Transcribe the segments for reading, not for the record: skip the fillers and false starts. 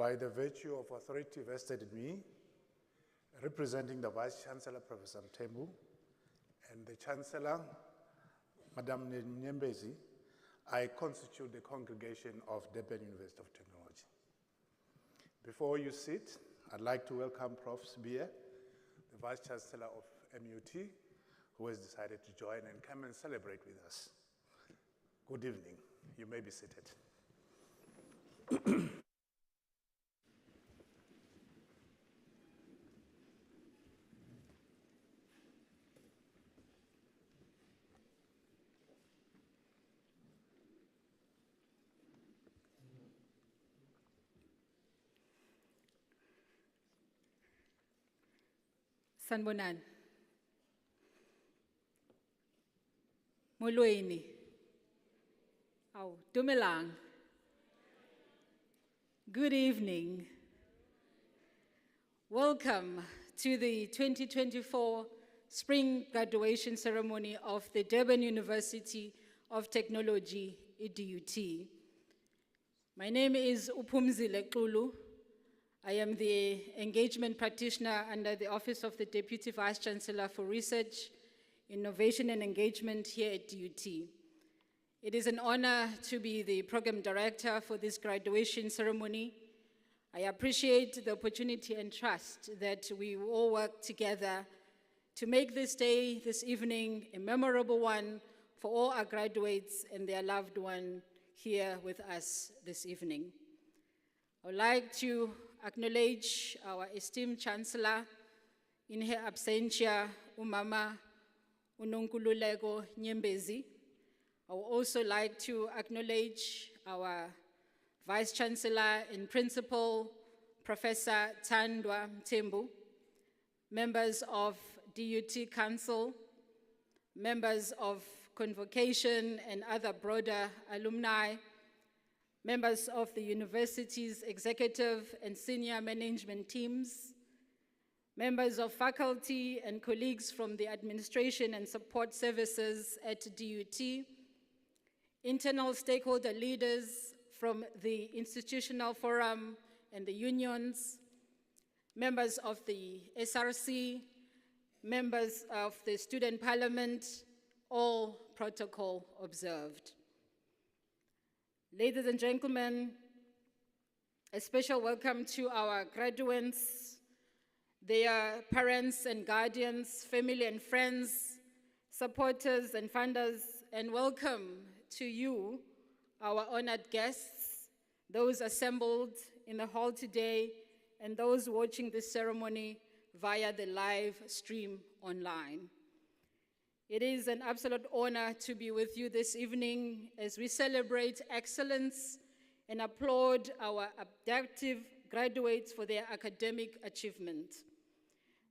By the virtue of authority vested in me, representing the Vice Chancellor, Professor Mthembu, and the Chancellor, Madam Nyembezi, I constitute the congregation of Durban University of Technology. Before you sit, I'd like to welcome Prof. Sbier, the Vice Chancellor of MUT, who has decided to join and come and celebrate with us. Good evening. You may be seated. Sanbonan. Molweni. Au, dumelang. Good evening. Welcome to the 2024 Spring Graduation Ceremony of the Durban University of Technology, DUT. My name is Uphumzile Xulu. I am the engagement practitioner under the Office of the Deputy Vice Chancellor for Research, Innovation and Engagement here at DUT. It is an honor to be the program director for this graduation ceremony. I appreciate the opportunity and trust that we will all work together to make this day, this evening, a memorable one for all our graduates and their loved one here with us this evening. I would like to acknowledge our esteemed Chancellor in her absentia, Umama Unonkululeko Nyembezi. I would also like to acknowledge our Vice Chancellor and Principal, Professor Thandwa Mthembu, members of DUT Council, members of Convocation and other broader alumni, members of the university's executive and senior management teams, members of faculty and colleagues from the administration and support services at DUT, internal stakeholder leaders from the institutional forum and the unions, members of the SRC, members of the Student Parliament, all protocol observed. Ladies and gentlemen, a special welcome to our graduands, their parents and guardians, family and friends, supporters and funders, and welcome to you, our honored guests, those assembled in the hall today, and those watching this ceremony via the live stream online. It is an absolute honor to be with you this evening as we celebrate excellence and applaud our adaptive graduates for their academic achievement.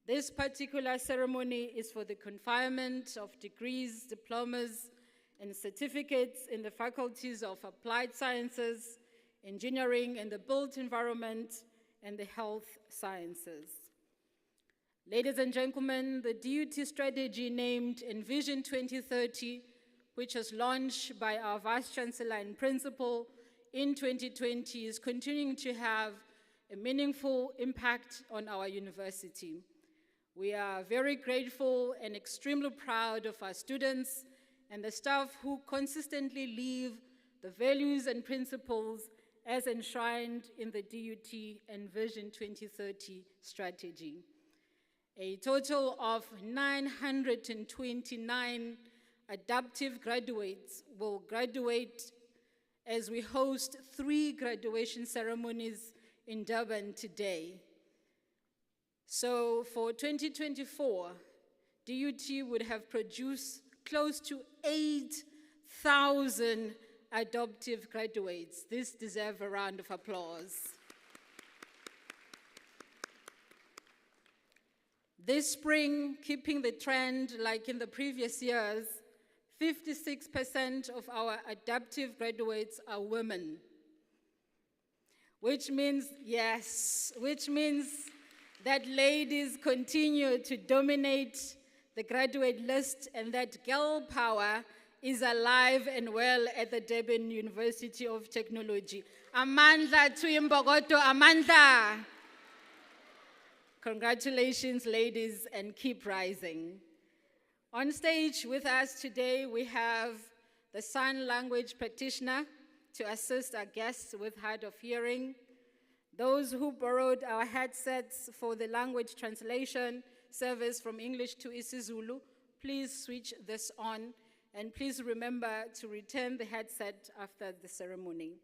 This particular ceremony is for the conferment of degrees, diplomas, and certificates in the faculties of Applied Sciences, Engineering, and the Built Environment, and the Health Sciences. Ladies and gentlemen, the DUT strategy named Envision 2030, which was launched by our Vice Chancellor and Principal in 2020, is continuing to have a meaningful impact on our university. We are very grateful and extremely proud of our students and the staff who consistently live the values and principles as enshrined in the DUT Envision 2030 strategy. A total of 929 adaptive graduates will graduate as we host 3 graduation ceremonies in Durban today. So for 2024, DUT would have produced close to 8,000 adoptive graduates. This deserves a round of applause. This spring, keeping the trend like in the previous years, 56% of our adaptive graduates are women. Which means that ladies continue to dominate the graduate list and that girl power is alive and well at the Durban University of Technology. Amandla Tuyimbogoto, Amandla! Congratulations, ladies, and keep rising. On stage with us today, we have the sign language practitioner to assist our guests with hard of hearing. Those who borrowed our headsets for the language translation service from English to isiZulu, please switch this on, and please remember to return the headset after the ceremony.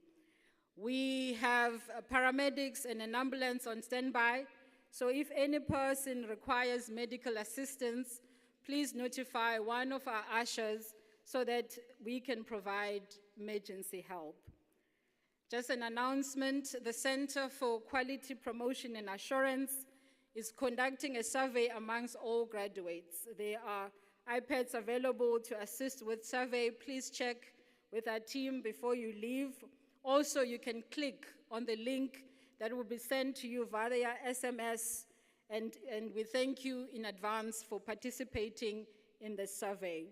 We have paramedics and an ambulance on standby, so if any person requires medical assistance, please notify one of our ushers so that we can provide emergency help. Just an announcement, the Center for Quality Promotion and Assurance is conducting a survey amongst all graduates. There are iPads available to assist with survey. Please check with our team before you leave. Also, you can click on the link that will be sent to you via SMS, and we thank you in advance for participating in the survey.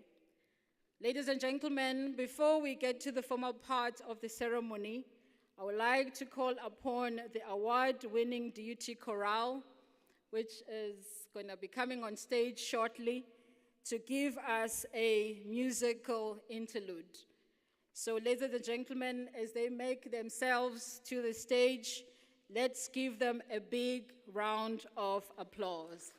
Ladies and gentlemen, before we get to the formal part of the ceremony, I would like to call upon the award-winning DUT Chorale, which is going to be coming on stage shortly, to give us a musical interlude. So ladies and gentlemen, as they make themselves to the stage, let's give them a big round of applause.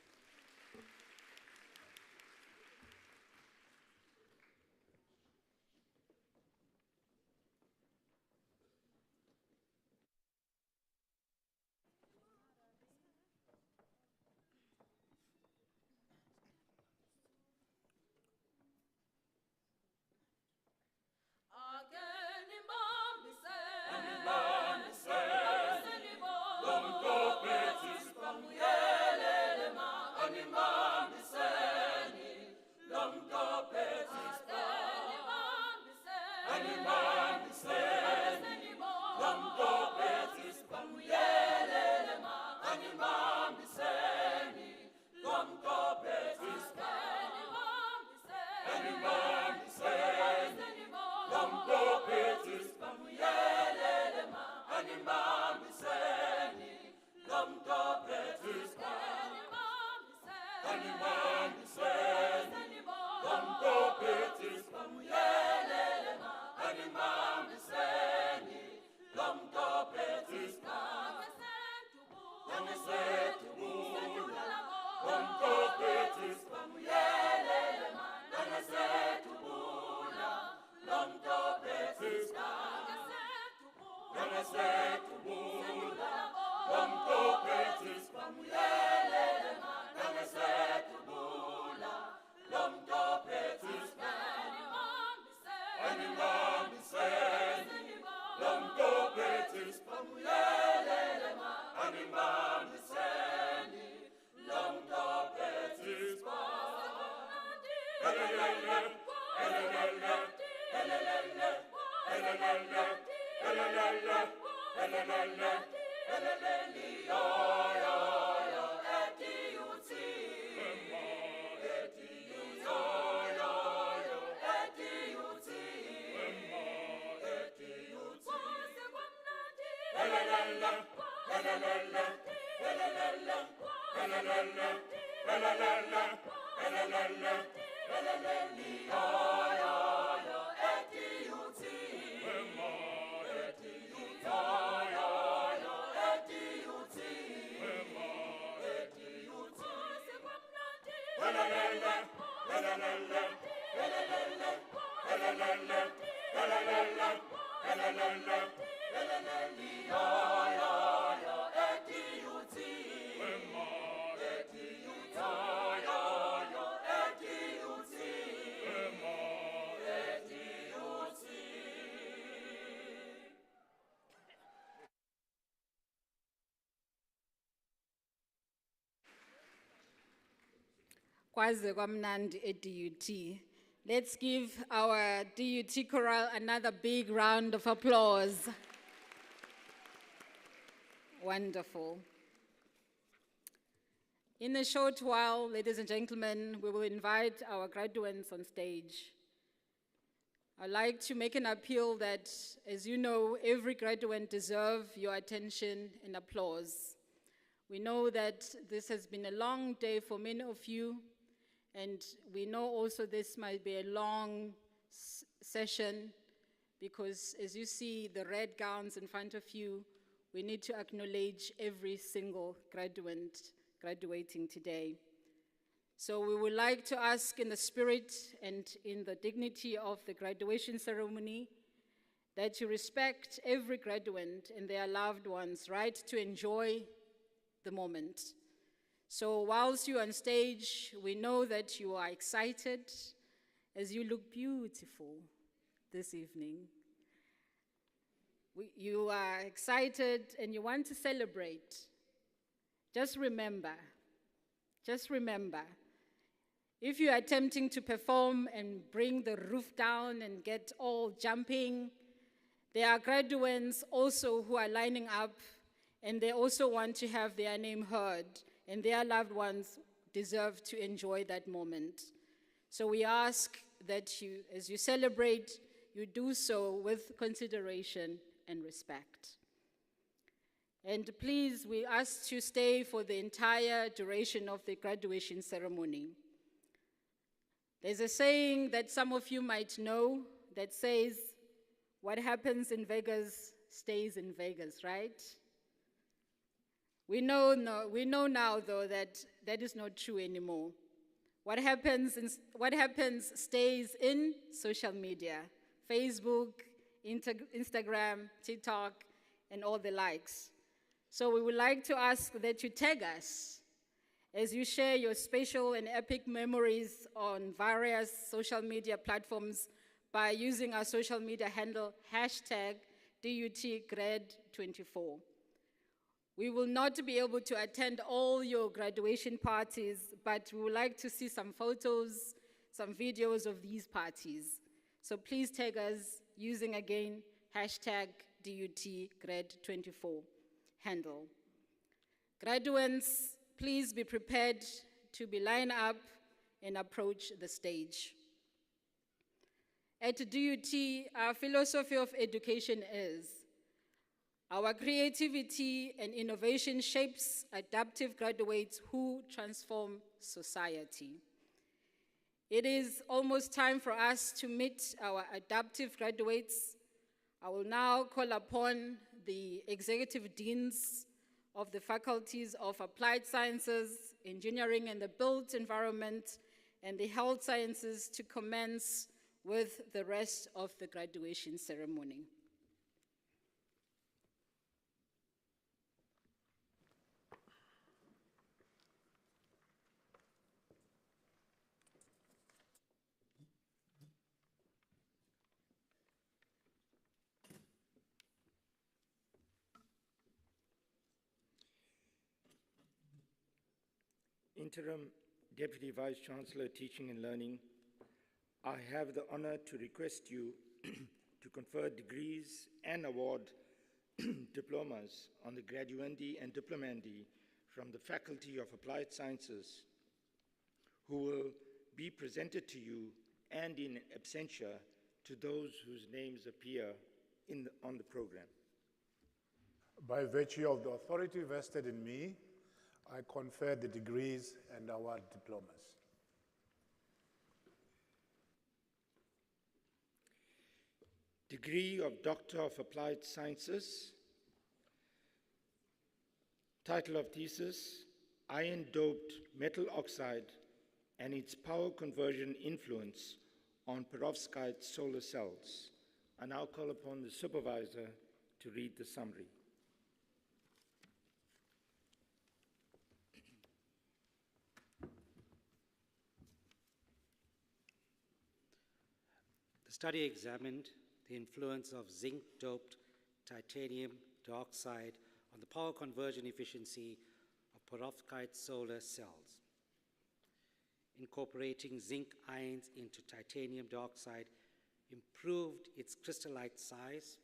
Anyone Kwaze kwamnandi e-DUT. Let's give our DUT choral another big round of applause. Wonderful. In a short while, ladies and gentlemen, we will invite our graduands on stage. I'd like to make an appeal that, as you know, every graduate deserves your attention and applause. We know that this has been a long day for many of you, and we know also this might be a long session because, as you see the red gowns in front of you, we need to acknowledge every single graduate graduating today. So we would like to ask in the spirit and in the dignity of the graduation ceremony that you respect every graduate and their loved ones' right to enjoy the moment. So whilst you're on stage, we know that you are excited as you look beautiful this evening. You are excited and you want to celebrate. Just remember, if you are attempting to perform and bring the roof down and get all jumping, there are graduates also who are lining up and they also want to have their name heard, and their loved ones deserve to enjoy that moment. So we ask that you, as you celebrate, you do so with consideration and respect. And please, we ask to stay for the entire duration of the graduation ceremony. There's a saying that some of you might know that says, what happens in Vegas stays in Vegas, right? We know now, though, that that is not true anymore. What happens stays in social media, Facebook, Instagram, TikTok, and all the likes. So we would like to ask that you tag us as you share your special and epic memories on various social media platforms by using our social media handle, #DUTGrad24. We will not be able to attend all your graduation parties, but we would like to see some photos, some videos of these parties. So please tag us using, again, #DUTGrad24 handle. Graduates, please be prepared to be lined up and approach the stage. At DUT, our philosophy of education is, our creativity and innovation shapes adaptive graduates who transform society. It is almost time for us to meet our adaptive graduates. I will now call upon the executive deans of the faculties of Applied Sciences, Engineering and the Built Environment, and the Health Sciences to commence with the rest of the graduation ceremony. Interim Deputy Vice Chancellor, Teaching and Learning, I have the honor to request you to confer degrees and award diplomas on the graduandi and diplomandi from the Faculty of Applied Sciences, who will be presented to you and in absentia to those whose names appear on the program. By virtue of the authority vested in me, I confer the degrees and award diplomas. Degree of Doctor of Applied Sciences. Title of thesis, Iron-Doped Metal Oxide and its Power Conversion Influence on Perovskite Solar Cells. I now call upon the supervisor to read the summary. The study examined the influence of zinc-doped titanium dioxide on the power conversion efficiency of perovskite solar cells. Incorporating zinc ions into titanium dioxide improved its crystallite size,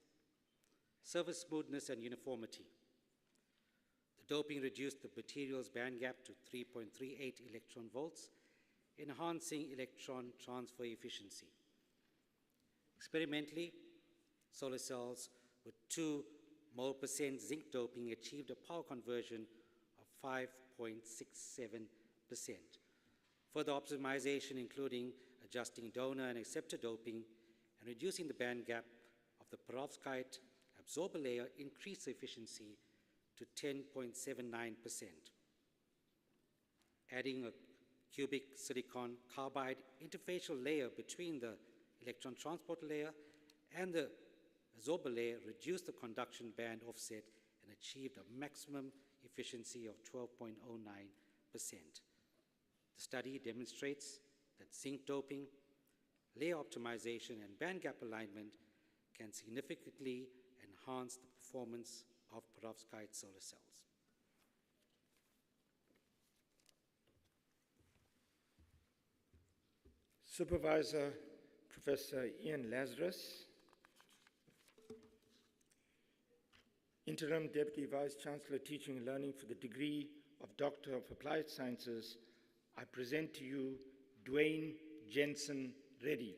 surface smoothness, and uniformity. The doping reduced the material's band gap to 3.38 electron volts, enhancing electron transfer efficiency. Experimentally, solar cells with 2 mole% zinc doping achieved a power conversion of 5.67%. Further optimization, including adjusting donor and acceptor doping and reducing the band gap of the perovskite absorber layer, increased the efficiency to 10.79%. Adding a cubic silicon carbide interfacial layer between the electron transport layer and the absorber layer reduced the conduction band offset and achieved a maximum efficiency of 12.09%. The study demonstrates that zinc doping, layer optimization, and band gap alignment can significantly enhance the performance of perovskite solar cells. Supervisor Professor Ian Lazarus, Interim Deputy Vice Chancellor Teaching and Learning for the degree of Doctor of Applied Sciences, I present to you Dwayne Jensen Reddy.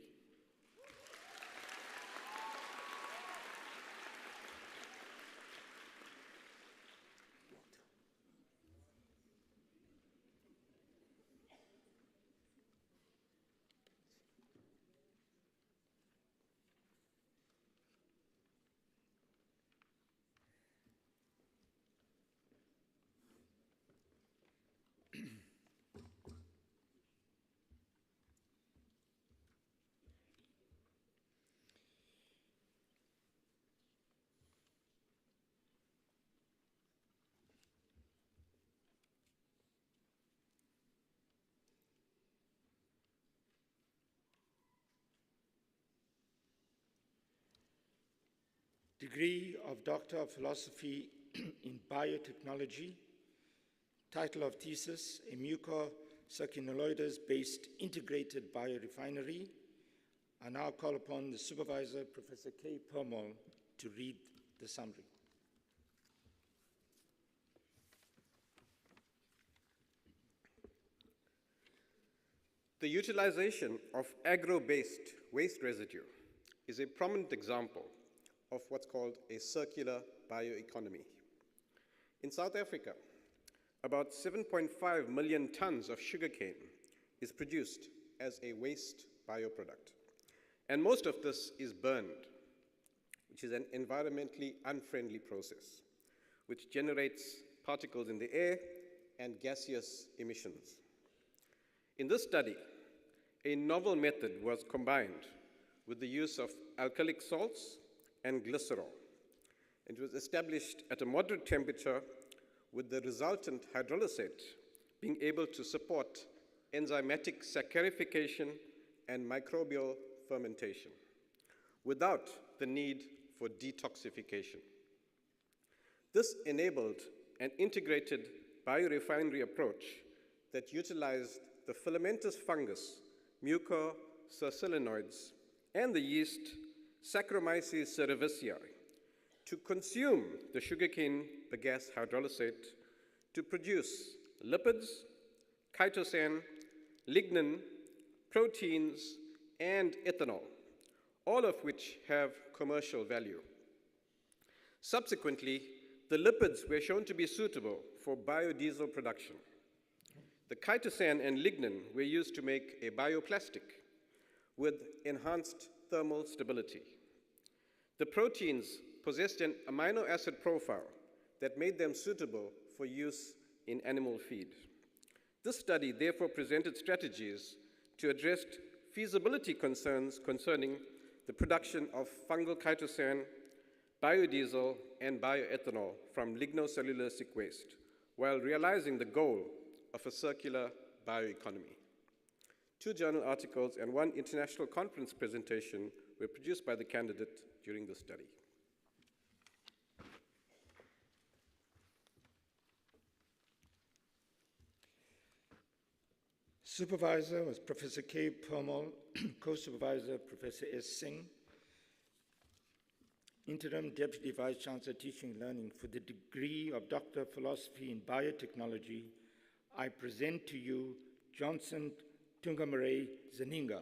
Degree of Doctor of Philosophy in Biotechnology. Title of thesis, a mucocirculoids-based integrated biorefinery. I now call upon the supervisor, Professor Kay Permall, to read the summary. The utilization of agro-based waste residue is a prominent example of what's called a circular bioeconomy. In South Africa, about 7.5 million tons of sugarcane is produced as a waste bioproduct. And most of this is burned, which is an environmentally unfriendly process, which generates particles in the air and gaseous emissions. In this study, a novel method was combined with the use of alkalic salts and glycerol. It was established at a moderate temperature with the resultant hydrolysate being able to support enzymatic saccharification and microbial fermentation without the need for detoxification. This enabled an integrated biorefinery approach that utilized the filamentous fungus Mucor cercoilanoids, and the yeast Saccharomyces cerevisiae to consume the sugarcane bagasse hydrolysate to produce lipids, chitosan, lignin, proteins, and ethanol, all of which have commercial value. Subsequently, the lipids were shown to be suitable for biodiesel production. The chitosan and lignin were used to make a bioplastic with enhanced thermal stability. The proteins possessed an amino acid profile that made them suitable for use in animal feed. This study therefore presented strategies to address feasibility concerns concerning the production of fungal chitosan, biodiesel, and bioethanol from lignocellulosic waste, while realizing the goal of a circular bioeconomy. 2 journal articles and 1 international conference presentation were produced by the candidate during the study. Supervisor was Professor K. Permal, co-supervisor Professor S. Singh, Interim Deputy Vice Chancellor Teaching and Learning for the degree of Doctor of Philosophy in Biotechnology. I present to you Johnson Tungamarei Zaninga.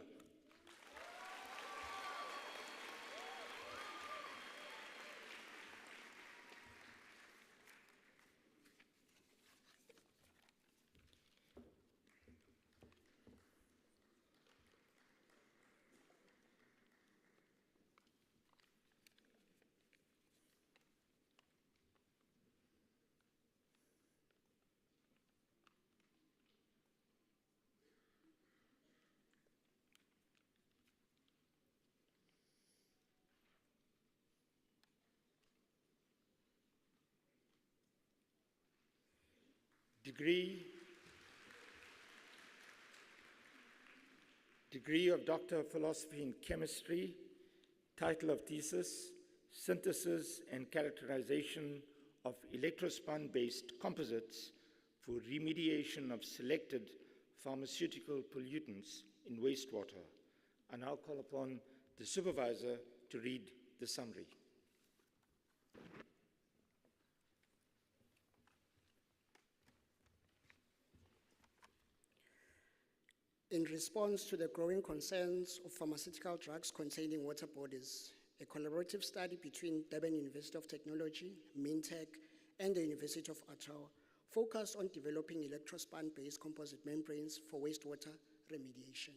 Degree of Doctor of Philosophy in Chemistry, title of thesis, Synthesis and Characterization of Electrospun-based Composites for Remediation of Selected Pharmaceutical Pollutants in Wastewater. I now call upon the supervisor to read the summary. In response to the growing concerns of pharmaceutical drugs containing water bodies, a collaborative study between Durban University of Technology, Mintech, and the University of Ottawa focused on developing electrospun-based composite membranes for wastewater remediation.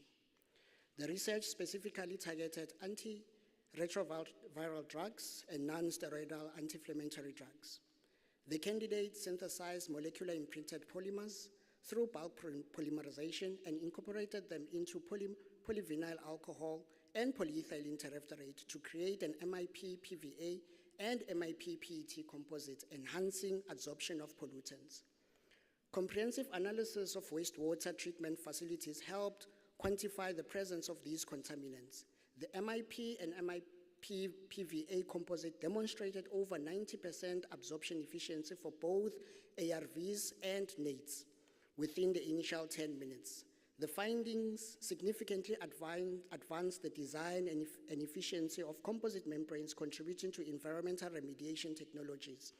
The research specifically targeted antiretroviral drugs and non-steroidal anti-inflammatory drugs. The candidates synthesized molecular imprinted polymers through bulk polymerization and incorporated them into polyvinyl alcohol and polyethylene terephthalate to create an MIP-PVA and MIP-PET composite, enhancing absorption of pollutants. Comprehensive analysis of wastewater treatment facilities helped quantify the presence of these contaminants. The MIP and MIP-PVA composite demonstrated over 90% absorption efficiency for both ARVs and NATEs within the initial 10 minutes. The findings significantly advanced the design and efficiency of composite membranes, contributing to environmental remediation technologies.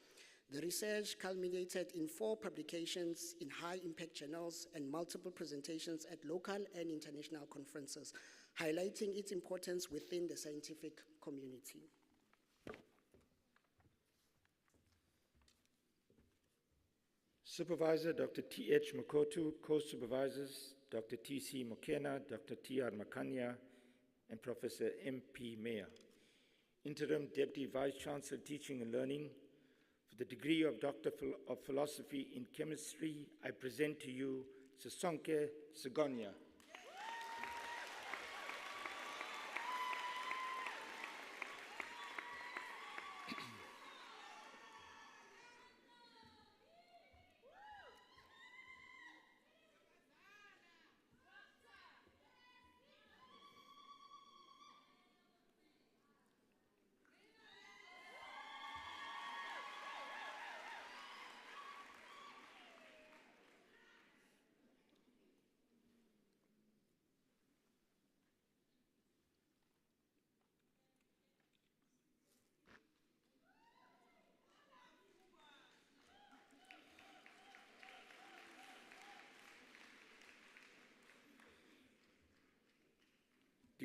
The research culminated in 4 publications in high-impact journals and multiple presentations at local and international conferences, highlighting its importance within the scientific community. Supervisor Dr. T.H. Makoto, co-supervisors Dr. T.C. Mokena, Dr. T.R. Makanya, and Professor M.P. Meyer. Interim Deputy Vice Chancellor Teaching and Learning for the degree of Doctor of Philosophy in Chemistry, I present to you Sisonke Sigonya.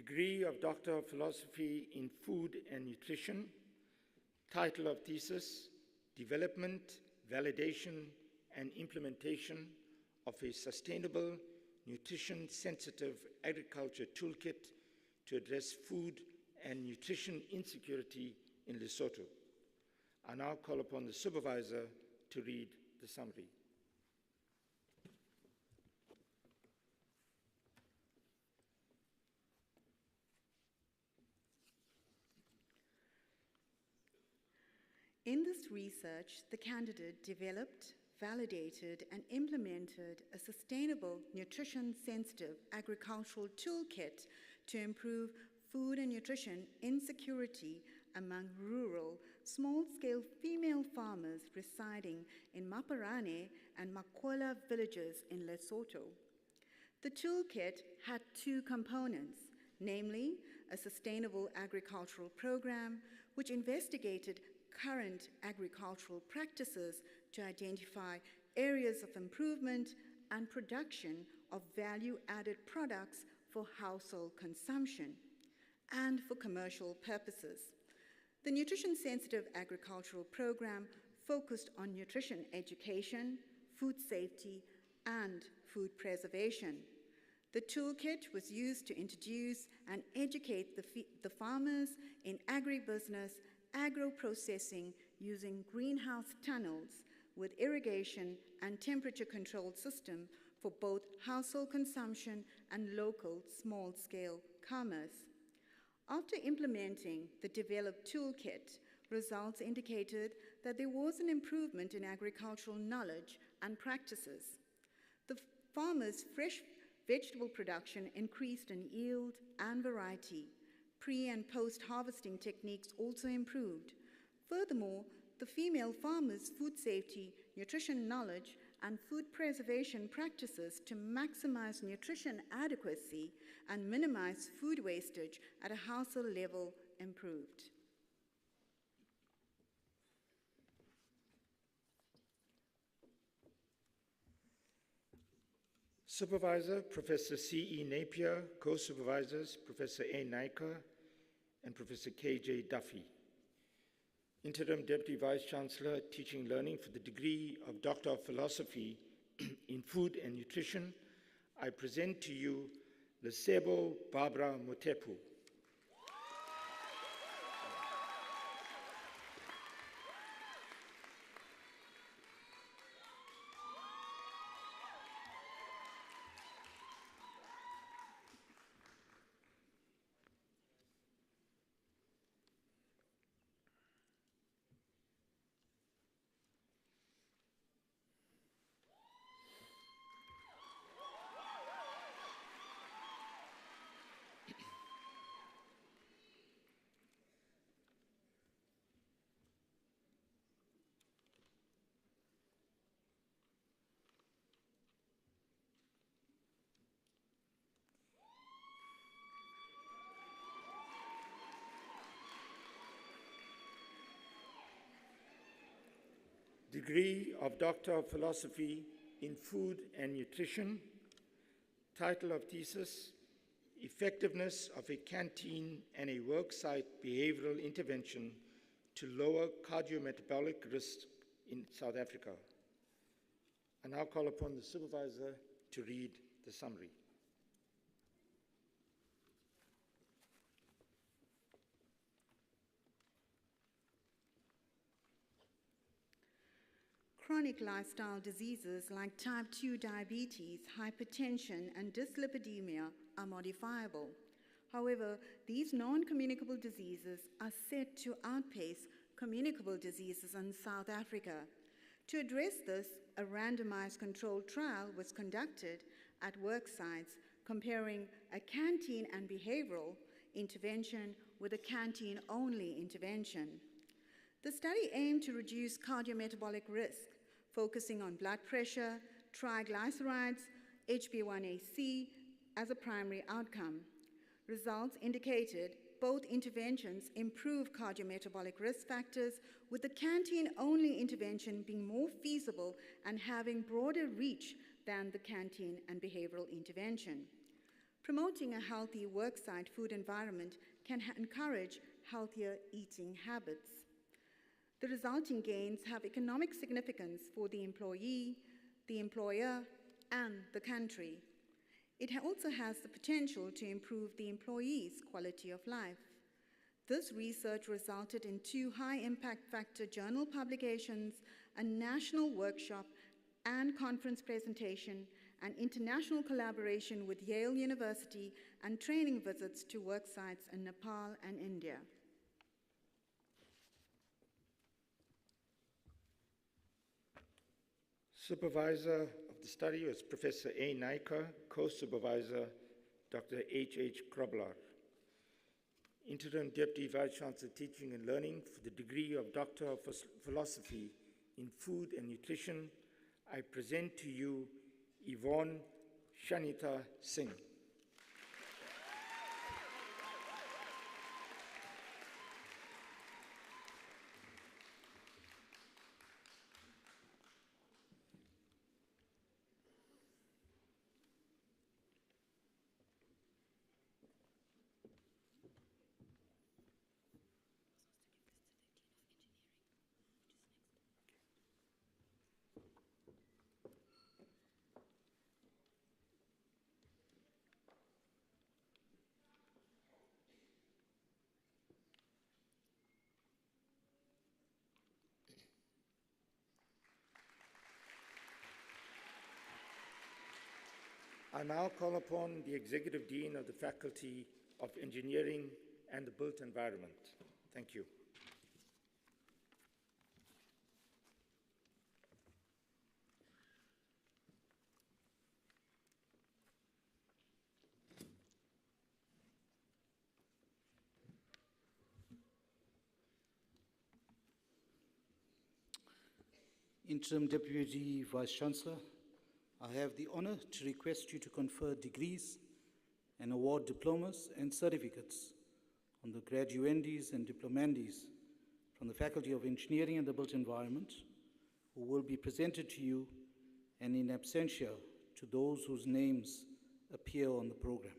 degree of Doctor of Philosophy in Food and Nutrition, title of thesis, Development, Validation, and Implementation of a Sustainable, Nutrition-Sensitive Agriculture Toolkit to address food and nutrition insecurity in Lesotho. I now call upon the supervisor to read the summary. In this research, the candidate developed, validated, and implemented a sustainable, nutrition-sensitive agricultural toolkit to improve food and nutrition insecurity among rural, small-scale female farmers residing in Maparane and Makola villages in Lesotho. The toolkit had two components, namely a sustainable agricultural program, which investigated current agricultural practices to identify areas of improvement and production of value-added products for household consumption and for commercial purposes. The nutrition-sensitive agricultural program focused on nutrition education, food safety, and food preservation. The toolkit was used to introduce and educate the farmers in agribusiness, agro-processing using greenhouse tunnels with irrigation and temperature-controlled system for both household consumption and local small-scale commerce. After implementing the developed toolkit, results indicated that there was an improvement in agricultural knowledge and practices. The farmers' fresh vegetable production increased in yield and variety. Pre- and post-harvesting techniques also improved. Furthermore, the female farmers' food safety, nutrition knowledge, and food preservation practices to maximize nutrition adequacy and minimize food wastage at a household level improved. Supervisor, Professor C.E. Napier, co-supervisors, Professor A. Naika and Professor K.J. Duffy. Interim Deputy Vice-Chancellor, Teaching and Learning for the degree of Doctor of Philosophy in Food and Nutrition, I present to you Lesebo Barbara Motepu. Degree of Doctor of Philosophy in Food and Nutrition, title of thesis, Effectiveness of a Canteen and a Worksite Behavioral Intervention to Lower Cardiometabolic Risk in South Africa. I now call upon the supervisor to read the summary. Chronic lifestyle diseases like type 2 diabetes, hypertension, and dyslipidemia are modifiable. However, these non-communicable diseases are set to outpace communicable diseases in South Africa. To address this, a randomized controlled trial was conducted at work sites comparing a canteen and behavioral intervention with a canteen-only intervention. The study aimed to reduce cardiometabolic risk, focusing on blood pressure, triglycerides, HbA1c as a primary outcome. Results indicated both interventions improve cardiometabolic risk factors, with the canteen-only intervention being more feasible and having broader reach than the canteen and behavioral intervention. Promoting a healthy worksite food environment can encourage healthier eating habits. The resulting gains have economic significance for the employee, the employer, and the country. It also has the potential to improve the employee's quality of life. This research resulted in 2 high-impact factor journal publications, a national workshop and conference presentation, and international collaboration with Yale University, and training visits to work sites in Nepal and India. Supervisor of the study was Professor A. Naika, co-supervisor Dr. H. Kroblar. Interim Deputy Vice-Chancellor Teaching and Learning for the degree of Doctor of Philosophy in Food and Nutrition, I present to you Yvonne Shanita Singh. I now call upon the Executive Dean of the Faculty of Engineering and the Built Environment. Thank you. Interim Deputy Vice-Chancellor, I have the honor to request you to confer degrees and award diplomas and certificates on the graduands and diplomands from the Faculty of Engineering and the Built Environment, who will be presented to you and in absentia to those whose names appear on the program.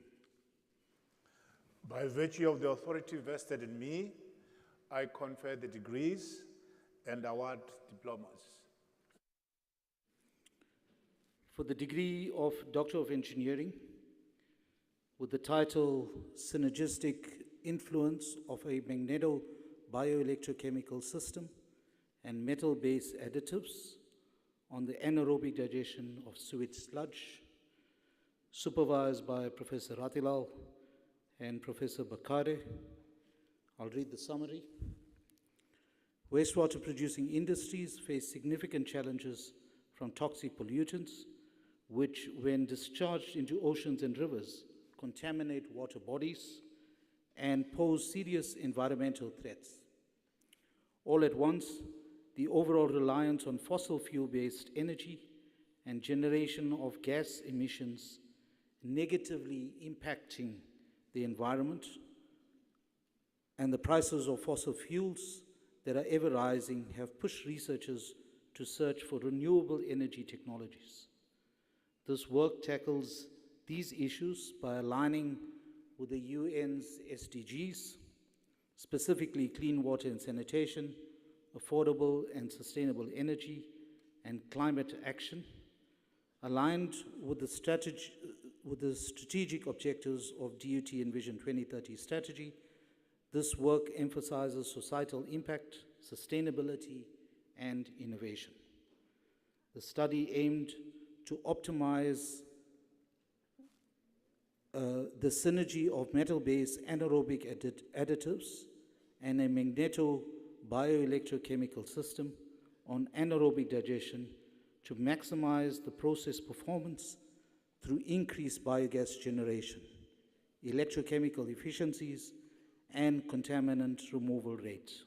By virtue of the authority vested in me, I confer the degrees and award diplomas. For the degree of Doctor of Engineering, with the title Synergistic Influence of a Magneto-Bioelectrochemical System and Metal-Based Additives on the Anaerobic Digestion of Sewage Sludge, supervised by Professor Ratilal and Professor Bakare. I'll read the summary. Wastewater producing industries face significant challenges from toxic pollutants, which, when discharged into oceans and rivers, contaminate water bodies and pose serious environmental threats. All at once, the overall reliance on fossil fuel-based energy and generation of gas emissions negatively impacting the environment, and the prices of fossil fuels that are ever rising have pushed researchers to search for renewable energy technologies. This work tackles these issues by aligning with the UN's SDGs, specifically clean water and sanitation, affordable and sustainable energy, and climate action, aligned with the strategic objectives of DUT Envision 2030 strategy. This work emphasizes societal impact, sustainability, and innovation. The study aimed to optimize the synergy of metal-based anaerobic additives and a magneto-bioelectrochemical system on anaerobic digestion to maximize the process performance through increased biogas generation, electrochemical efficiencies, and contaminant removal rates.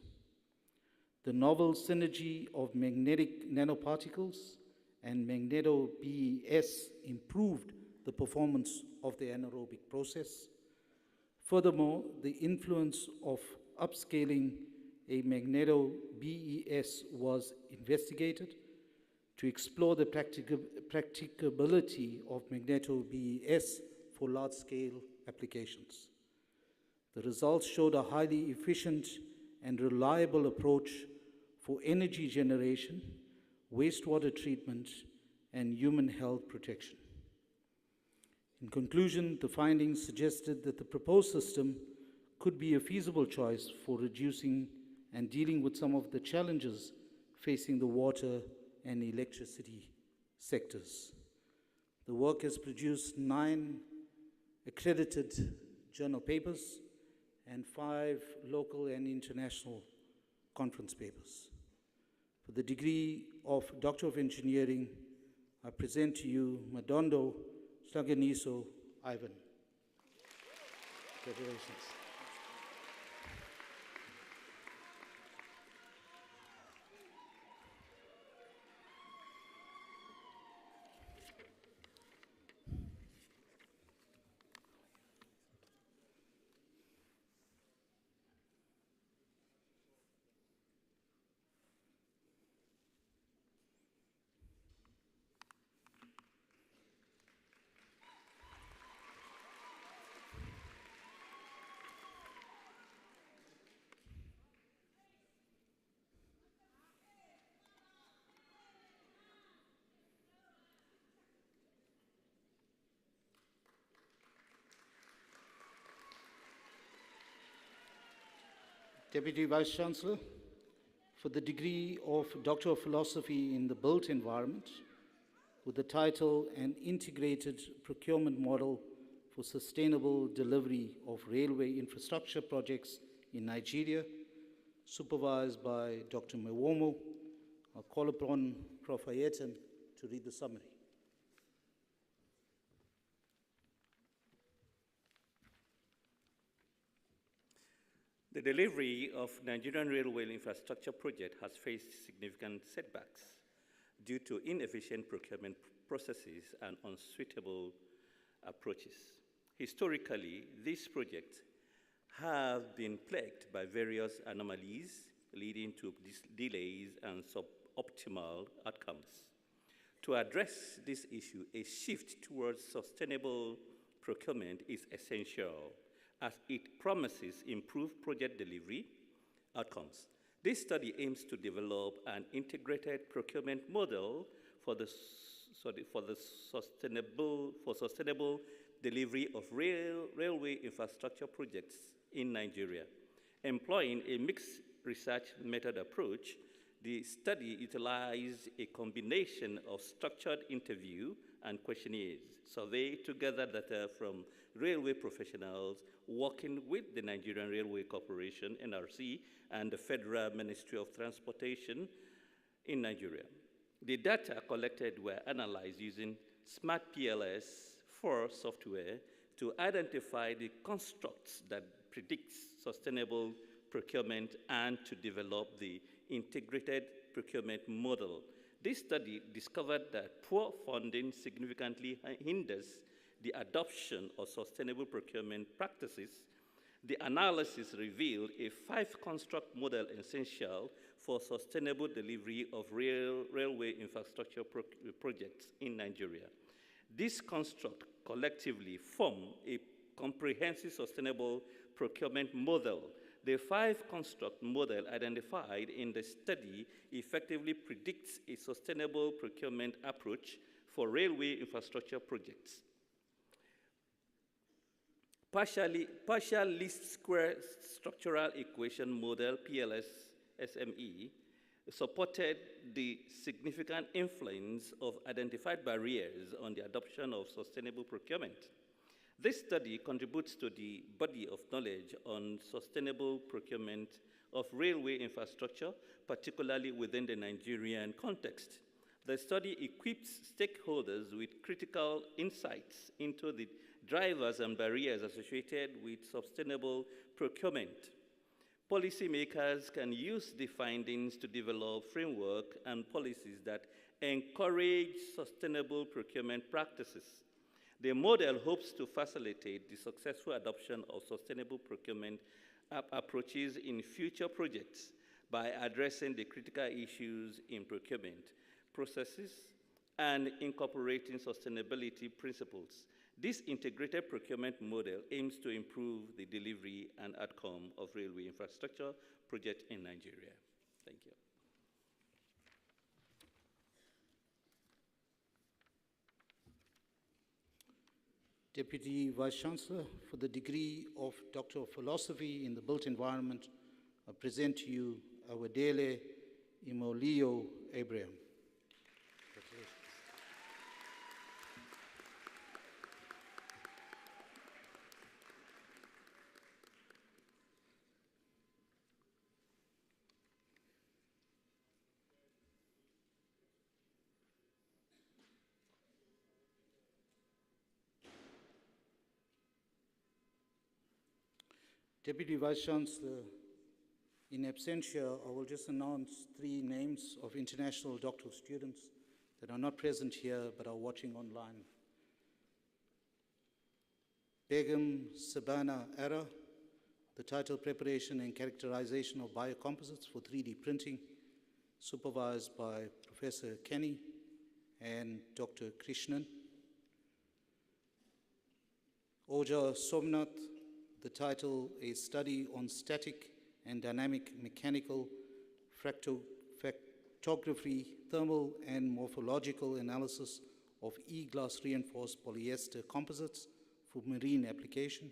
The novel synergy of magnetic nanoparticles and magneto-BES improved the performance of the anaerobic process. Furthermore, the influence of upscaling a magneto-BES was investigated to explore the practicability of magneto-BES for large-scale applications. The results showed a highly efficient and reliable approach for energy generation, wastewater treatment, and human health protection. In conclusion, the findings suggested that the proposed system could be a feasible choice for reducing and dealing with some of the challenges facing the water and electricity sectors. The work has produced 9 accredited journal papers and 5 local and international conference papers. For the degree of Doctor of Engineering, I present to you Madondo Slaganiso Ivan. Congratulations. Deputy Vice-Chancellor, for the degree of Doctor of Philosophy in the Built Environment, with the title An Integrated Procurement Model for Sustainable Delivery of Railway Infrastructure Projects in Nigeria, supervised by Dr. Mewomo. I'll call upon Prof. Ayetan to read the summary. The delivery of Nigerian railway infrastructure project has faced significant setbacks due to inefficient procurement processes and unsuitable approaches. Historically, these projects have been plagued by various anomalies leading to delays and suboptimal outcomes. To address this issue, a shift towards sustainable procurement is essential, as it promises improved project delivery outcomes. This study aims to develop an integrated procurement model for sustainable delivery of railway infrastructure projects in Nigeria. Employing a mixed research method approach, the study utilized a combination of structured interview and questionnaires, surveyed together data from railway professionals working with the Nigerian Railway Corporation, NRC, and the Federal Ministry of Transportation in Nigeria. The data collected were analyzed using Smart PLS 4 software to identify the constructs that predict sustainable procurement and to develop the integrated procurement model. This study discovered that poor funding significantly hinders the adoption of sustainable procurement practices. The analysis revealed a 5-construct model essential for sustainable delivery of railway infrastructure projects in Nigeria. These constructs collectively form a comprehensive sustainable procurement model. The 5-construct model identified in the study effectively predicts a sustainable procurement approach for railway infrastructure projects. Partial least square structural equation model, PLS-SME, supported the significant influence of identified barriers on the adoption of sustainable procurement. This study contributes to the body of knowledge on sustainable procurement of railway infrastructure, particularly within the Nigerian context. The study equips stakeholders with critical insights into the drivers and barriers associated with sustainable procurement. Policymakers can use the findings to develop framework and policies that encourage sustainable procurement practices. The model hopes to facilitate the successful adoption of sustainable procurement approaches in future projects by addressing the critical issues in procurement processes and incorporating sustainability principles. This integrated procurement model aims to improve the delivery and outcome of railway infrastructure projects in Nigeria. Thank you. Deputy Vice-Chancellor, for the degree of Doctor of Philosophy in the built environment, I present to you Awedele Imolio Abraham. Deputy Vice-Chancellor, in absentia, I will just announce 3 names of international doctoral students that are not present here but are watching online. Begum Sabana Ara, the title Preparation and Characterization of Biocomposites for 3D Printing, supervised by Professor Kenny and Dr. Krishnan. Oja Somnath, the title A Study on Static and Dynamic Mechanical Fractography, Thermal and Morphological Analysis of E-glass reinforced polyester composites for marine application,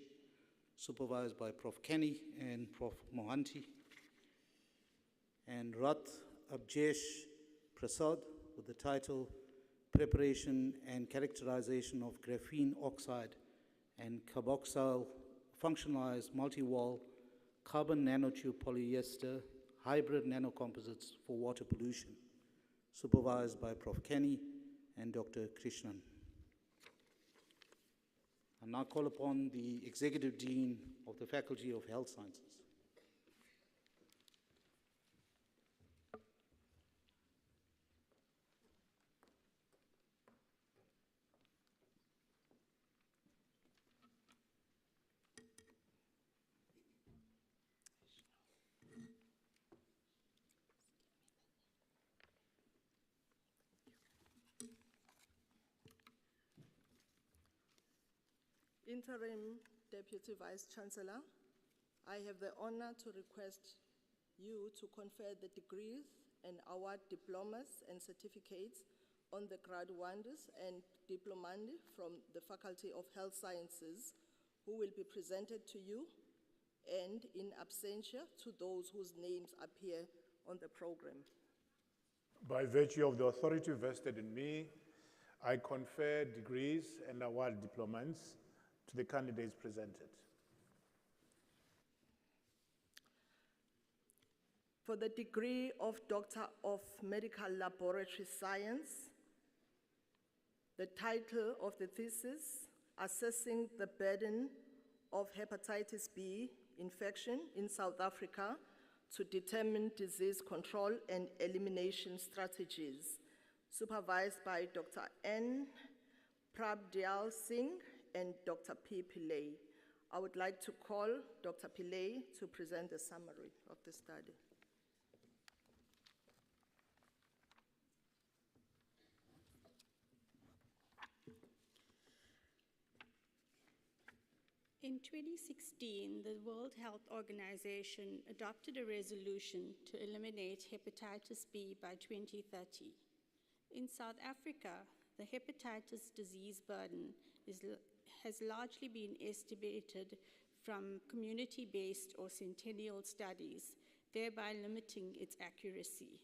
supervised by Prof. Kenny and Prof. Mohanty. And Rath Abjesh Prasad with the title Preparation and Characterization of Graphene Oxide and Carboxyl Functionalized Multi-Wall Carbon Nanotube Polyester Hybrid Nanocomposites for Water Pollution, supervised by Prof. Kenny and Dr. Krishnan. I now call upon the Executive Dean of the Faculty of Health Sciences. Interim Deputy Vice-Chancellor, I have the honor to request you to confer the degrees and award diplomas and certificates on the graduands and diplomandi from the Faculty of Health Sciences, who will be presented to you, and in absentia to those whose names appear on the program. By virtue of the authority vested in me, I confer degrees and award diplomas to the candidates presented. For the degree of Doctor of Medical Laboratory Science, the title of the thesis, Assessing the Burden of Hepatitis B Infection in South Africa to Determine Disease Control and Elimination Strategies, supervised by Dr. N. Prabdyal Singh and Dr. P. Pillay. I would like to call Dr. Pillay to present a summary of the study. In 2016, the World Health Organization adopted a resolution to eliminate hepatitis B by 2030. In South Africa, the hepatitis disease burden has largely been estimated from community-based or centennial studies, thereby limiting its accuracy.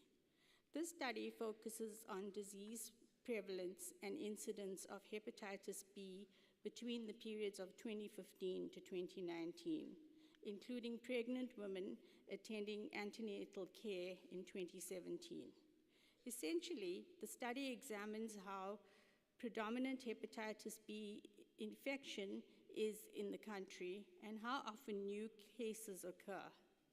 This study focuses on disease prevalence and incidence of hepatitis B between the periods of 2015 to 2019, including pregnant women attending antenatal care in 2017. Essentially, the study examines how predominant hepatitis B infection is in the country and how often new cases occur,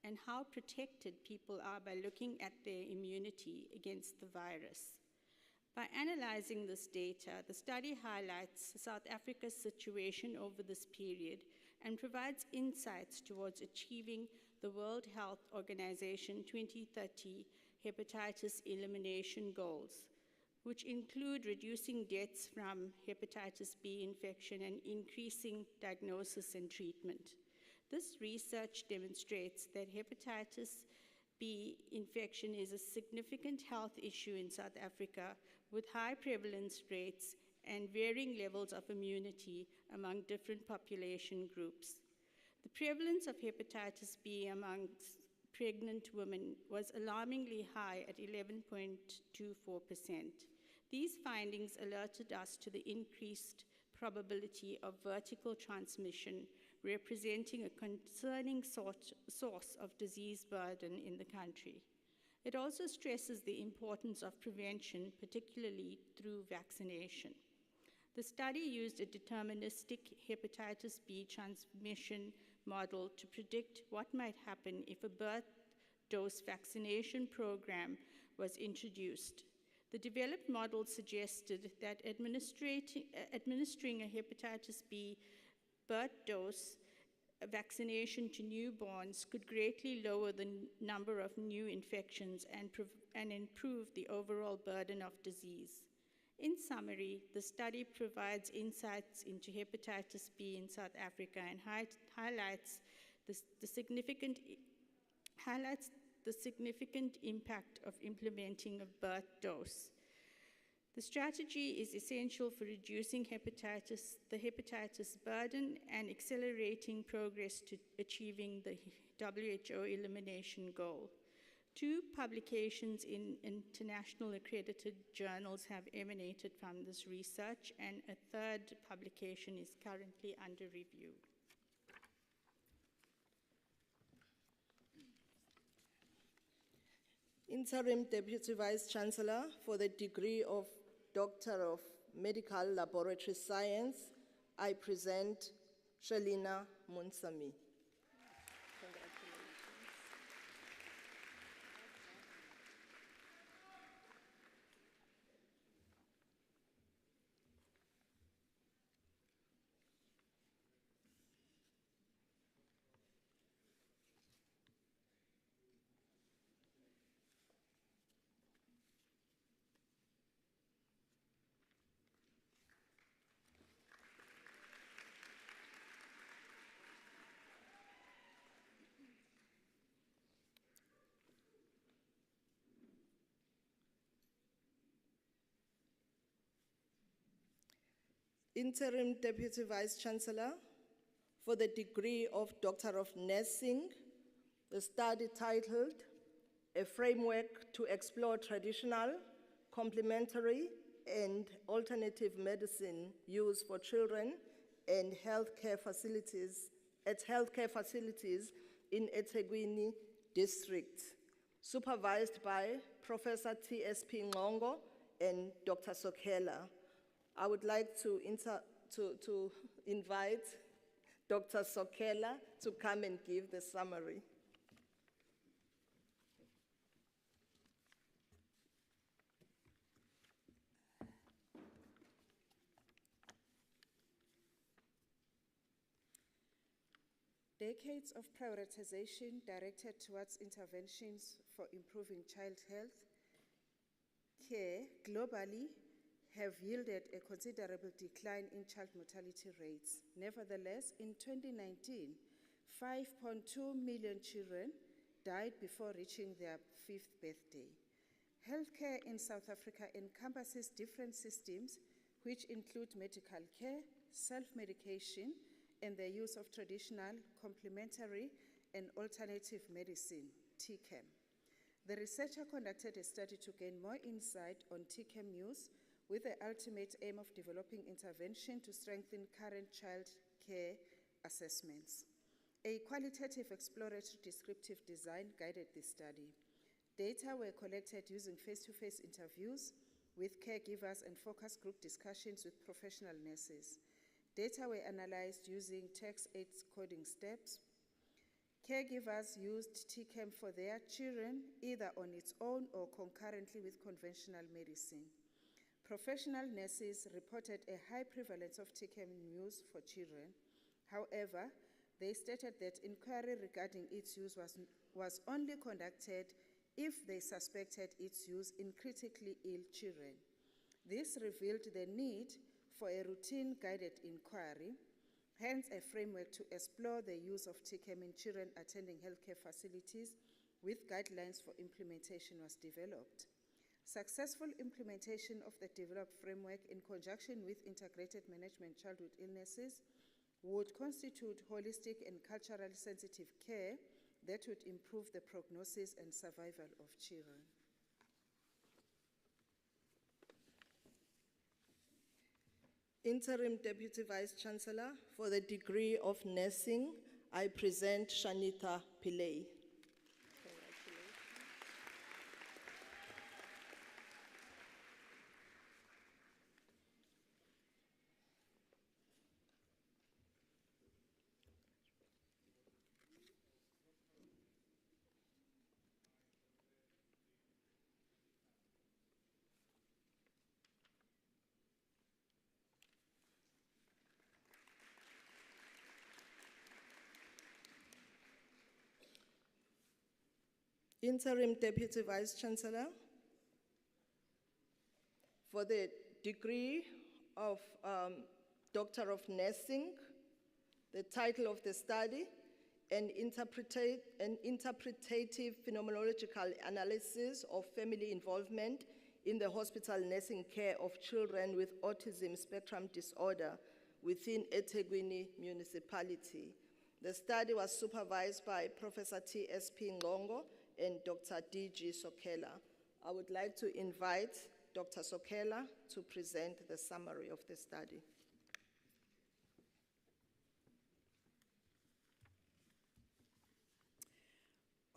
and how protected people are by looking at their immunity against the virus. By analyzing this data, the study highlights South Africa's situation over this period and provides insights towards achieving the World Health Organization 2030 hepatitis elimination goals. which include reducing deaths from hepatitis B infection and increasing diagnosis and treatment. This research demonstrates that hepatitis B infection is a significant health issue in South Africa with high prevalence rates and varying levels of immunity among different population groups. The prevalence of hepatitis B amongst pregnant women was alarmingly high at 11.24%. These findings alerted us to the increased probability of vertical transmission, representing a concerning source of disease burden in the country. It also stresses the importance of prevention, particularly through vaccination. The study used a deterministic hepatitis B transmission model to predict what might happen if a birth dose vaccination program was introduced. The developed model suggested that administering a hepatitis B birth dose vaccination to newborns could greatly lower the number of new infections and improve the overall burden of disease. In summary, the study provides insights into hepatitis B in South Africa and highlights the significant impact of implementing a birth dose. The strategy is essential for reducing the hepatitis burden and accelerating progress to achieving the WHO elimination goal. 2 publications in international accredited journals have emanated from this research, and a 3rd publication is currently under review. Interim Deputy Vice Chancellor for the degree of Doctor of Medical Laboratory Science, I present Shalina Munsami. Interim Deputy Vice Chancellor for the degree of Doctor of Nursing, the study titled A Framework to Explore Traditional, Complementary, and Alternative Medicine Use for Children and Healthcare Facilities in eThekwini District, supervised by Professor T.S.P. Ngongo and Dr. Sokhela. I would like to invite Dr. Sokhela to come and give the summary. Decades of prioritization directed towards interventions for improving child health care globally have yielded a considerable decline in child mortality rates. Nevertheless, in 2019, 5.2 million children died before reaching their 5th birthday. Healthcare in South Africa encompasses different systems, which include medical care, self-medication, and the use of traditional, complementary, and alternative medicine, TCAM. The researcher conducted a study to gain more insight on TCAM use with the ultimate aim of developing intervention to strengthen current child care assessments. A qualitative exploratory descriptive design guided this study. Data were collected using face-to-face interviews with caregivers and focus group discussions with professional nurses. Data were analyzed using text-aid coding steps. Caregivers used TCAM for their children either on its own or concurrently with conventional medicine. Professional nurses reported a high prevalence of TCAM use for children. However, they stated that inquiry regarding its use was only conducted if they suspected its use in critically ill children. This revealed the need for a routine guided inquiry, hence a framework to explore the use of TCAM in children attending healthcare facilities with guidelines for implementation was developed. Successful implementation of the developed framework in conjunction with integrated management childhood illnesses would constitute holistic and culturally sensitive care that would improve the prognosis and survival of children. Interim Deputy Vice Chancellor, for the degree of nursing, I present Shanita Pillay. Interim Deputy Vice Chancellor, for the degree of Doctor of Nursing, the title of the study, an interpretative phenomenological analysis of family involvement in the hospital nursing care of children with autism spectrum disorder within eThekwini municipality. The study was supervised by Professor T.S.P. Ngongo and Dr. D.G. Sokela. I would like to invite Dr. Sokela to present the summary of the study.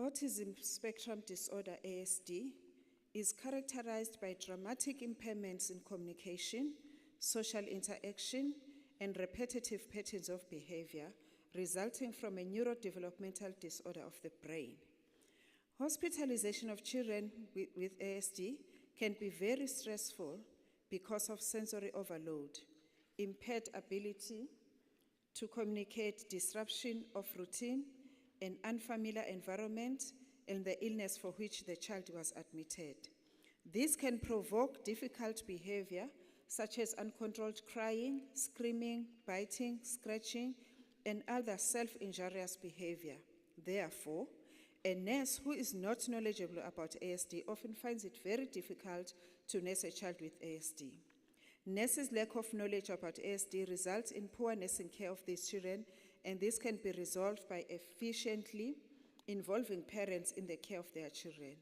Autism spectrum disorder, ASD, is characterized by dramatic impairments in communication, social interaction, and repetitive patterns of behavior resulting from a neurodevelopmental disorder of the brain. Hospitalization of children with ASD can be very stressful because of sensory overload, impaired ability to communicate, disruption of routine, an unfamiliar environment, and the illness for which the child was admitted. This can provoke difficult behavior such as uncontrolled crying, screaming, biting, scratching, and other self-injurious behavior. Therefore, a nurse who is not knowledgeable about ASD often finds it very difficult to nurse a child with ASD. Nurses' lack of knowledge about ASD results in poor nursing care of these children, and this can be resolved by efficiently involving parents in the care of their children.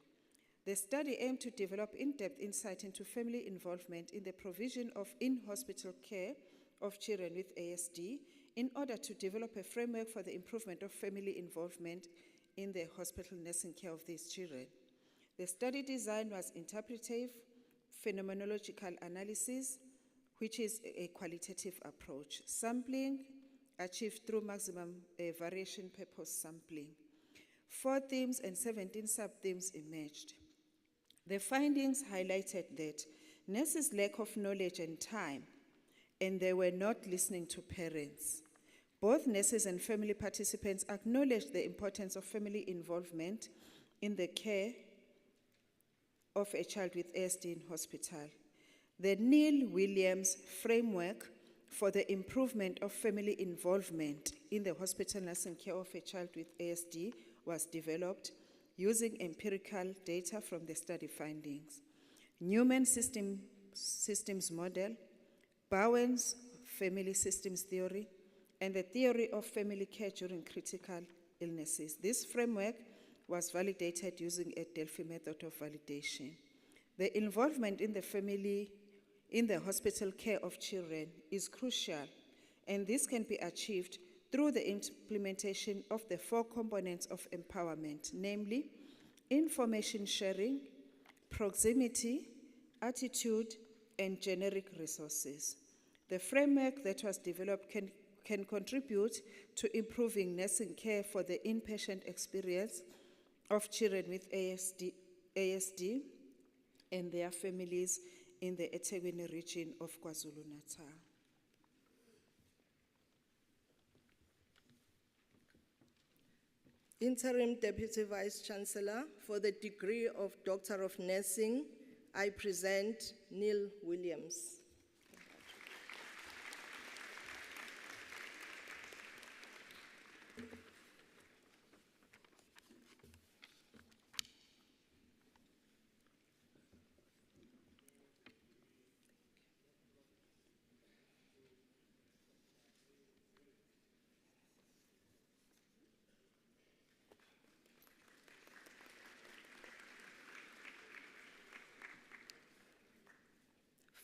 The study aimed to develop in-depth insight into family involvement in the provision of in-hospital care of children with ASD in order to develop a framework for the improvement of family involvement in the hospital nursing care of these children. The study design was interpretive phenomenological analysis, which is a qualitative approach. Sampling achieved through maximum variation purpose sampling. 4 themes and 17 sub-themes emerged. The findings highlighted that nurses' lack of knowledge and time, and they were not listening to parents. Both nurses and family participants acknowledged the importance of family involvement in the care of a child with ASD in hospital. The Neil Williams framework for the improvement of family involvement in the hospital nursing care of a child with ASD was developed using empirical data from the study findings. Newman systems model, Bowen's family systems theory, and the theory of family care during critical illnesses. This framework was validated using a Delphi method of validation. The involvement in the family in the hospital care of children is crucial, and this can be achieved through the implementation of the 4 components of empowerment, namely information sharing, proximity, attitude, and generic resources. The framework that was developed can contribute to improving nursing care for the inpatient experience of children with ASD and their families in the eThekwini region of KwaZulu-Natal. Interim Deputy Vice Chancellor, for the degree of Doctor of Nursing, I present Neil Williams.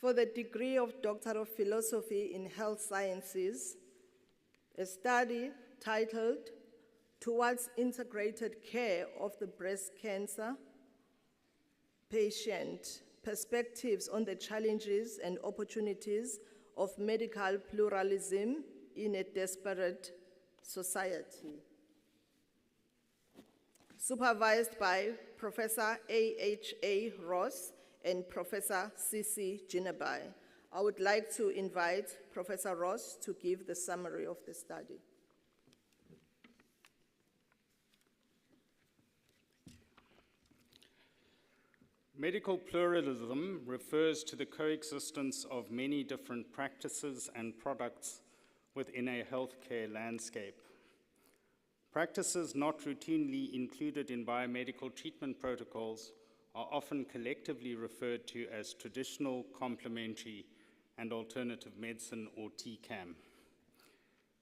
For the degree of Doctor of Philosophy in Health Sciences, a study titled Towards Integrated Care of the Breast Cancer Patient, Perspectives on the Challenges and Opportunities of Medical Pluralism in a Desperate Society. Supervised by Professor A.H.A. Ross and Professor C.C. Ginebai. I would like to invite Professor Ross to give the summary of the study. Medical pluralism refers to the coexistence of many different practices and products within a healthcare landscape. Practices not routinely included in biomedical treatment protocols are often collectively referred to as traditional, complementary, and alternative medicine, or TCAM.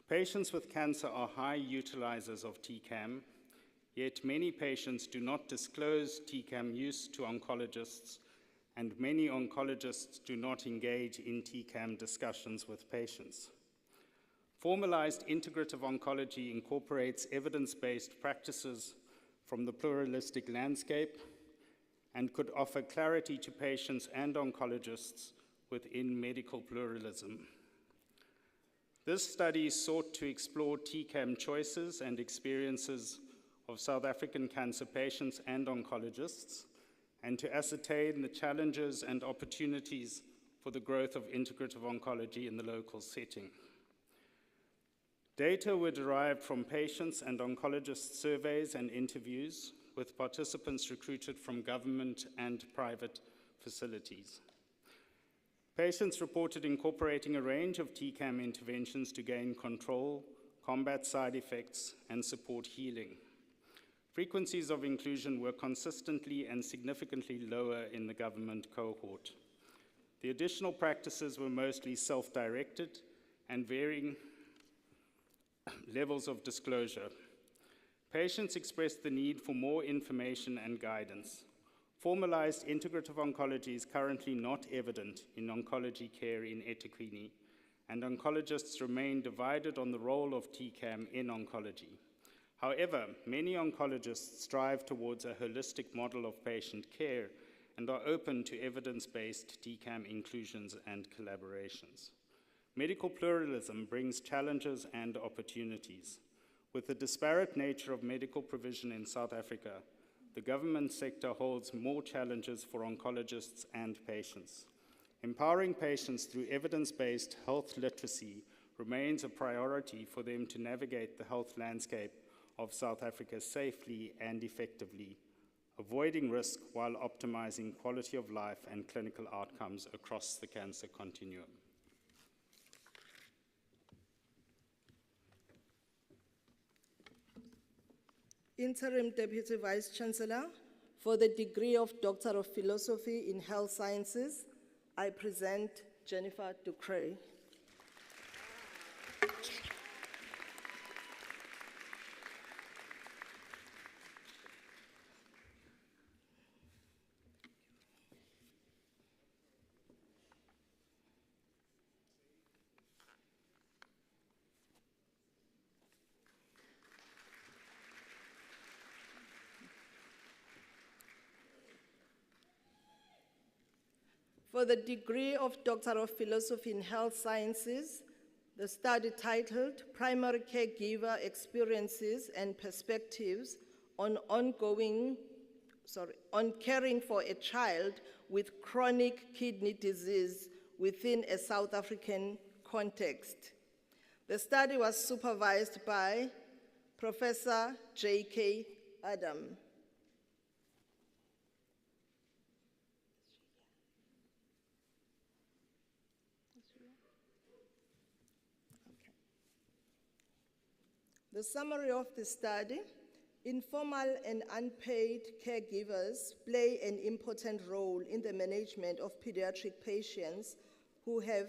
Patients with cancer are high utilizers of TCAM, yet many patients do not disclose TCAM use to oncologists, and many oncologists do not engage in TCAM discussions with patients. Formalized integrative oncology incorporates evidence-based practices from the pluralistic landscape and could offer clarity to patients and oncologists within medical pluralism. This study sought to explore TCAM choices and experiences of South African cancer patients and oncologists, and to ascertain the challenges and opportunities for the growth of integrative oncology in the local setting. Data were derived from patients and oncologists' surveys and interviews with participants recruited from government and private facilities. Patients reported incorporating a range of TCAM interventions to gain control, combat side effects, and support healing. Frequencies of inclusion were consistently and significantly lower in the government cohort. The additional practices were mostly self-directed and varying levels of disclosure. Patients expressed the need for more information and guidance. Formalized integrative oncology is currently not evident in oncology care in eThekwini, and oncologists remain divided on the role of TCAM in oncology. However, many oncologists strive towards a holistic model of patient care and are open to evidence-based TCAM inclusions and collaborations. Medical pluralism brings challenges and opportunities. With the disparate nature of medical provision in South Africa, the government sector holds more challenges for oncologists and patients. Empowering patients through evidence-based health literacy remains a priority for them to navigate the health landscape of South Africa safely and effectively, avoiding risk while optimizing quality of life and clinical outcomes across the cancer continuum. Interim Deputy Vice Chancellor, for the degree of Doctor of Philosophy in Health Sciences, I present Jennifer Ducray. For the degree of Doctor of Philosophy in Health Sciences, the study titled Primary Caregiver Experiences and Perspectives on caring for a child with chronic kidney disease within a South African context. The study was supervised by Professor J.K. Adam. The summary of the study: informal and unpaid caregivers play an important role in the management of pediatric patients who have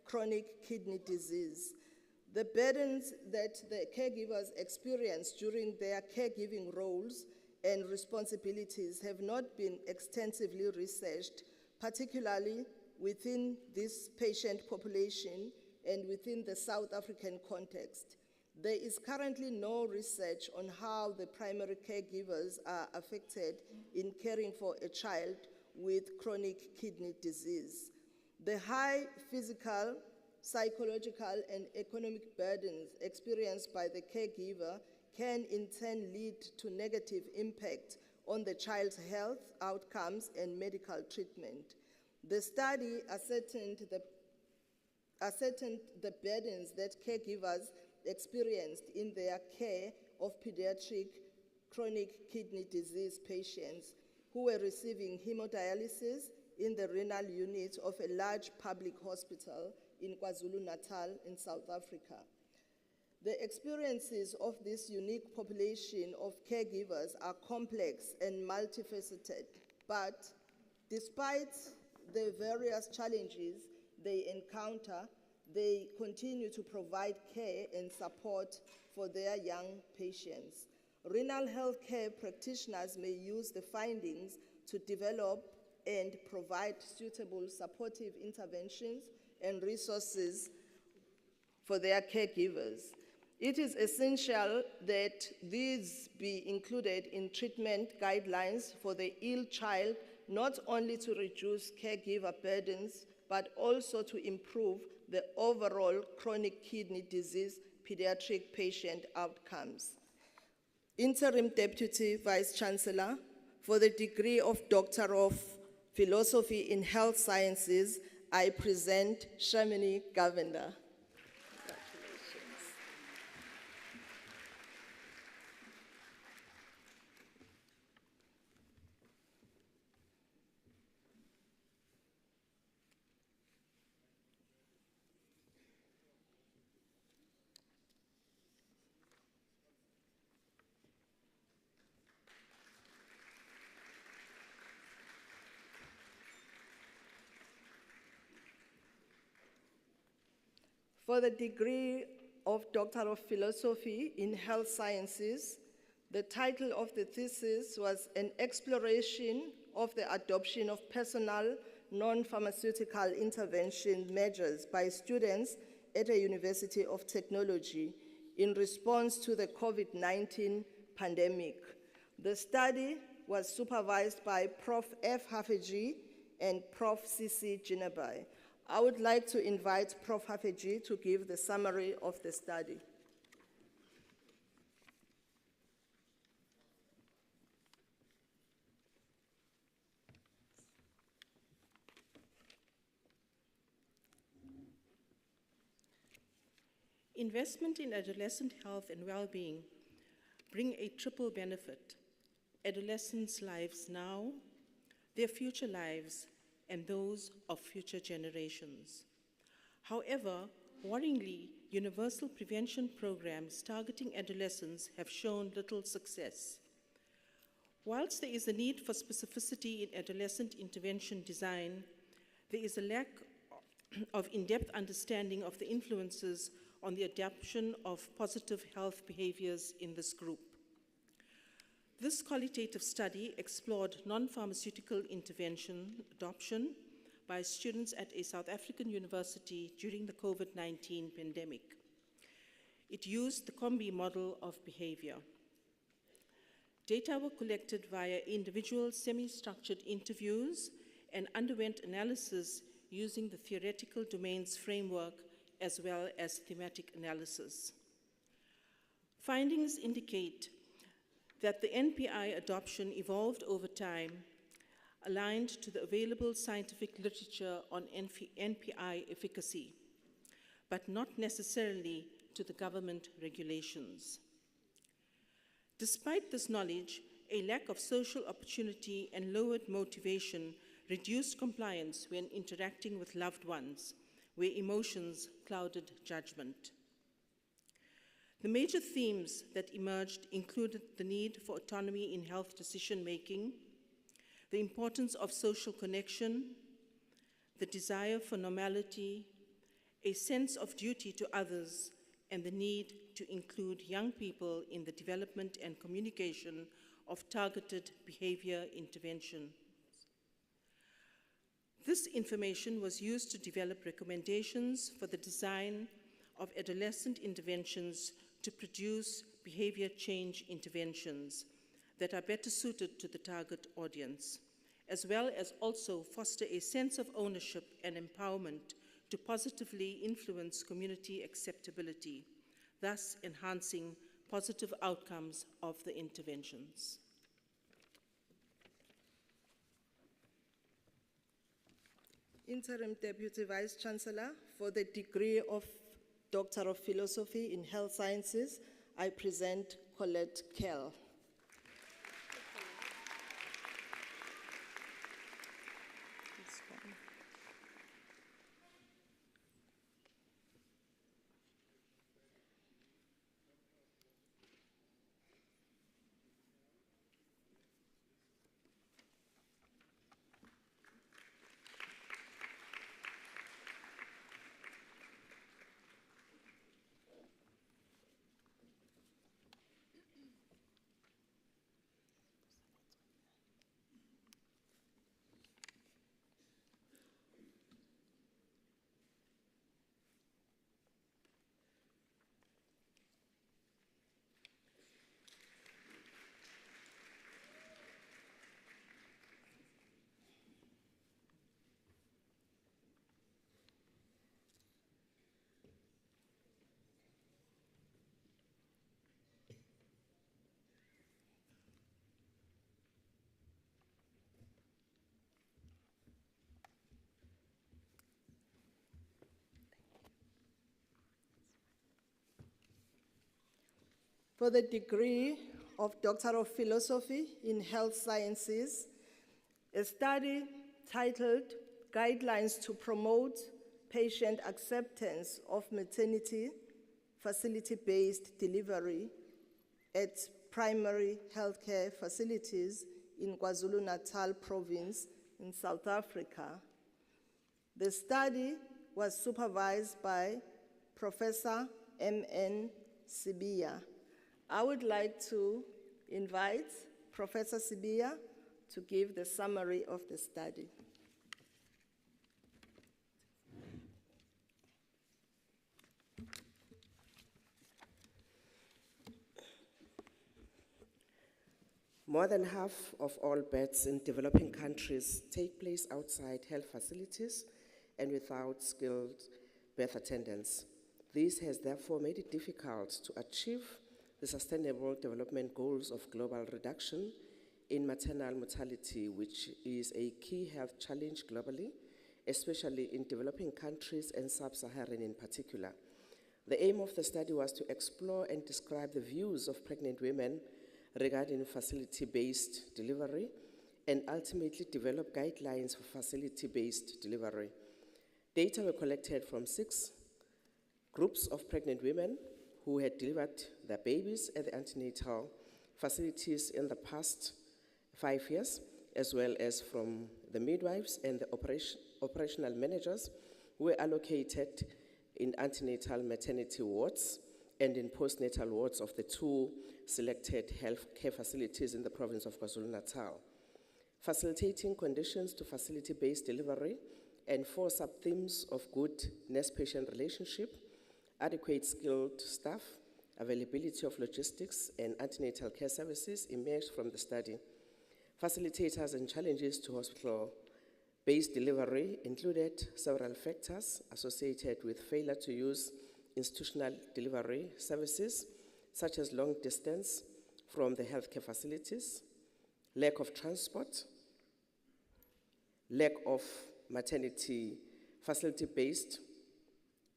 chronic kidney disease. The burdens that the caregivers experience during their caregiving roles and responsibilities have not been extensively researched, particularly within this patient population and within the South African context. There is currently no research on how the primary caregivers are affected in caring for a child with chronic kidney disease. The high physical, psychological, and economic burdens experienced by the caregiver can in turn lead to negative impact on the child's health outcomes and medical treatment. The study ascertained the burdens that caregivers experienced in their care of pediatric chronic kidney disease patients who were receiving hemodialysis in the renal unit of a large public hospital in KwaZulu-Natal in South Africa. The experiences of this unique population of caregivers are complex and multifaceted, but despite the various challenges they encounter, they continue to provide care and support for their young patients. Renal health care practitioners may use the findings to develop and provide suitable supportive interventions and resources for their caregivers. It is essential that these be included in treatment guidelines for the ill child, not only to reduce caregiver burdens, but also to improve the overall chronic kidney disease pediatric patient outcomes. Interim Deputy Vice Chancellor for the degree of Doctor of Philosophy in Health Sciences, I present Shamini Govender. For the degree of Doctor of Philosophy in Health Sciences, the title of the thesis was An Exploration of the Adoption of Personal Non-Pharmaceutical Intervention Measures by Students at a University of Technology in response to the COVID-19 pandemic. The study was supervised by Prof. F. Hafeji and Prof. C.C. Jinabai. I would like to invite Prof. Hafeji to give the summary of the study. Investment in adolescent health and well-being bring a triple benefit: adolescents' lives now, their future lives, and those of future generations. However, worryingly, universal prevention programs targeting adolescents have shown little success. Whilst there is a need for specificity in adolescent intervention design, there is a lack of in-depth understanding of the influences on the adoption of positive health behaviors in this group. This qualitative study explored non-pharmaceutical intervention adoption by students at a South African university during the COVID-19 pandemic. It used the COMBI model of behavior. Data were collected via individual semi-structured interviews and underwent analysis using the theoretical domains framework as well as thematic analysis. Findings indicate that the NPI adoption evolved over time, aligned to the available scientific literature on NPI efficacy, but not necessarily to the government regulations. Despite this knowledge, a lack of social opportunity and lowered motivation reduced compliance when interacting with loved ones, where emotions clouded judgment. The major themes that emerged included the need for autonomy in health decision-making, the importance of social connection, the desire for normality, a sense of duty to others, and the need to include young people in the development and communication of targeted behavior intervention. This information was used to develop recommendations for the design of adolescent interventions to produce behavior change interventions that are better suited to the target audience, as well as also foster a sense of ownership and empowerment to positively influence community acceptability, thus enhancing positive outcomes of the interventions. Interim Deputy Vice Chancellor, for the degree of Doctor of Philosophy in Health Sciences, I present Colette Kell. For the degree of Doctor of Philosophy in Health Sciences, a study titled Guidelines to Promote Patient Acceptance of Maternity Facility-Based Delivery at Primary Healthcare Facilities in KwaZulu-Natal Province in South Africa. The study was supervised by Professor M.N. Sibiya. I would like to invite Professor Sibiya to give the summary of the study. More than half of all births in developing countries take place outside health facilities and without skilled birth attendants. This has therefore made it difficult to achieve the Sustainable Development Goals of global reduction in maternal mortality, which is a key health challenge globally, especially in developing countries and sub-Saharan in particular. The aim of the study was to explore and describe the views of pregnant women regarding facility-based delivery and ultimately develop guidelines for facility-based delivery. Data were collected from 6 groups of pregnant women who had delivered their babies at the antenatal facilities in the past 5 years, as well as from the midwives and the operational managers who were allocated in antenatal maternity wards and in postnatal wards of the 2 selected health care facilities in the province of KwaZulu-Natal. Facilitating conditions to facility-based delivery and 4 sub-themes of good nurse-patient relationship, adequate skilled staff, availability of logistics, and antenatal care services emerged from the study. Facilitators and challenges to hospital-based delivery included several factors associated with failure to use institutional delivery services, such as long distance from the healthcare facilities, lack of transport, lack of maternity facility-based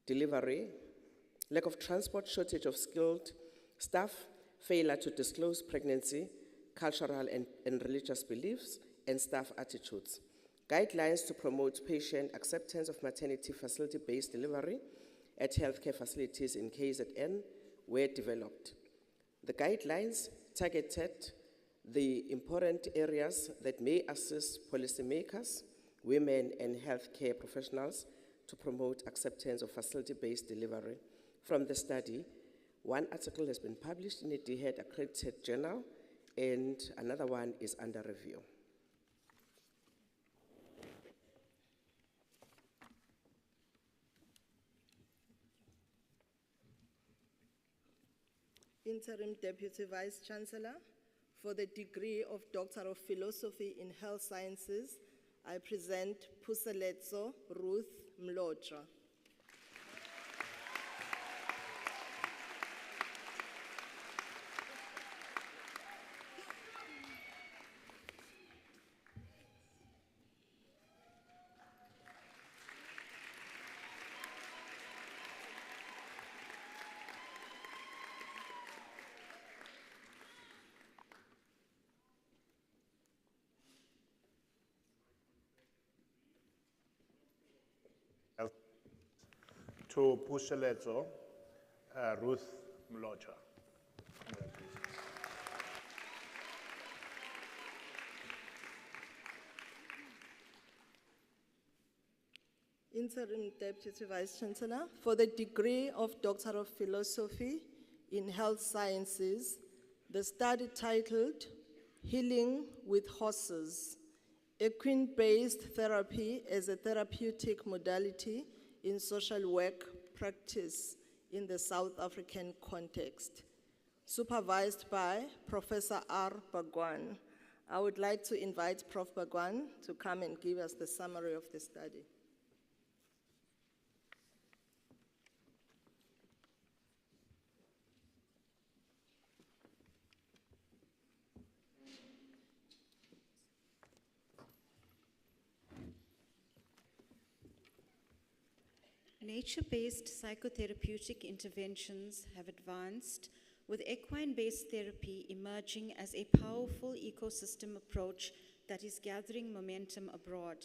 delivery, lack of transport, shortage of skilled staff, failure to disclose pregnancy, cultural and religious beliefs, and staff attitudes. Guidelines to promote patient acceptance of maternity facility-based delivery at healthcare facilities in KZN were developed. The guidelines targeted the important areas that may assist policymakers, women, and healthcare professionals to promote acceptance of facility-based delivery. From the study, one article has been published in a DHET accredited journal, and another one is under review. Interim Deputy Vice Chancellor, for the degree of Doctor of Philosophy in Health Sciences, I present Puseletso Ruth Mlotra. To Puseletso Ruth Mlocha. Interim Deputy Vice Chancellor, for the degree of Doctor of Philosophy in Health Sciences, the study titled Healing with Horses, Equine-Based Therapy as a Therapeutic Modality in Social Work Practice in the South African Context, supervised by Professor R. Bagwan. I would like to invite Prof. Bagwan to come and give us the summary of the study. Nature-based psychotherapeutic interventions have advanced, with equine-based therapy emerging as a powerful ecosystem approach that is gathering momentum abroad.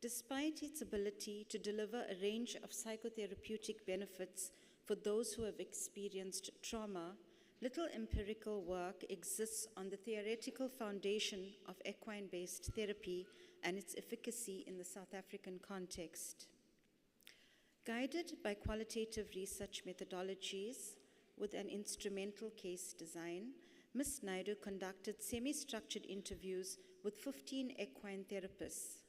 Despite its ability to deliver a range of psychotherapeutic benefits for those who have experienced trauma, little empirical work exists on the theoretical foundation of equine-based therapy and its efficacy in the South African context. Guided by qualitative research methodologies with an instrumental case design, Ms. Naidu conducted semi-structured interviews with 15 equine therapists.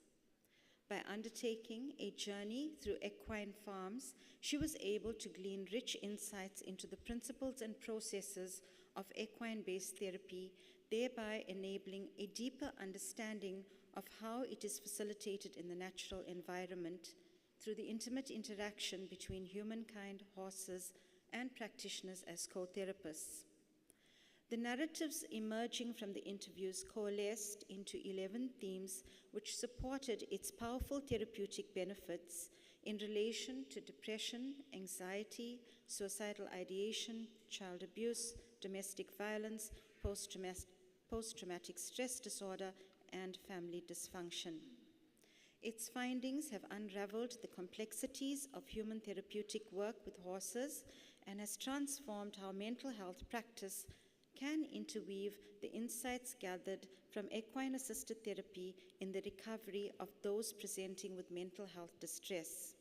By undertaking a journey through equine farms, she was able to glean rich insights into the principles and processes of equine-based therapy, thereby enabling a deeper understanding of how it is facilitated in the natural environment through the intimate interaction between humankind, horses, and practitioners as co-therapists. The narratives emerging from the interviews coalesced into 11 themes which supported its powerful therapeutic benefits in relation to depression, anxiety, suicidal ideation, child abuse, domestic violence, post-traumatic stress disorder, and family dysfunction. Its findings have unraveled the complexities of human therapeutic work with horses and has transformed how mental health practice can interweave the insights gathered from equine-assisted therapy in the recovery of those presenting with mental health distress.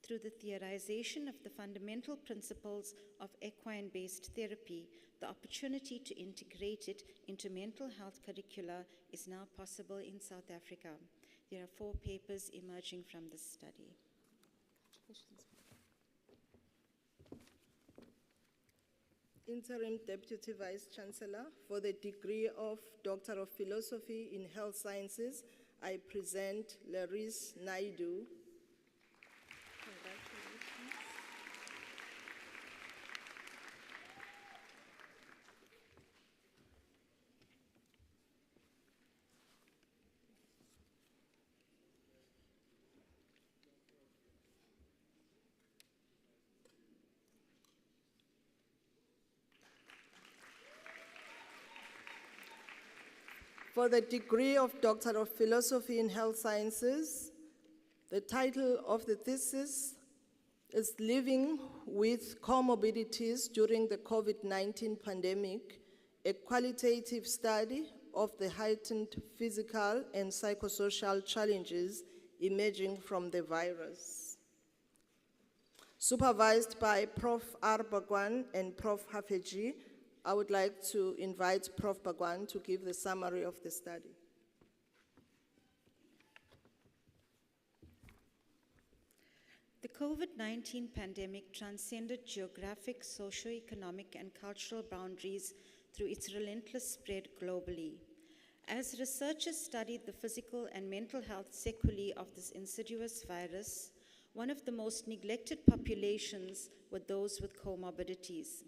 Through the theorization of the fundamental principles of equine-based therapy, the opportunity to integrate it into mental health curricula is now possible in South Africa. There are 4 papers emerging from this study. Interim Deputy Vice Chancellor, for the degree of Doctor of Philosophy in Health Sciences, I present Laris Naidu. For the degree of Doctor of Philosophy in Health Sciences, the title of the thesis, is living with comorbidities during the COVID-19 pandemic, a qualitative study of the heightened physical and psychosocial challenges emerging from the virus. Supervised by Prof. R. Bagwan and Prof. Hafeji, I would like to invite Prof. Bagwan to give the summary of the study. The COVID-19 pandemic transcended geographic, socio-economic, and cultural boundaries through its relentless spread globally. As researchers studied the physical and mental health sequelae of this insidious virus, one of the most neglected populations were those with comorbidities.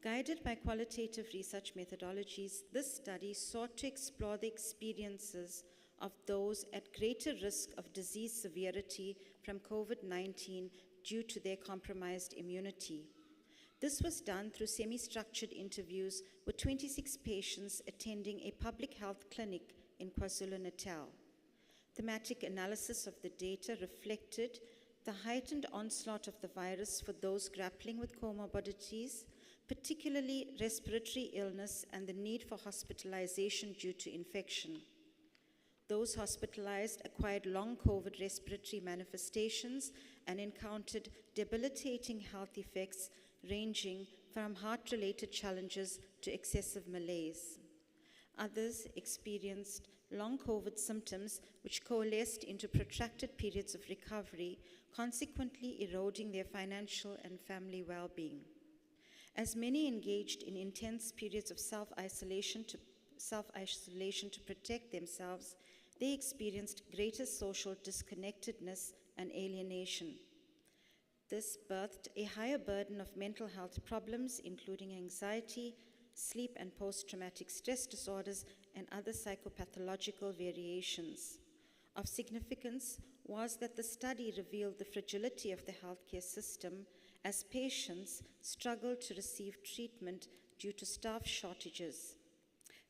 Guided by qualitative research methodologies, this study sought to explore the experiences of those at greater risk of disease severity from COVID-19 due to their compromised immunity. This was done through semi-structured interviews with 26 patients attending a public health clinic in KwaZulu-Natal. Thematic analysis of the data reflected the heightened onslaught of the virus for those grappling with comorbidities, particularly respiratory illness and the need for hospitalization due to infection. Those hospitalized acquired long COVID respiratory manifestations and encountered debilitating health effects ranging from heart-related challenges to excessive malaise. Others experienced long COVID symptoms which coalesced into protracted periods of recovery, consequently eroding their financial and family well-being. As many engaged in intense periods of self-isolation to protect themselves, they experienced greater social disconnectedness and alienation. This birthed a higher burden of mental health problems, including anxiety, sleep and post-traumatic stress disorders, and other psychopathological variations. Of significance was that the study revealed the fragility of the healthcare system as patients struggled to receive treatment due to staff shortages.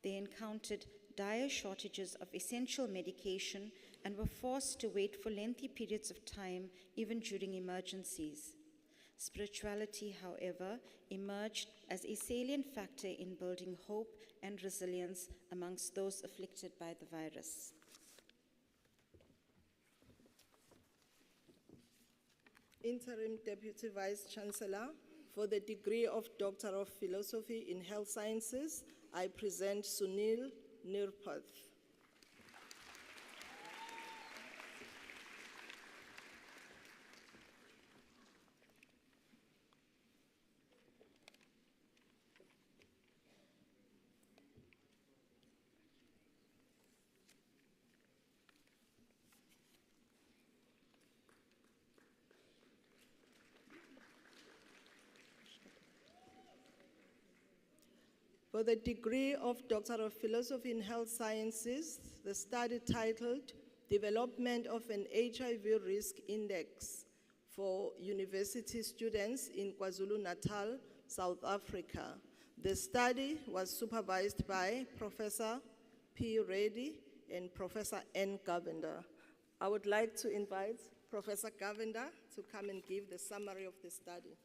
They encountered dire shortages of essential medication and were forced to wait for lengthy periods of time, even during emergencies. Spirituality, however, emerged as a salient factor in building hope and resilience amongst those afflicted by the virus. Interim Deputy Vice Chancellor, for the degree of Doctor of Philosophy in Health Sciences, I present Sunil Nirpath. For the degree of Doctor of Philosophy in Health Sciences, the study titled Development of an HIV Risk Index for University Students in KwaZulu-Natal, South Africa. The study was supervised by Professor P. Reddy and Professor N. Govender. I would like to invite Professor Govender to come and give the summary of the study.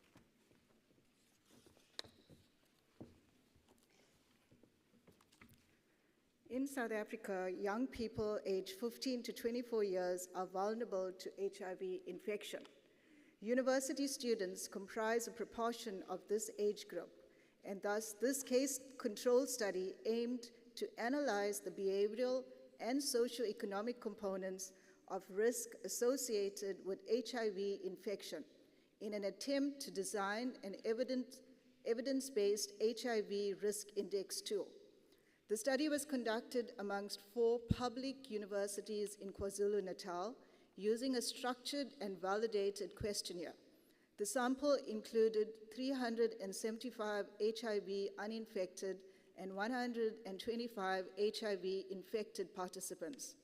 In South Africa, young people aged 15 to 24 years are vulnerable to HIV infection. University students comprise a proportion of this age group, and thus this case control study aimed to analyze the behavioral and socioeconomic components of risk associated with HIV infection in an attempt to design an evidence-based HIV risk index tool. The study was conducted amongst 4 public universities in KwaZulu-Natal using a structured and validated questionnaire. The sample included 375 HIV uninfected and 125 HIV infected participants.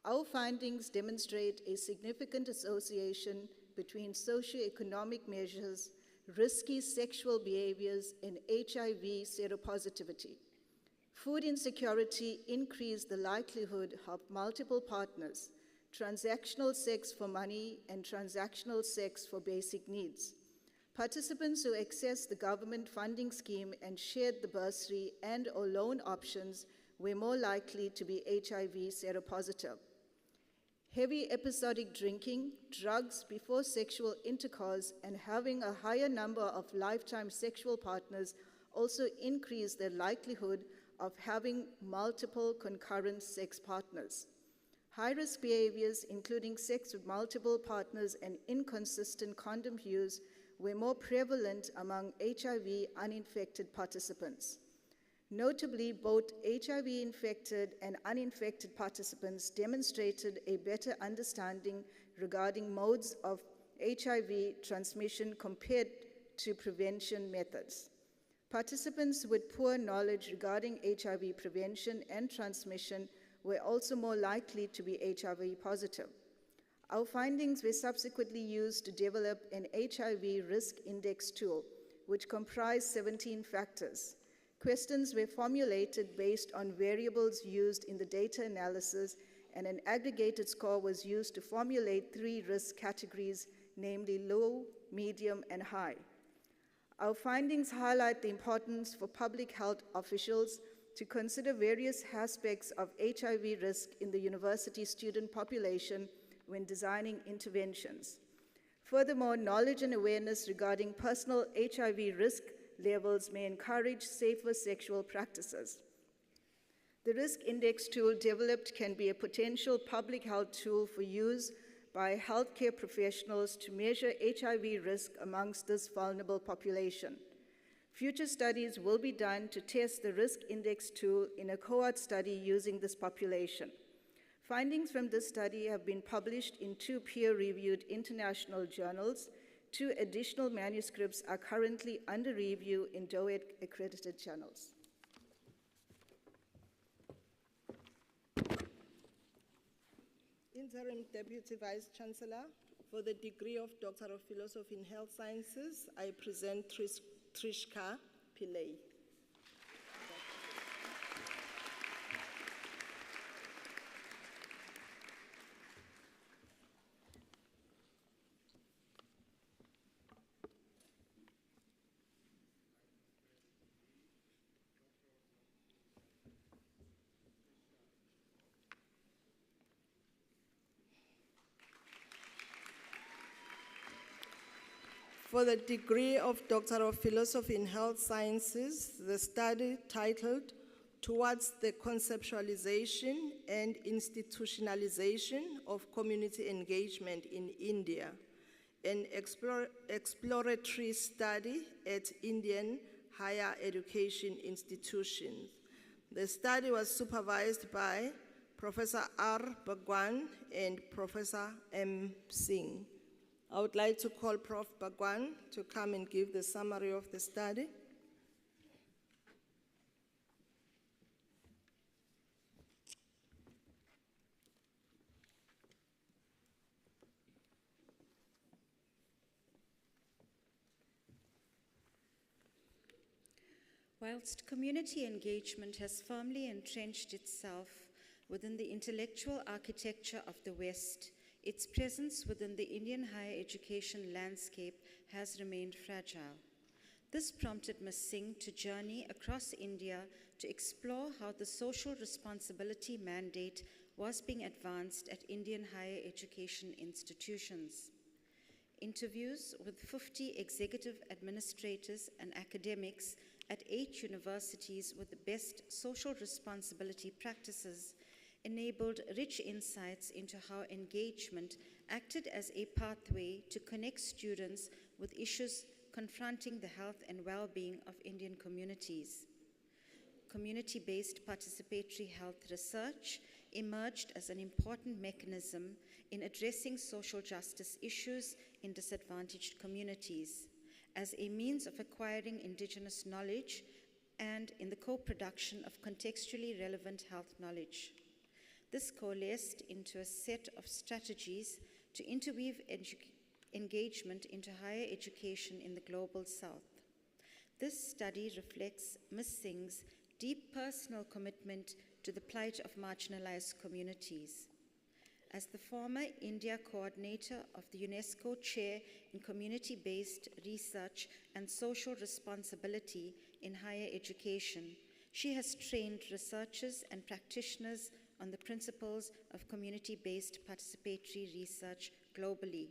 Our findings demonstrate a significant association between socioeconomic measures, risky sexual behaviors, and HIV seropositivity. Food insecurity increased the likelihood of multiple partners, transactional sex for money, and transactional sex for basic needs. Participants who accessed the government funding scheme and shared the bursary and/or loan options were more likely to be HIV seropositive. Heavy episodic drinking, drugs before sexual intercourse, and having a higher number of lifetime sexual partners also increase their likelihood of having multiple concurrent sex partners. High-risk behaviors, including sex with multiple partners and inconsistent condom use, were more prevalent among HIV uninfected participants. Notably, both HIV-infected and uninfected participants demonstrated a better understanding regarding modes of HIV transmission compared to prevention methods. Participants with poor knowledge regarding HIV prevention and transmission were also more likely to be HIV positive. Our findings were subsequently used to develop an HIV risk index tool, which comprised 17 factors. Questions were formulated based on variables used in the data analysis, and an aggregated score was used to formulate 3 risk categories, namely low, medium, and high. Our findings highlight the importance for public health officials to consider various aspects of HIV risk in the university student population when designing interventions. Furthermore, knowledge and awareness regarding personal HIV risk levels may encourage safer sexual practices. The risk index tool developed can be a potential public health tool for use by healthcare professionals to measure HIV risk amongst this vulnerable population. Future studies will be done to test the risk index tool in a cohort study using this population. Findings from this study have been published in 2 peer-reviewed international journals. 2 additional manuscripts are currently under review in DOET-accredited journals. Interim Deputy Vice Chancellor, for the degree of Doctor of Philosophy in Health Sciences, I present Trishka Pillay. For the degree of Doctor of Philosophy in Health Sciences, the study titled Towards the Conceptualization and Institutionalization of Community Engagement in India, an exploratory study at Indian higher education institutions. The study was supervised by Professor R. Bhagwan and Professor M. Singh. I would like to call Prof. Bhagwan to come and give the summary of the study. Whilst community engagement has firmly entrenched itself within the intellectual architecture of the West, its presence within the Indian higher education landscape has remained fragile. This prompted Ms. Singh to journey across India to explore how the social responsibility mandate was being advanced at Indian higher education institutions. Interviews with 50 executive administrators and academics at 8 universities with the best social responsibility practices enabled rich insights into how engagement acted as a pathway to connect students with issues confronting the health and well-being of Indian communities. Community-based participatory health research emerged as an important mechanism in addressing social justice issues in disadvantaged communities, as a means of acquiring indigenous knowledge and in the co-production of contextually relevant health knowledge. This coalesced into a set of strategies to interweave engagement into higher education in the global South. This study reflects Ms. Singh's deep personal commitment to the plight of marginalized communities. as the former India coordinator of the UNESCO Chair in Community-Based Research and Social Responsibility in Higher Education, she has trained researchers and practitioners on the principles of community-based participatory research globally.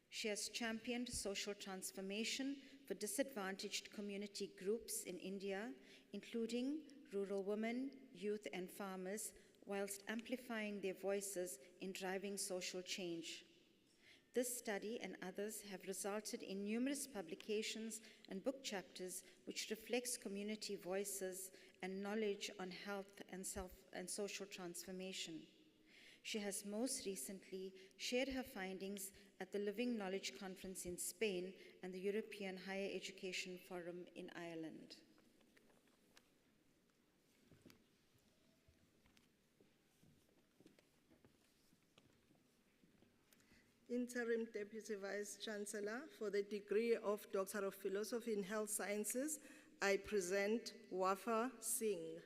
She has championed social transformation for disadvantaged community groups in India, including rural women, youth, and farmers, whilst amplifying their voices in driving social change. This study and others have resulted in numerous publications and book chapters which reflects community voices and knowledge on health and social transformation. She has most recently shared her findings at the Living Knowledge Conference in Spain and the European Higher Education Forum in Ireland. Interim Deputy Vice Chancellor for the degree of Doctor of Philosophy in Health Sciences, I present Wafa Singh.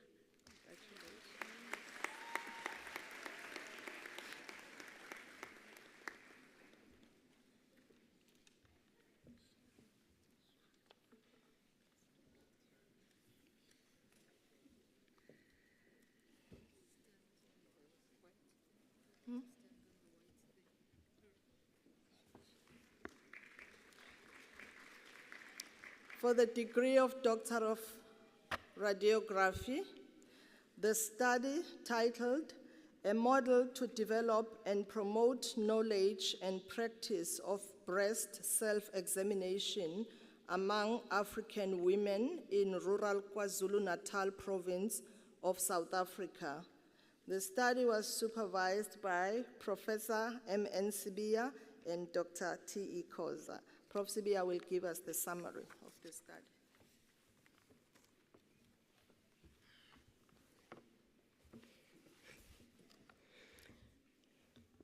For the degree of Doctor of Radiography, the study titled A Model to Develop and Promote Knowledge and Practice of Breast Self-Examination Among African Women in Rural KwaZulu-Natal Province of South Africa. The study was supervised by Professor M.N. Sibia and Dr. T.E. Koza. Prof. Sibia will give us the summary of the study.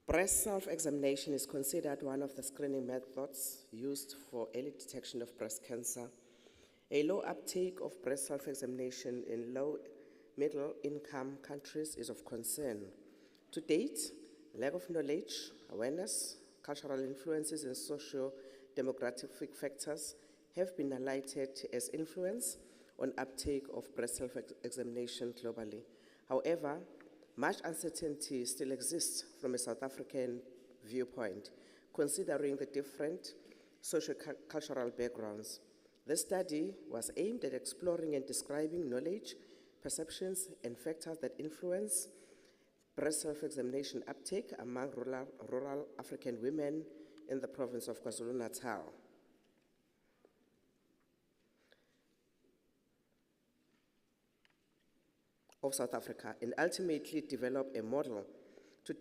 Breast self-examination is considered one of the screening methods used for early detection of breast cancer. A low uptake of breast self-examination in low-middle-income countries is of concern. To date, lack of knowledge, awareness, cultural influences, and socio-demographic factors have been highlighted as influence on uptake of breast self-examination globally. However, much uncertainty still exists from a South African viewpoint, considering the different socio-cultural backgrounds. This study was aimed at exploring and describing knowledge, perceptions, and factors that influence breast self-examination uptake among rural African women in the province of KwaZulu-Natal. Of South Africa, and ultimately develop a model to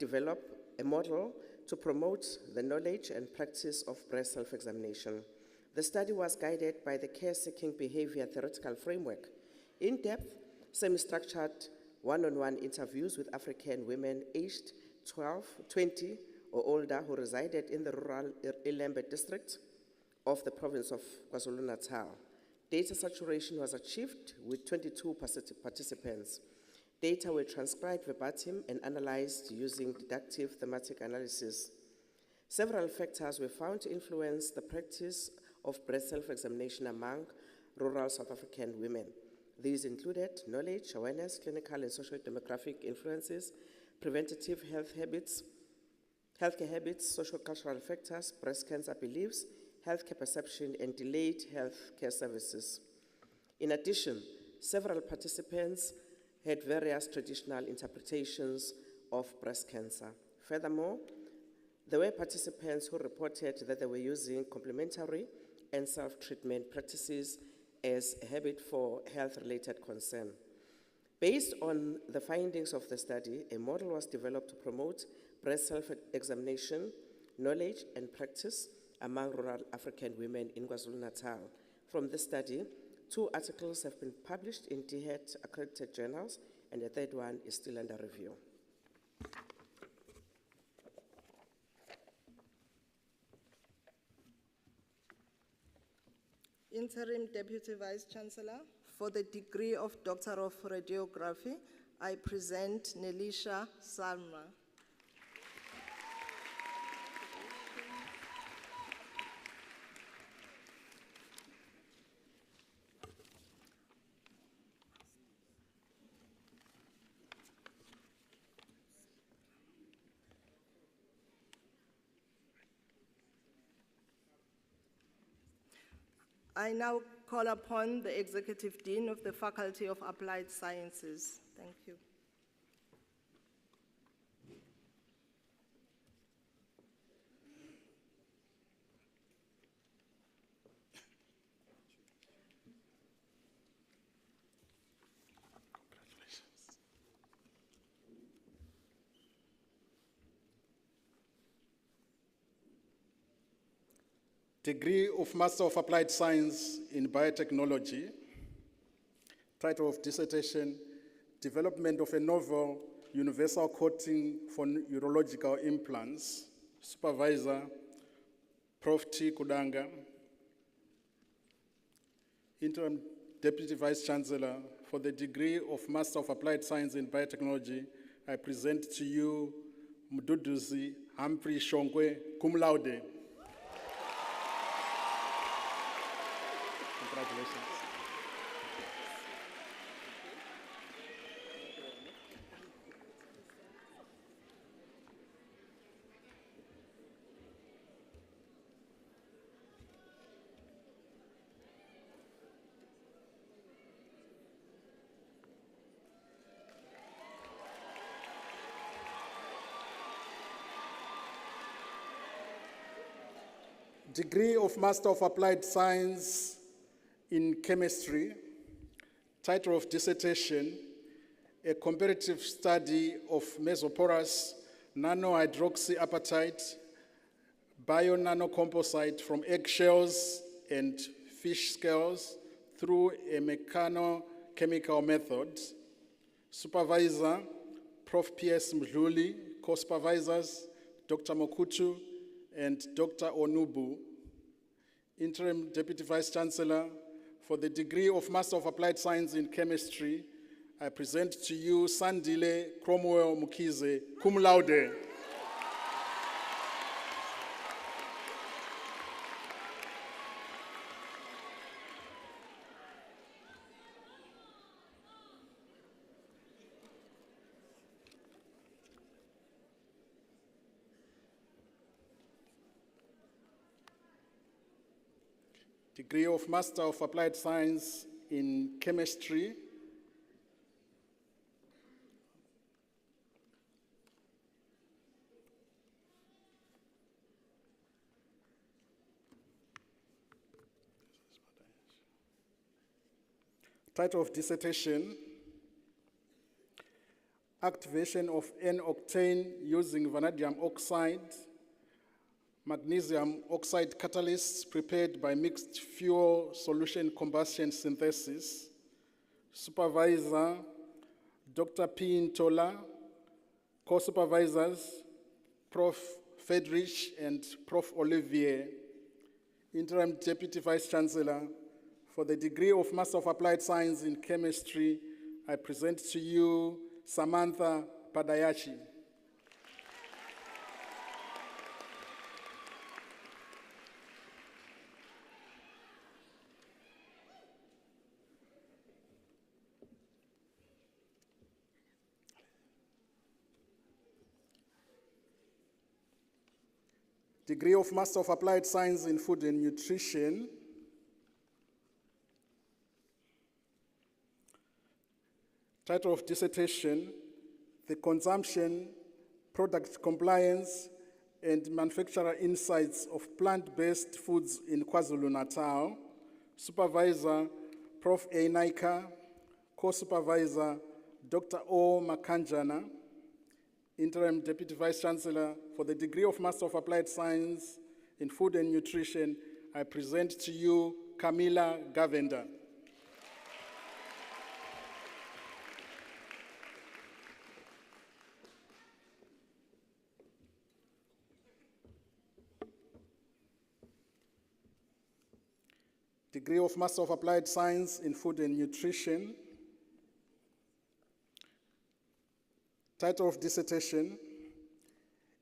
promote the knowledge and practice of breast self-examination. The study was guided by the care-seeking behavior theoretical framework, in-depth, semi-structured, one-on-one interviews with African women aged 20 or older who resided in the rural Ilembe district of the province of KwaZulu-Natal. Data saturation was achieved with 22 participants. Data were transcribed verbatim and analyzed using deductive thematic analysis. Several factors were found to influence the practice of breast self-examination among rural South African women. These included knowledge, awareness, clinical and social demographic influences, preventative healthcare habits, social cultural factors, breast cancer beliefs, healthcare perception, and delayed healthcare services. In addition, several participants had various traditional interpretations of breast cancer. Furthermore, there were participants who reported that they were using complementary and self-treatment practices as a habit for health-related concern. Based on the findings of the study, a model was developed to promote breast self-examination, knowledge, and practice among rural African women in KwaZulu-Natal. From this study, 2 articles have been published in DHET accredited journals, and a 3rd one is still under review. Interim Deputy Vice Chancellor, for the degree of Doctor of Radiography, I present Nelisha Salma. I now call upon the Executive Dean of the Faculty of Applied Sciences. Thank you. Degree of Master of Applied Science in Biotechnology. Title of dissertation, Development of a Novel Universal Coating for Urological Implants. Supervisor, Prof. T. Kudanga. Interim Deputy Vice Chancellor, for the degree of Master of Applied Science in Biotechnology, I present to you Mduduzi Humphrey Shongwe, cum laude. Congratulations. Degree of Master of Applied Science in Chemistry. Title of dissertation, A Comparative Study of Mesoporous Nanohydroxyapatite Bio-nanocomposite from eggshells and fish scales through a mechanochemical method. Supervisor, Prof. P.S. Mdluli. Co-supervisors, Dr. Mokutu and Dr. Onubu. Interim Deputy Vice Chancellor, for the degree of Master of Applied Science in Chemistry, I present to you Sandile Cromwell Mukize, cum laude. Degree of Master of Applied Science in Chemistry. Title of dissertation, Activation of N-octane using vanadium oxide, magnesium oxide catalysts prepared by mixed fuel solution combustion synthesis. Supervisor, Dr. P. Ntola. Co-supervisors, Prof. Friedrich and Prof. Olivier. Interim Deputy Vice Chancellor, for the degree of Master of Applied Science in Chemistry, I present to you Samantha Padayachi. Degree of Master of Applied Science in Food and Nutrition. Title of dissertation, The Consumption, Product Compliance, and Manufacturer Insights of Plant-Based Foods in KwaZulu-Natal. Supervisor, Prof. A. Naika. Co-supervisor, Dr. O. Makanjana. Interim Deputy Vice Chancellor, for the degree of Master of Applied Science in Food and Nutrition, I present to you Camilla Gavenda. Degree of Master of Applied Science in Food and Nutrition. Title of dissertation,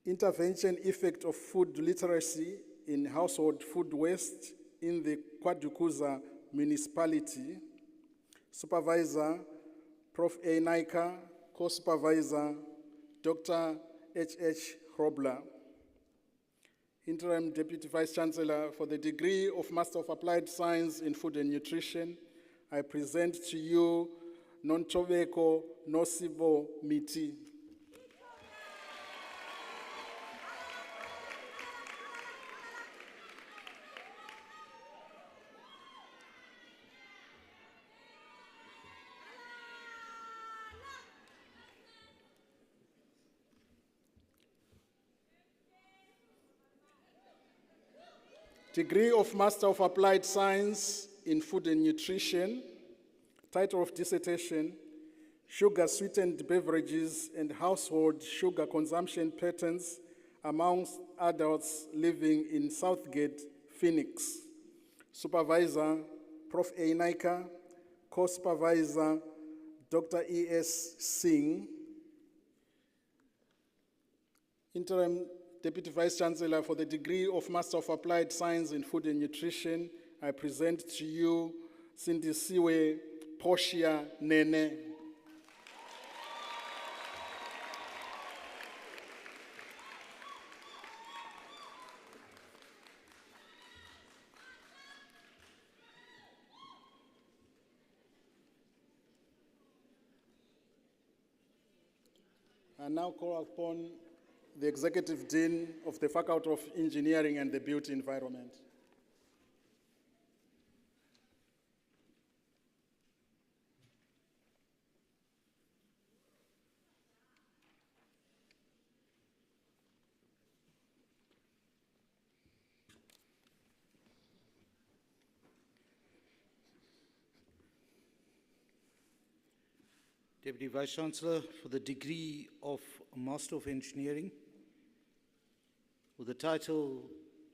Intervention Effect of Food Literacy in Household Food Waste in the Kwadukuza Municipality. Supervisor, Prof. A. Naika. Co-supervisor, Dr. H.H. Hrobler. Interim Deputy Vice Chancellor, for the degree of Master of Applied Science in Food and Nutrition, I present to you Nontobeko Nosibo Miti. Degree of Master of Applied Science in Food and Nutrition, title of dissertation, Sugar-Sweetened Beverages and Household Sugar Consumption Patterns Amongst Adults Living in Southgate, Phoenix. Supervisor, Prof. A. Naika, co-supervisor, Dr. E.S. Singh. Interim Deputy Vice Chancellor, for the degree of Master of Applied Science in Food and Nutrition, I present to you Sindisiwe Portia Nene. I now call upon the Executive Dean of the Faculty of Engineering and the Built Environment. Deputy Vice Chancellor, for the degree of Master of Engineering, with the title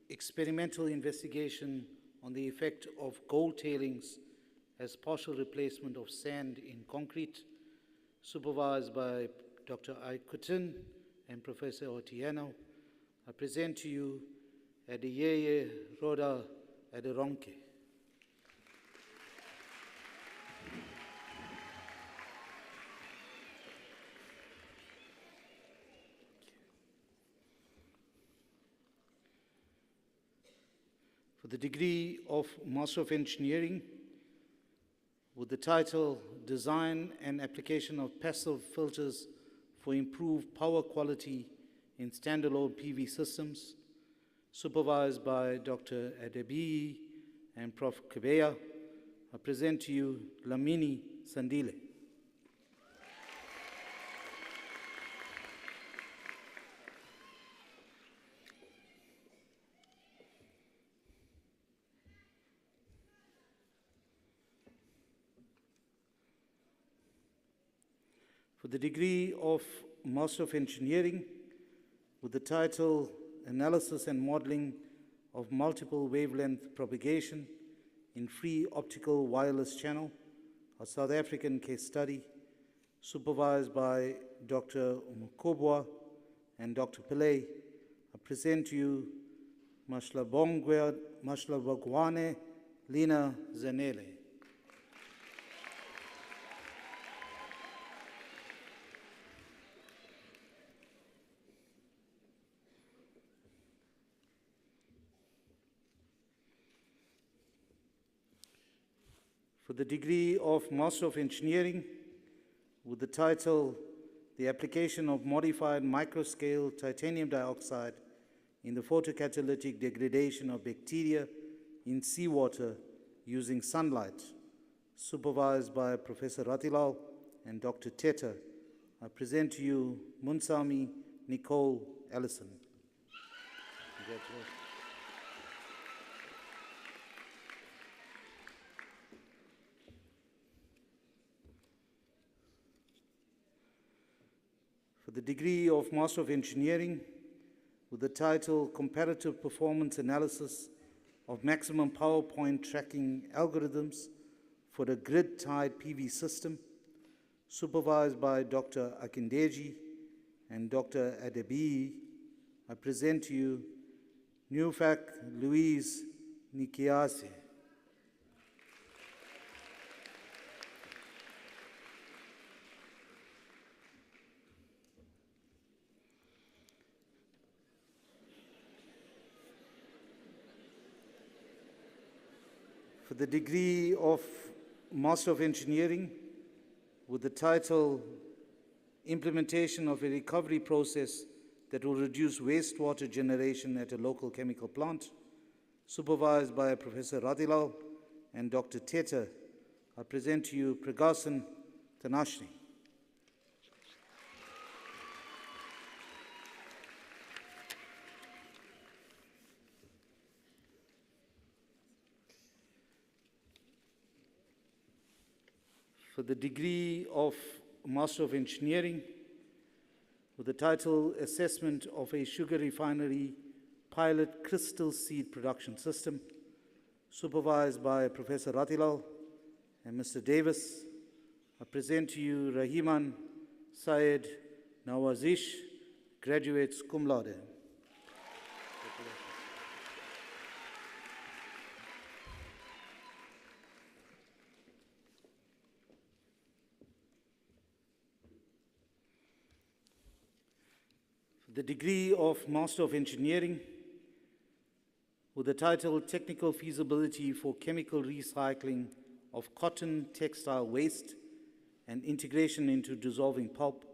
Experimental Investigation on the Effect of Gold Tailings as Partial Replacement of Sand in Concrete, supervised by Dr. Aikutin and Professor Otieno, I present to you Adeyeye Rhoda Aderonke. For the degree of Master of Engineering, with the title Design and Application of Passive Filters for Improved Power Quality in Standalone PV Systems, supervised by Dr. Adebi and Prof. Kebeya, I present to you Lamini Sandile. For the degree of Master of Engineering, with the title Analysis and Modeling of Multiple Wavelength Propagation in Free Optical Wireless Channel, a South African case study, supervised by Dr. Mukobwa and Dr. Pillay, I present to you Mashlabogwane Lina Zanele. For the degree of Master of Engineering, with the title The Application of Modified Microscale Titanium Dioxide in the Photocatalytic Degradation of Bacteria in Seawater using Sunlight, supervised by Professor Ratilal and Dr. Teta, I present to you Munsami Nicole Ellison. Congratulations. For the degree of Master of Engineering, with the title Comparative Performance Analysis of Maximum Power Point Tracking Algorithms for the Grid-Tied PV System, supervised by Dr. Akindeji and Dr. Adebi, I present to you Nufak Louise Nikiase. For the degree of Master of Engineering with the title Implementation of a Recovery Process that will reduce wastewater generation at a local chemical plant, supervised by Professor Radilal and Dr. Teta, I present to you Pragasan Tanashni. For the degree of Master of Engineering with the title Assessment of a Sugar Refinery Pilot Crystal Seed Production System, supervised by Professor Ratilal and Mr. Davis, I present to you Rahiman Syed Nawazish, graduates cum laude. The degree of Master of Engineering with the title Technical Feasibility for Chemical Recycling of Cotton Textile Waste and Integration into Dissolving Pulp,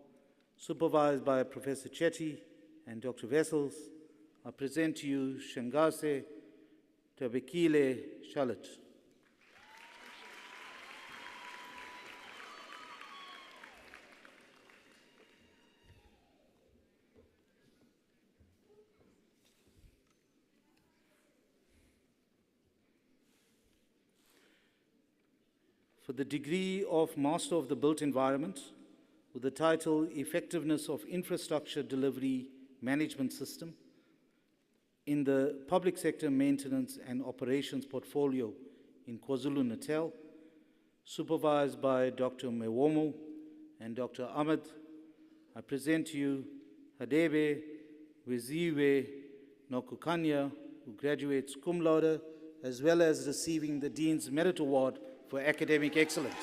supervised by Professor Chetty and Dr. Vessels, I present to you Shangase Tabekile Shalit. For the degree of Master of the Built Environment with the title Effectiveness of Infrastructure Delivery Management System in the Public Sector Maintenance and Operations Portfolio in KwaZulu-Natal, supervised by Dr. Mewomo and Dr. Ahmed, I present to you Hadebe Weziwe Nokukanya, who graduates cum laude, as well as receiving the Dean's Merit Award for academic excellence.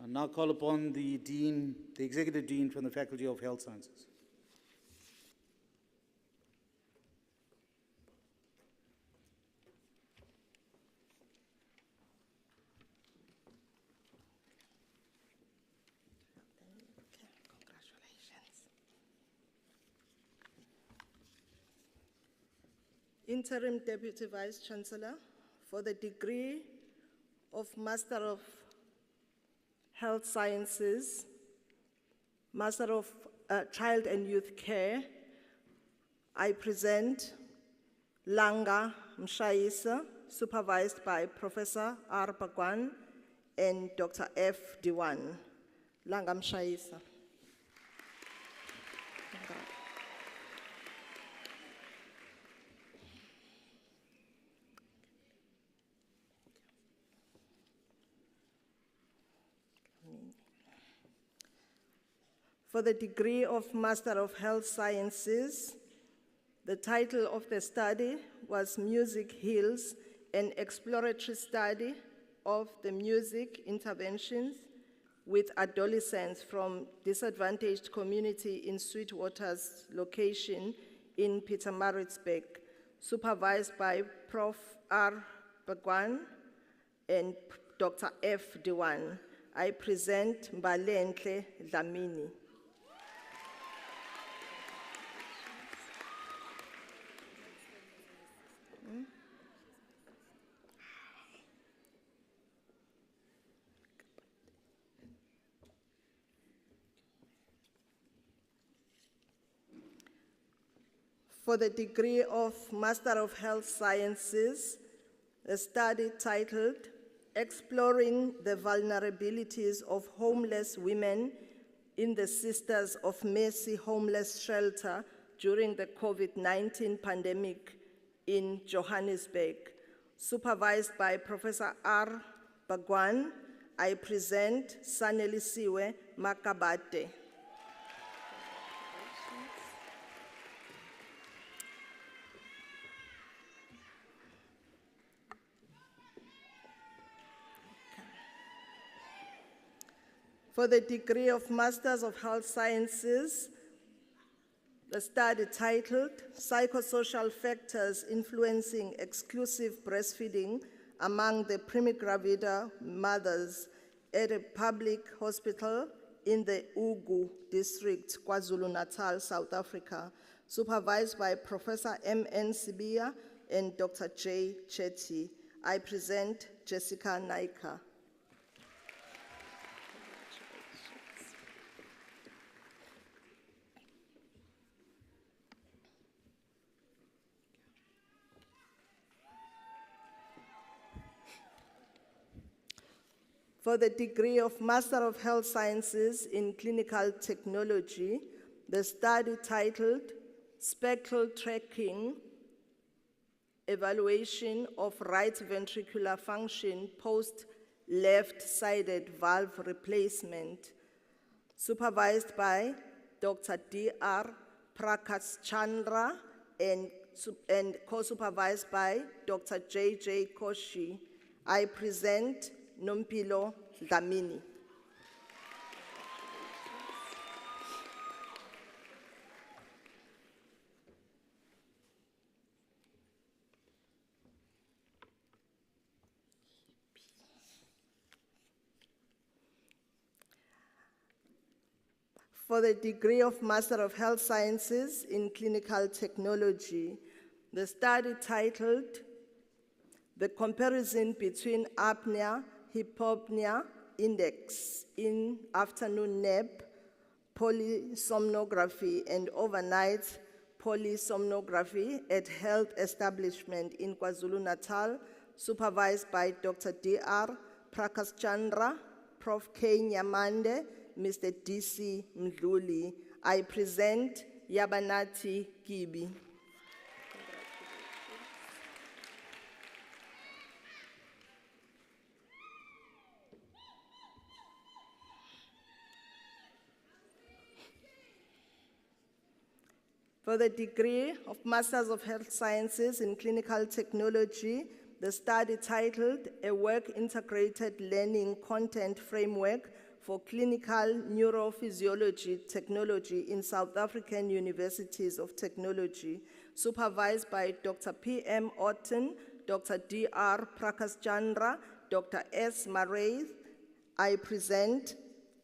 I now call upon the Dean, the Executive Dean from the Faculty of Health Sciences. Interim Deputy Vice Chancellor for the degree of Master of Health Sciences, Master of Child and Youth Care, I present Langa Mshayisa, supervised by Professor R. Bagwan and Dr. F. Diwan. Langa Mshayisa. For the degree of Master of Health Sciences, the title of the study was Music Heals, an exploratory study of the music interventions with adolescents from disadvantaged community in Sweetwater's location in Pietermaritzburg, supervised by Prof. R. Bagwan and Dr. F. Diwan. I present Mbalenhle Dlamini. For the degree of Master of Health Sciences, a study titled Exploring the Vulnerabilities of Homeless Women in the Sisters of Mercy Homeless Shelter during the COVID-19 pandemic in Johannesburg, supervised by Professor R. Bagwan, I present Sanelisiwe Makabate. For the degree of Masters of Health Sciences, the study titled Psychosocial Factors Influencing Exclusive Breastfeeding Among the Primigravida Mothers at a Public Hospital in the Ugu District, KwaZulu-Natal, South Africa, supervised by Professor M.N. Sibia and Dr. J. Chetty. I present Jessica Naika. For the degree of Master of Health Sciences in Clinical Technology, the study titled Spectral Tracking, Evaluation of Right Ventricular Function Post-Left-Sided Valve Replacement, supervised by Dr. D.R. Prakash-Chandra and co-supervised by Dr. J.J. Koshi. I present Nompilo Dlamini. For the degree of Master of Health Sciences in Clinical Technology, the study titled The Comparison Between Apnea, Hypopnea Index in Afternoon Nap, Polysomnography, and Overnight Polysomnography at Health Establishment in KwaZulu-Natal, supervised by Dr. D.R. Prakash-Chandra, Prof. K. Nyamande, Mr. D.C. Mdluli. I present Yabanati Kibi. For the degree of Masters of Health Sciences in Clinical Technology, the study titled A Work-Integrated Learning Content Framework for Clinical Neurophysiology Technology in South African Universities of Technology, supervised by Dr. P.M. Orton, Dr. D.R. Prakash-Chandra, Dr. S. Maraith. I present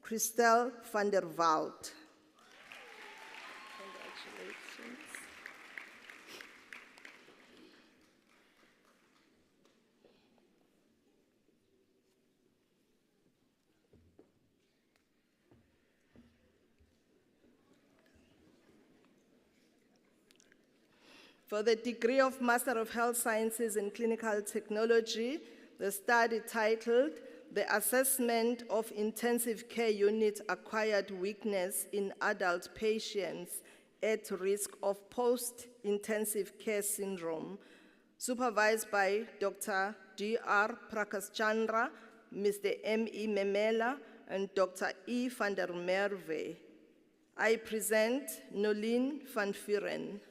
Christelle van der Walt. For the degree of Master of Health Sciences in Clinical Technology, the study titled The Assessment of Intensive Care Unit Acquired Weakness in Adult Patients at Risk of Post-Intensive Care Syndrome, supervised by Dr. D.R. Prakash-Chandra, Mr. M.E. Memela, and Dr. E. van der Merwe. I present Nolien van Vuren.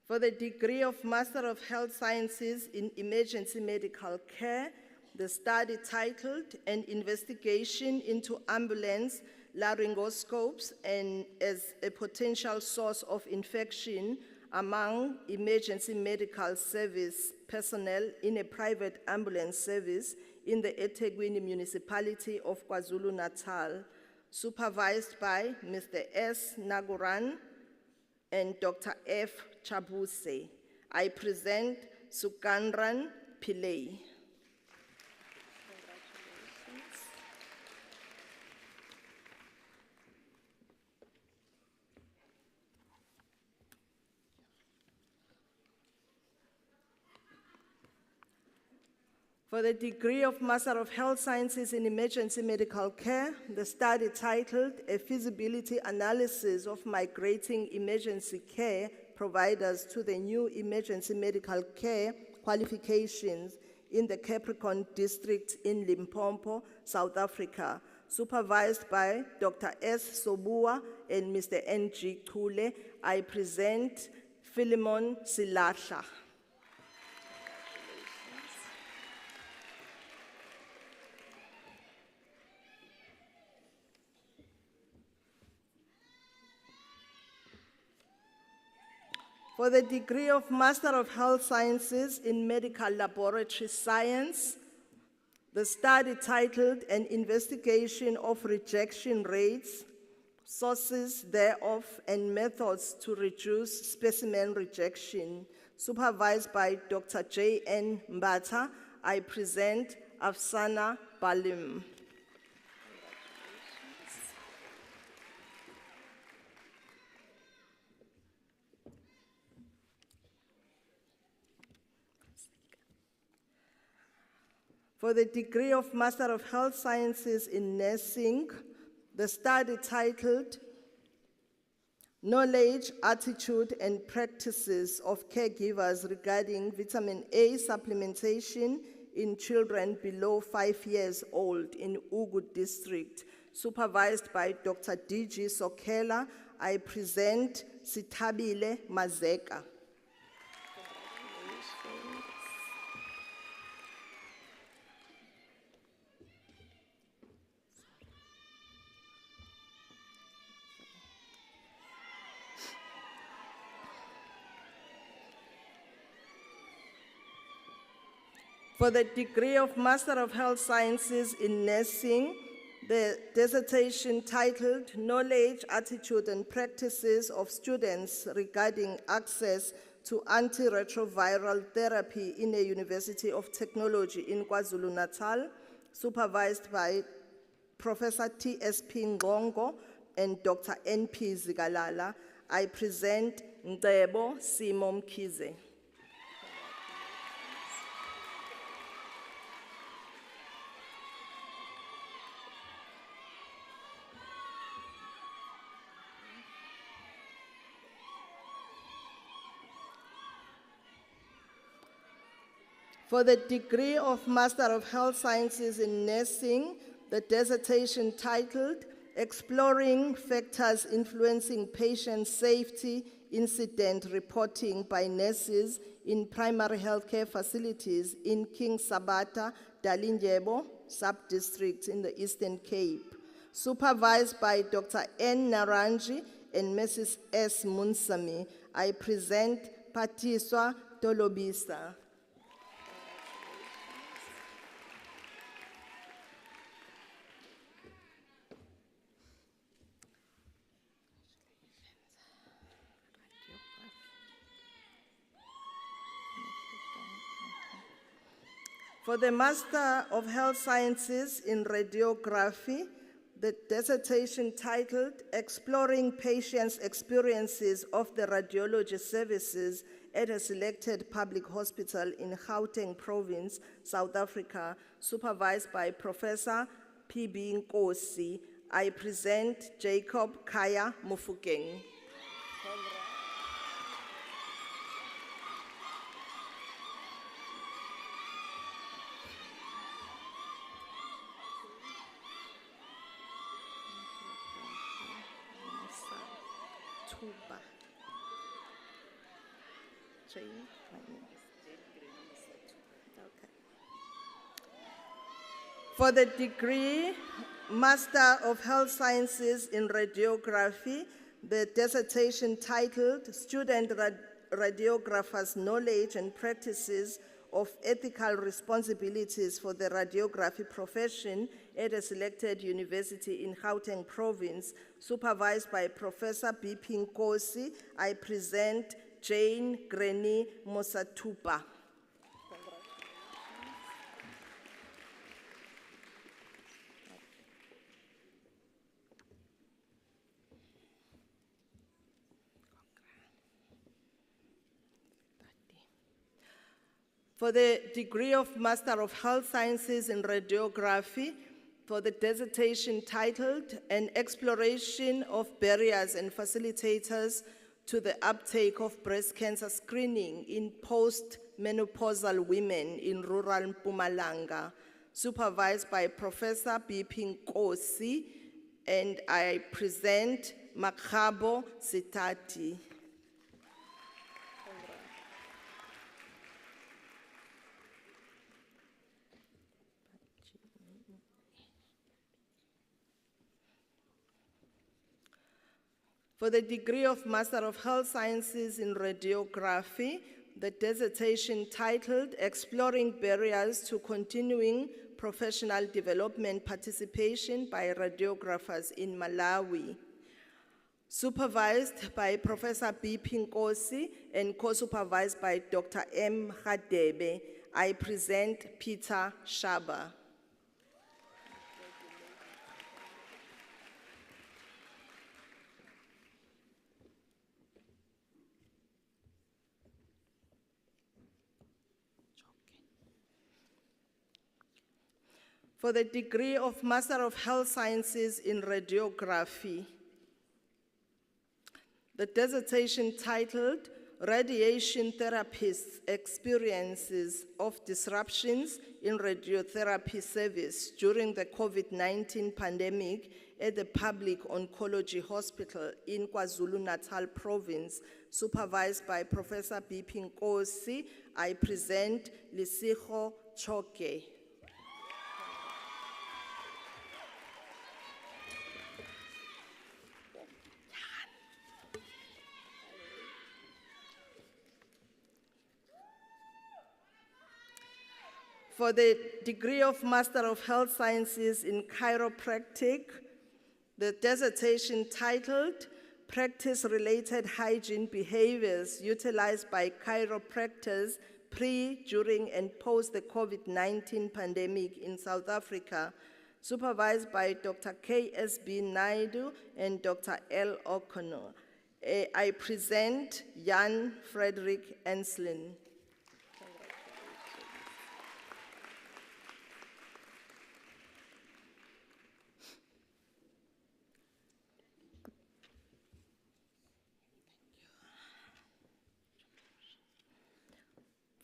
For the degree of Master of Health Sciences in Emergency Medical Care, the study titled An Investigation into Ambulance Laryngoscopes and as a Potential Source of Infection among Emergency Medical Service Personnel in a Private Ambulance Service in the eThekwini Municipality of KwaZulu-Natal, supervised by Mr. S. Naguran and Dr. F. Chabuse. I present Sukandran Pillay. For the degree of Master of Health Sciences in Emergency Medical Care, the study titled A Feasibility Analysis of Migrating Emergency Care Providers to the New Emergency Medical Care Qualifications in the Capricorn district in Limpopo, South Africa, supervised by Dr. S. Sobua and Mr. N.G. Kule. I present Philemon Silasha. For the degree of Master of Health Sciences in Medical Laboratory Science, the study titled An Investigation of Rejection Rates, Sources thereof, and Methods to Reduce Specimen Rejection, supervised by Dr. J.N. Mbata, I present Afsana Balim. For the degree of Master of Health Sciences in Nursing, the study titled Knowledge, Attitude, and Practices of Caregivers Regarding Vitamin A Supplementation in Children Below 5 years old in Ugu District, supervised by Dr. D.G. Sokela, I present Sitabile Mazeka. For the degree of Master of Health Sciences in Nursing, the dissertation titled Knowledge, Attitude, and Practices of Students Regarding Access to Antiretroviral Therapy in a University of Technology in KwaZulu-Natal, supervised by Professor T.S.P. Ngongo and Dr. N.P. Zigalala, I present Ndebo Simo Mkhize. For the degree of Master of Health Sciences in Nursing, the dissertation titled Exploring Factors Influencing Patient Safety Incident Reporting by Nurses in Primary Healthcare Facilities in King Sabata, Dalindyebo Sub-District in the Eastern Cape, supervised by Dr. N. Naranji and Mrs. S. Munsami, I present Patiswa Tolobisa. For the Master of Health Sciences in Radiography, the dissertation titled Exploring Patients' Experiences of the Radiology Services at a Selected Public Hospital in Gauteng Province, South Africa, supervised by Professor P.B. Nkosi, I present Jacob Kaya Mufukeng. For the degree Master of Health Sciences in Radiography, the dissertation titled Student Radiographers' Knowledge and Practices of Ethical Responsibilities for the Radiography Profession at a Selected University in Gauteng Province, supervised by Professor B.P. Nkosi, I present Jane Granny Mosatupa. For the degree of Master of Health Sciences in Radiography, for the dissertation titled An Exploration of Barriers and Facilitators to the Uptake of Breast Cancer Screening in menopausal women in rural Mpumalanga, supervised by Professor B.P. Nkosi, and I present Makgabo Sitati. For the degree of Master of Health Sciences in Radiography, the dissertation titled Exploring Barriers to Continuing Professional Development Participation by Radiographers in Malawi, supervised by Professor B.P. Nkosi and co-supervised by Dr. M. Hadebe. I present Peter Shaba. For the degree of Master of Health Sciences in Radiography, the dissertation titled Radiation Therapists' Experiences of Disruptions in Radiotherapy Service During the COVID-19 Pandemic at the Public Oncology Hospital in KwaZulu-Natal Province, supervised by Professor B.P. Nkosi. I present Lisiho Choke. For the degree of Master of Health Sciences in Chiropractic, the dissertation titled Practice-Related Hygiene Behaviors Utilized by Chiropractors Pre, During, and Post the COVID-19 Pandemic in South Africa, supervised by Dr. K.S.B. Naidu and Dr. L. O'Connor. I present Jan Frederick Enslin.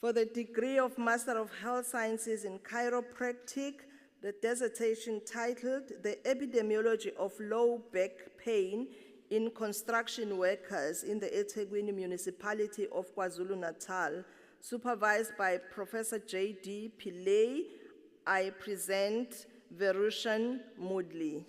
For the degree of Master of Health Sciences in Chiropractic, the dissertation titled The Epidemiology of Low Back Pain in Construction Workers in the eThekwini Municipality of KwaZulu-Natal, supervised by Professor J.D. Pillay. I present Verushan Moodley.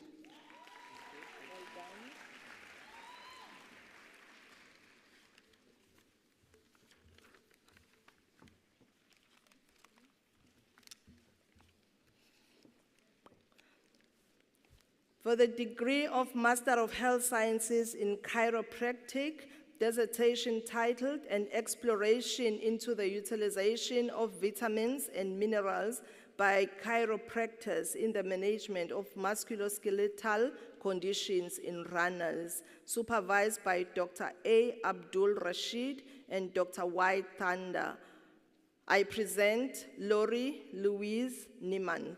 For the degree of Master of Health Sciences in Chiropractic, dissertation titled An Exploration into the Utilization of Vitamins and Minerals by Chiropractors in the Management of Musculoskeletal Conditions in Runners, supervised by Dr. A. Abdul Rashid and Dr. Y. Thunder. I present Lori Louise Niemand.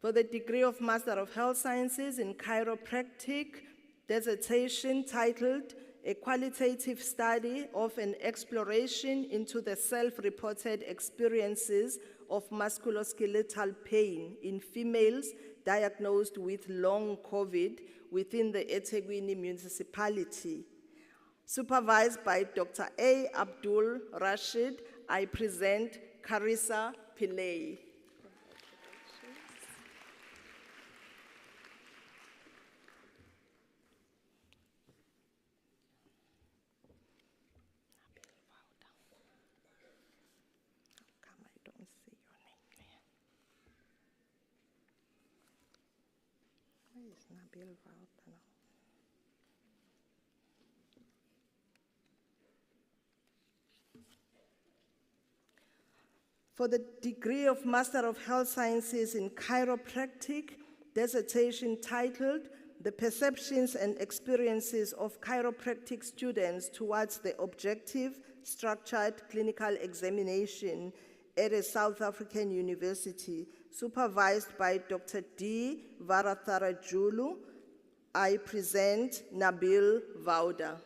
For the degree of Master of Health Sciences in Chiropractic, dissertation titled A Qualitative Study of an Exploration into the Self-Reported Experiences of Musculoskeletal Pain in Females Diagnosed with Long COVID within the eThekwini Municipality. Supervised by Dr. A. Abdul Rashid, I present Carissa Pillay. For the degree of Master of Health Sciences in Chiropractic, dissertation titled The Perceptions and Experiences of Chiropractic Students Towards the Objective, Structured Clinical Examination at a South African university, supervised by Dr. D. Varatharajulu. I present Nabil Vauda.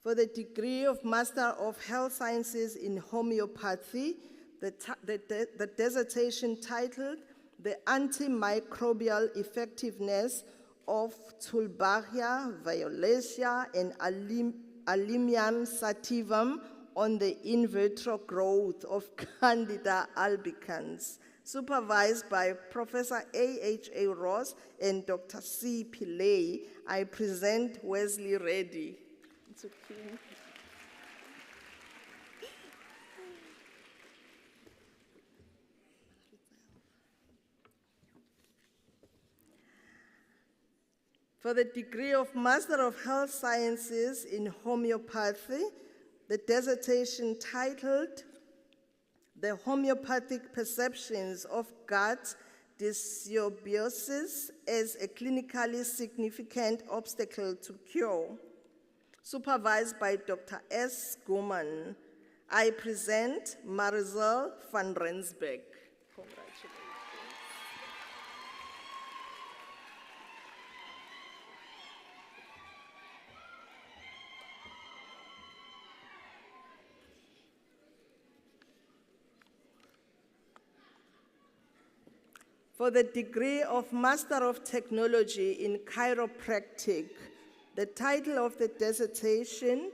For the degree of Master of Health Sciences in Homeopathy, the dissertation titled The Antimicrobial Effectiveness of Tulbachia violacea and Alimnium sativum on the in vitro growth of Candida albicans, supervised by Professor A.H.A. Ross and Dr. C. Pillay. I present Wesley Reddy. It's okay. For the degree of Master of Health Sciences in Homeopathy, the dissertation titled The Homeopathic Perceptions of Gut Dysbiosis as a Clinically Significant Obstacle to Cure, supervised by Dr. S. Goman. I present Marisol van Rensburg. Congratulations. For the degree of Master of Technology in Chiropractic, the title of the dissertation,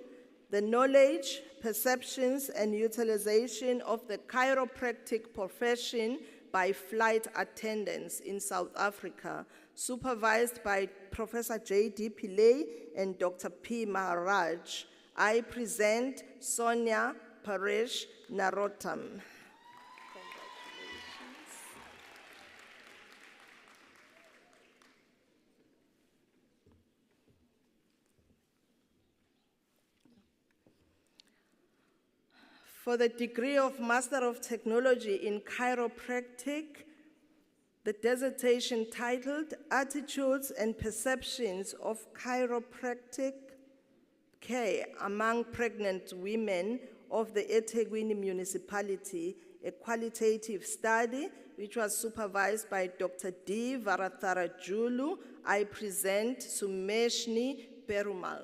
The Knowledge, Perceptions, and Utilization of the Chiropractic Profession by Flight Attendants in South Africa, supervised by Professor J.D. Pillay and Dr. P. Maharaj. I present Sonia Paresh Narottam. For the degree of Master of Technology in Chiropractic, the dissertation titled Attitudes and Perceptions of Chiropractic Care Among Pregnant Women of the eThekwini Municipality, a qualitative study which was supervised by Dr. D. Varatharajulu. I present Sumeshni Perumal.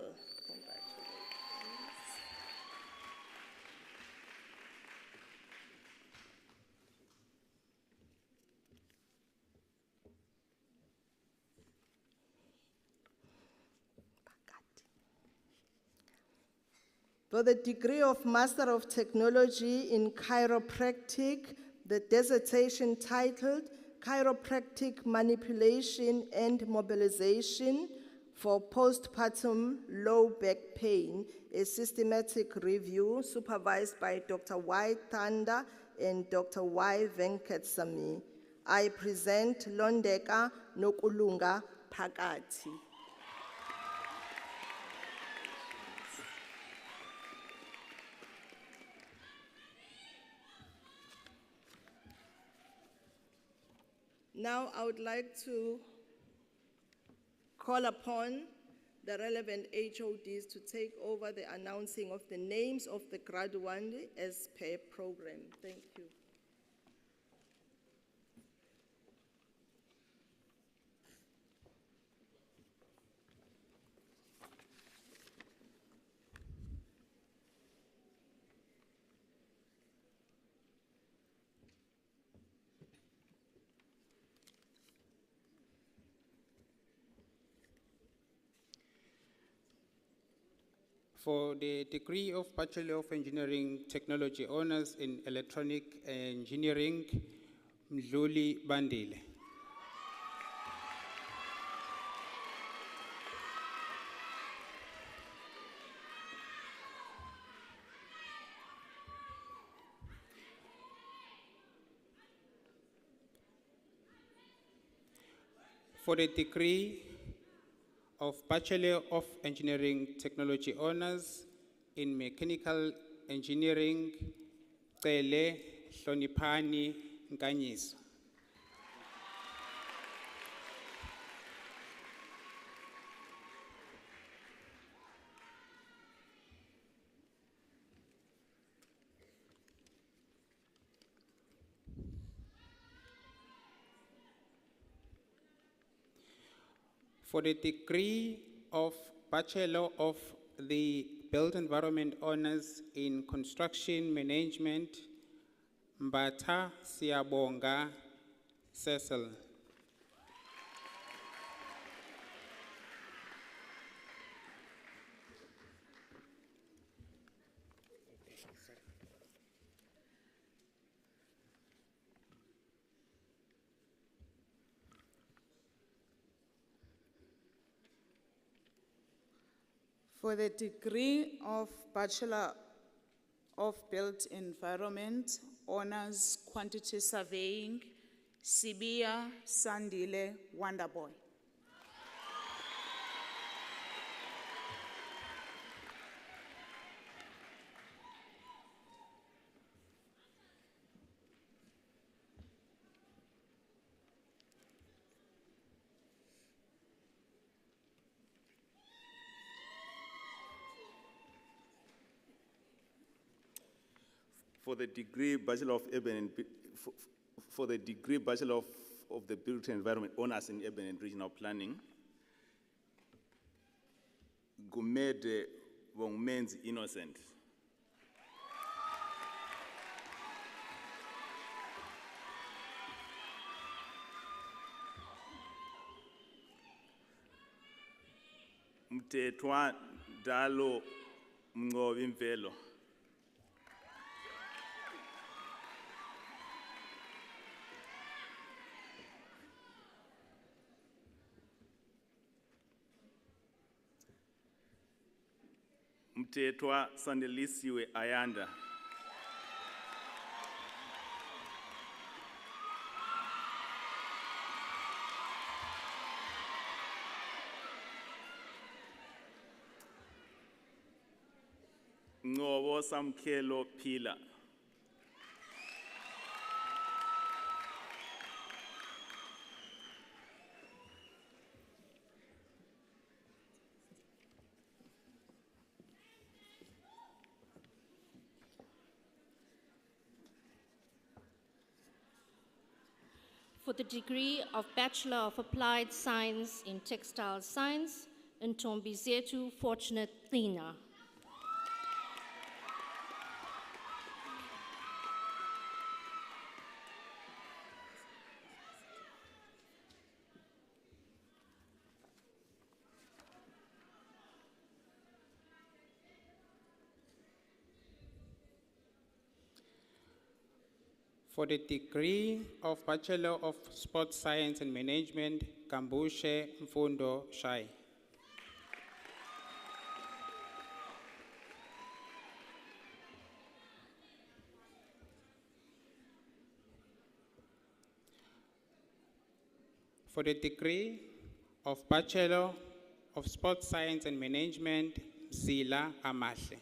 For the degree of Master of Technology in Chiropractic, the dissertation titled Chiropractic Manipulation and Mobilization for Postpartum Low Back Pain, a systematic review supervised by Dr. Y. Thanda and Dr. Y. Venkatesamy. I present Londeka Nokulunga Phakathi. Now I would like to call upon the relevant HODs to take over the announcing of the names of the graduands as per program. Thank you. For the degree of Bachelor of Engineering Technology Honours in Electronic Engineering, Mdluli Bandile. For the degree of Bachelor of Engineering Technology Honours in Mechanical Engineering, Cele Hloniphani Nkanyiso. For the degree of Bachelor of the Built Environment Honors in Construction Management, Mbata Siabonga Cecil. For the degree of Bachelor of Built Environment, Honors Quantity Surveying, Sibia Sandile Wonderboy. For the degree Bachelor of Urban and for the degree Bachelor of the Built Environment Honors in Urban and Regional Planning, Gumede Wongmen's Innocent. Mtetwa Dalo Mngovi Mvelo. Mtetwa Sandelisiwe Ayanda. Ngobo Samkelo Pila. For the degree of Bachelor of Applied Science in Textile Science, Ntombizetu Fortunate Cleaner. For the degree of Bachelor of Sports Science and Management, Kambushe Mfundo Shai. For the degree of Bachelor of Sports Science and Management, Zila Amahle.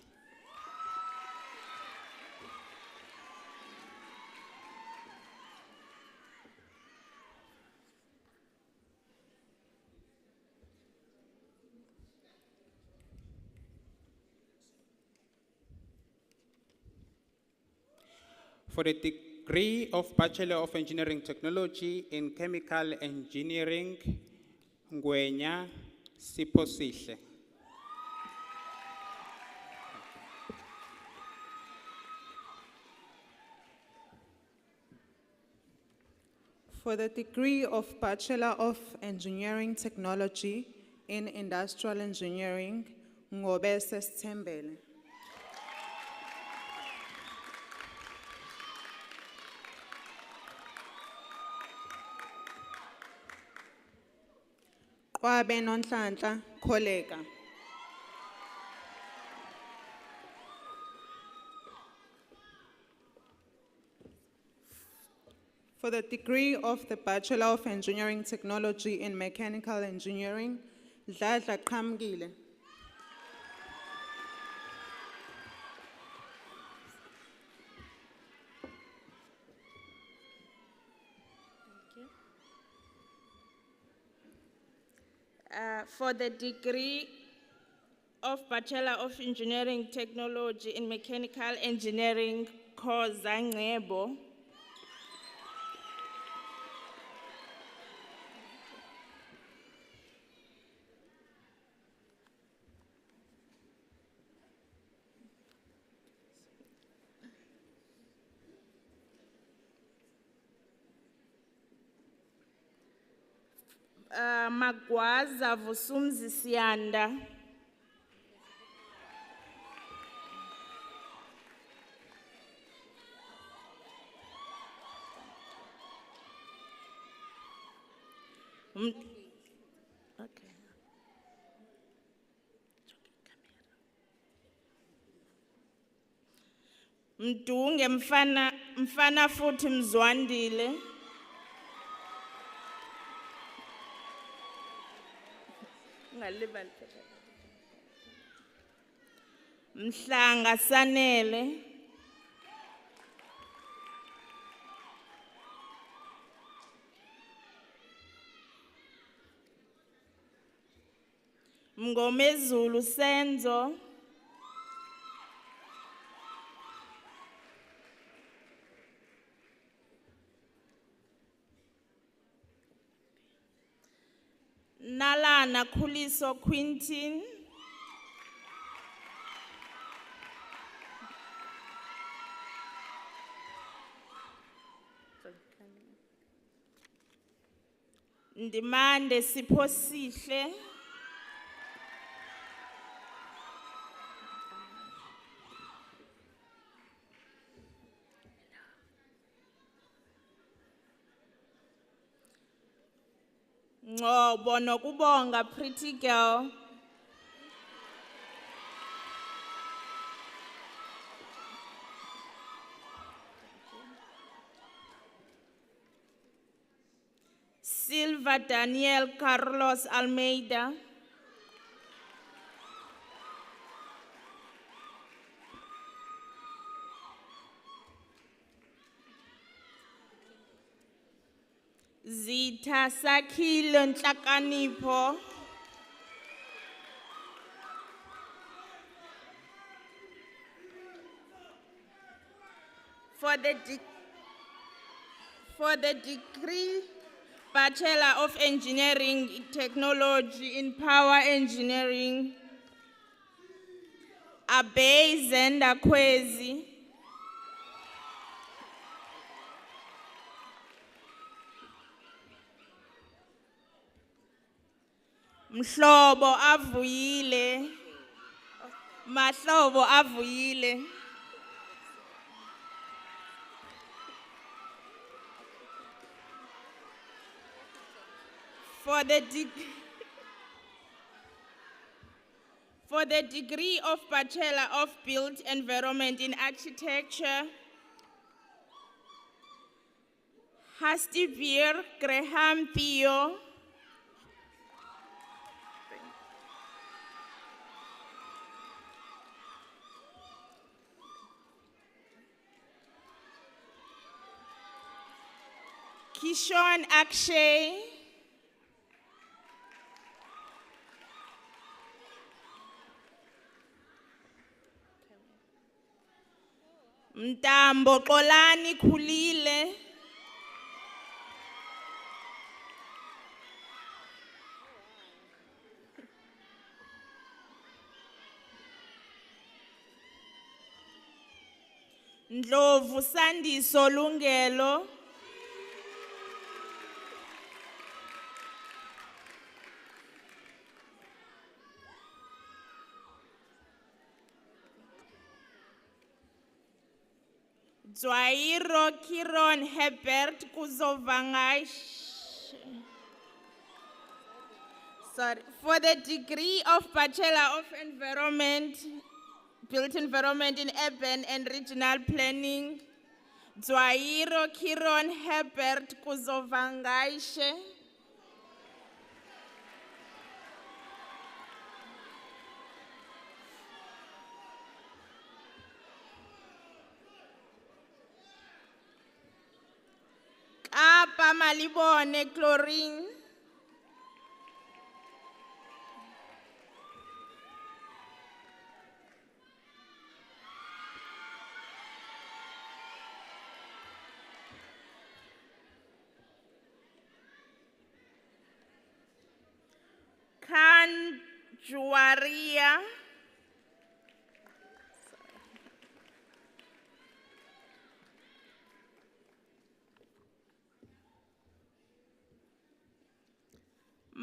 For the degree of Bachelor of Engineering Technology in Chemical Engineering, Ngwenya Siposihle. For the degree of Bachelor of Engineering Technology in Industrial Engineering, Ngobese Stembele. Kwabe Nonhlanhla Koleka. For the degree of the Bachelor of Engineering Technology in Mechanical Engineering, Dladla Qhamukile. For the degree of Bachelor of Engineering Technology in Mechanical Engineering, Khoza Ngebo. Magwaza Vusumzi Sianda. Okay. Mdunge mfana futhi Mzwandile. Ngalibali. Mhlanga Sanele. Mngomezulu Senzo. Nalana Khuliso Quintin. Ndimande Siphosihle. Ngobo nokubonga Pretty Girl. Silva Daniel Carlos Almeida. Zita Sakhile Nhlakanipho. For the degree Bachelor of Engineering Technology in Power Engineering, Abe Zenda Kwezi. Mhlobo Avuyile. Mahlobo Avuyile. For the degree of Bachelor of Built Environment in Architecture, Hastivir Graham Theo. Kishon Akshay. Mtambo Xolani Khulile. Ndlovu Sandiso Lungelo. Zwairo Kiron Herbert Kuzovangash. Sorry. For the degree of Bachelor of Environment, Built Environment in Urban and Regional Planning, Zwairo Kiron Herbert Kuzovangash. Apa Malibone Chlorine. Khan Juaria.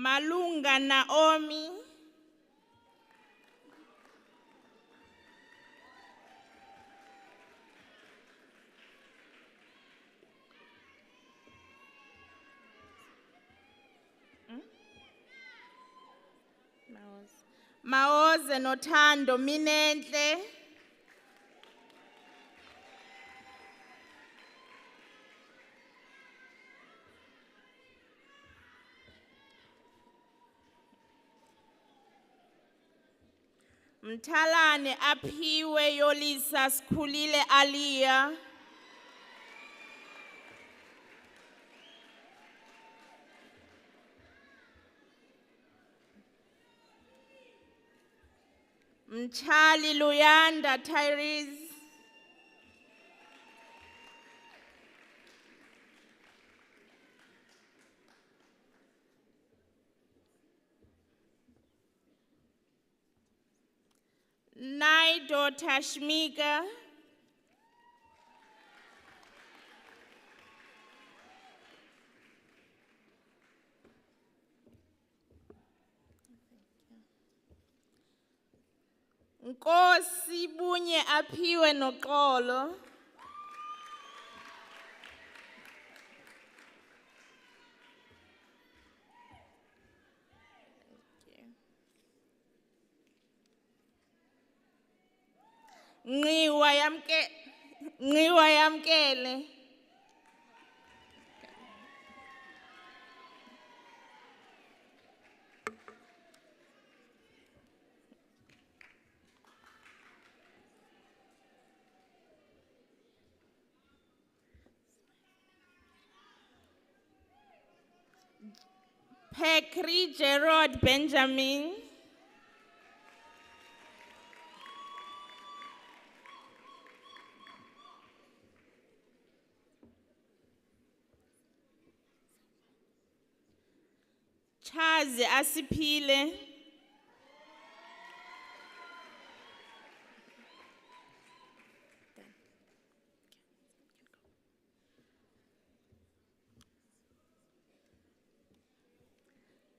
Malunga Naomi. Maoze Notando Minentle. Mtalane aphiwe Yolisa Skhulile Alia. Mchali Luyanda Tyrese. Naido Tashmika. Nkosi Bunye aphiwe Noxolo. Ngiwa yamkele. Pekri Gerard Benjamin. Chazi Asipile.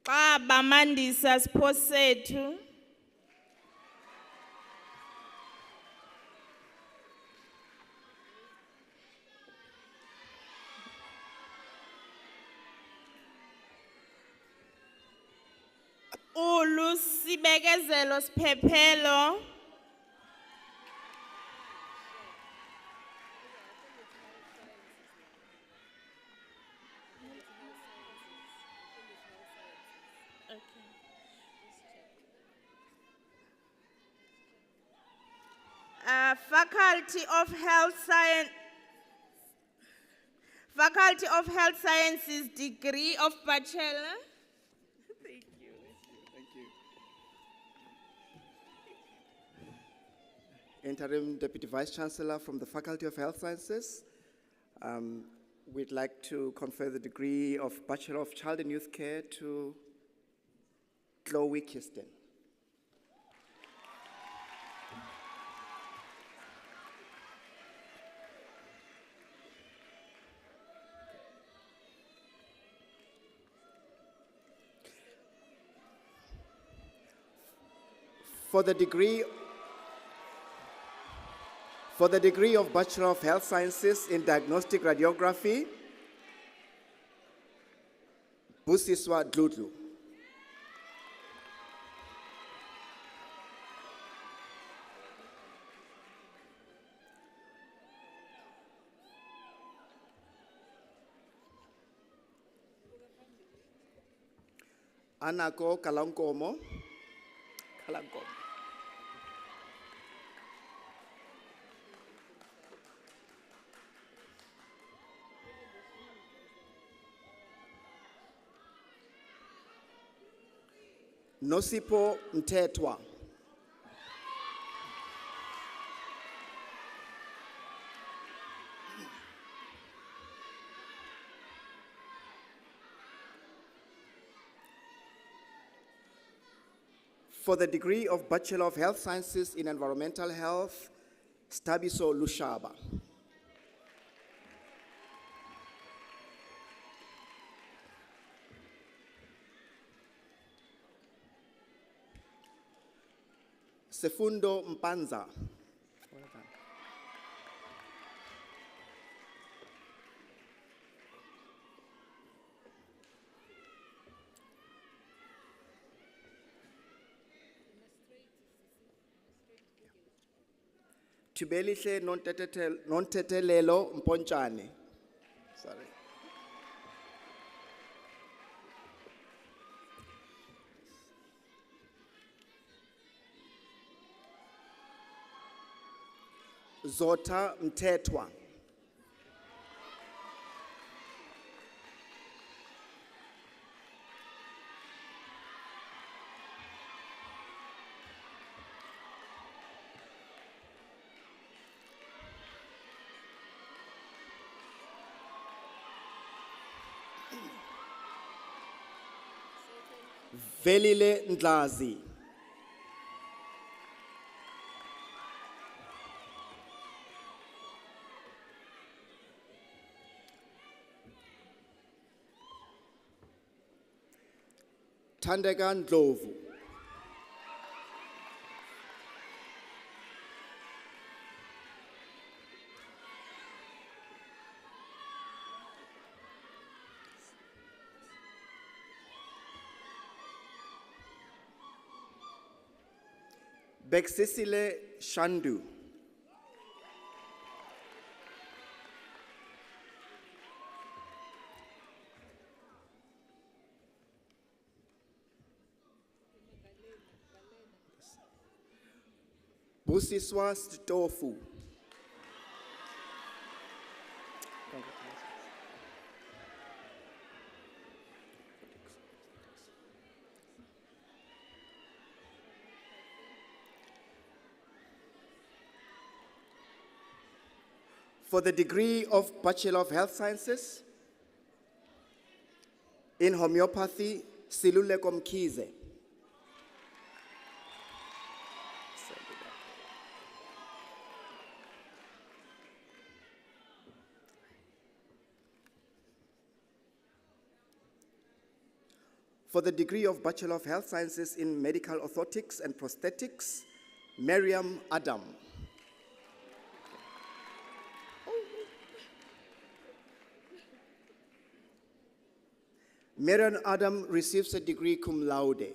Baba Mandisa Sposetu. Ulu Sibekezelo Siphephelo. Faculty of Health Science. Faculty of Health Sciences degree of Bachelor. Thank you. Thank you. Interim Deputy Vice Chancellor from the Faculty of Health Sciences. We'd like to confer the degree of Bachelor of Child and Youth Care to Chloe Kirsten. For the degree of Bachelor of Health Sciences in Diagnostic Radiography, Busiswa Dludlu. Anako Kalankomo. Nosipo Mtetwa. For the degree of Bachelor of Health Sciences in Environmental Health, Stabiso Lushaba. Sefundo Mpanza. Tubelihle Nontetelelo Mponchane. Sorry. Zota Mtetwa. Velile Ndlazi. Thandeka Ndlovu. Beksisile Shandu. Busiswa Stofu. For the degree of Bachelor of Health Sciences in Homeopathy, Siluleko Mkhize. For the degree of Bachelor of Health Sciences in Medical Orthotics and Prosthetics, Miriam Adam. Miriam Adam receives a degree cum laude.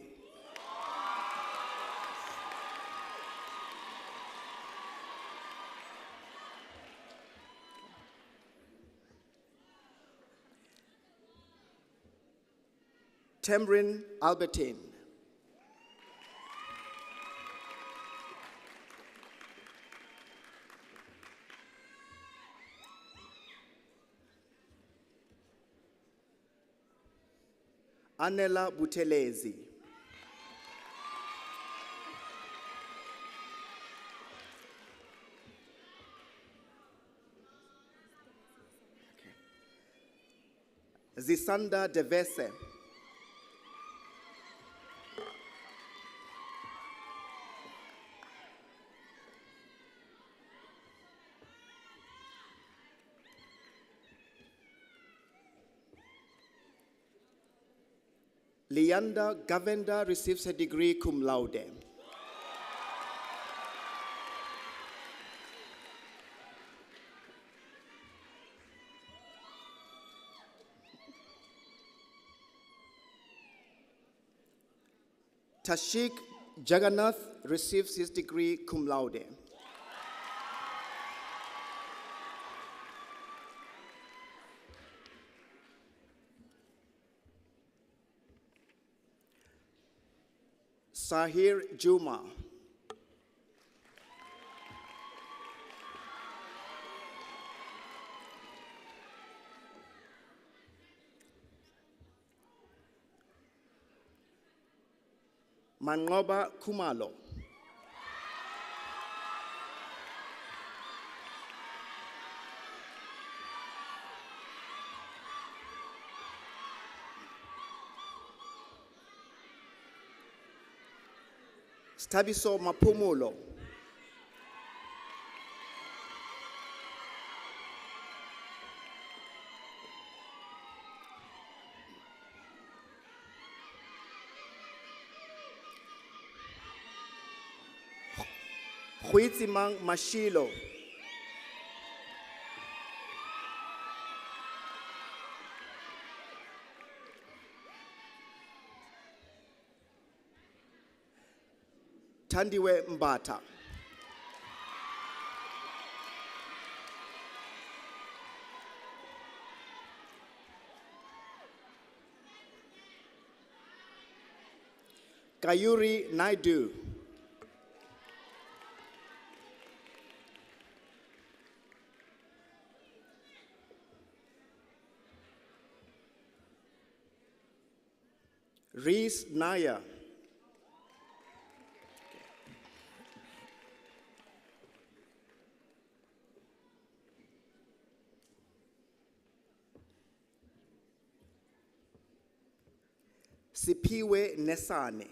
Tamrin Albertine. Anela Butelezi. Zisanda Devese. Leanda Gavenda receives a degree cum laude. Tashik Jagannath receives his degree cum laude. Sahir Juma. Mangoba Kumalo. Stabiso Mapumulo. Huitsimang Mashilo. Tandiwe Mbata. Kayuri Naidu. Reese Naya. Sipiwe Nesane.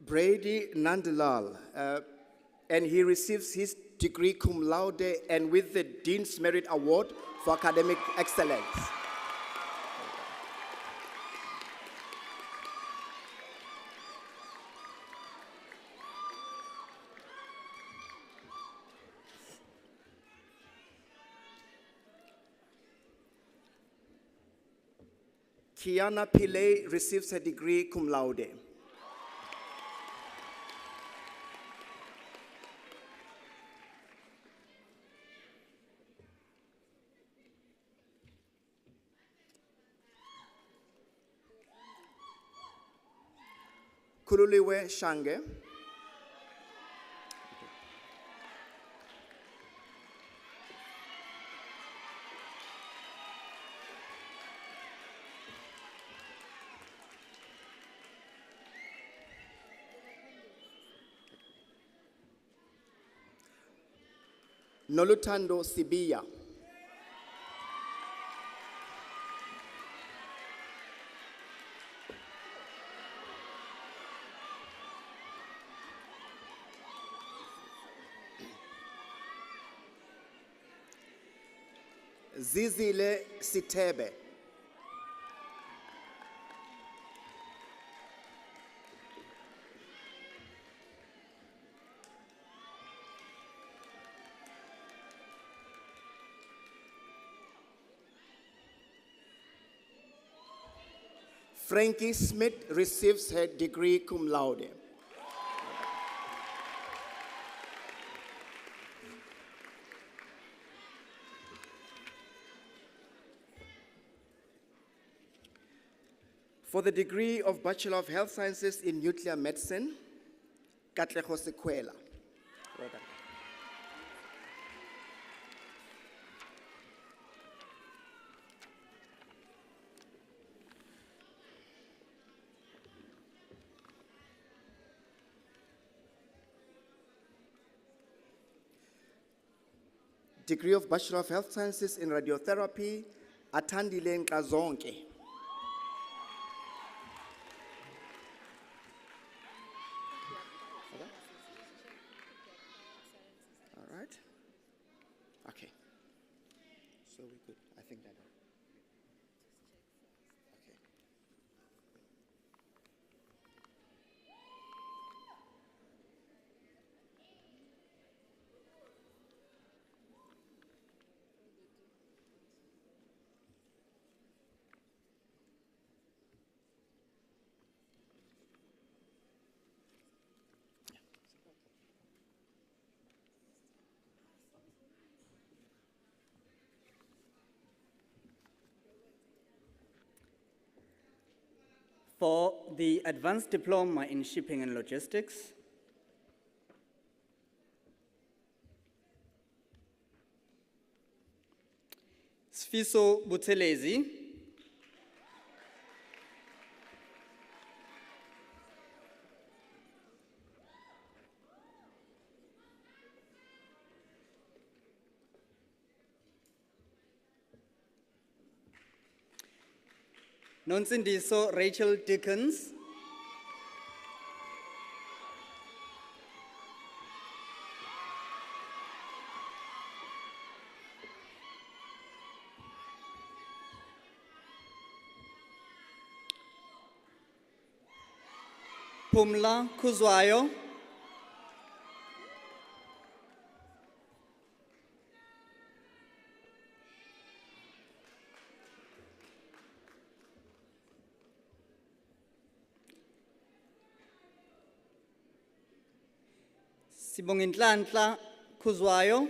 Brady Nandalal, and he receives his degree cum laude and with the Dean's Merit Award for academic excellence. Kiana Pillay receives her degree cum laude. Kululiwe Shange. Nolutando Sibiya. Zizile Sitebe. Frankie Smith receives her degree cum laude. For the degree of Bachelor of Health Sciences in Nuclear Medicine, Katlego Sequela. Well done. Degree of Bachelor of Health Sciences in Radiotherapy, Atandile Nkazonke. All right. Okay. So we could, I think that. Okay. For the Advanced Diploma in Shipping and Logistics, Sfiso Buthelezi. Nonsindiso Rachel Dickens. Pumla Kuzwayo, Sibonginhlanhla Kuzwayo,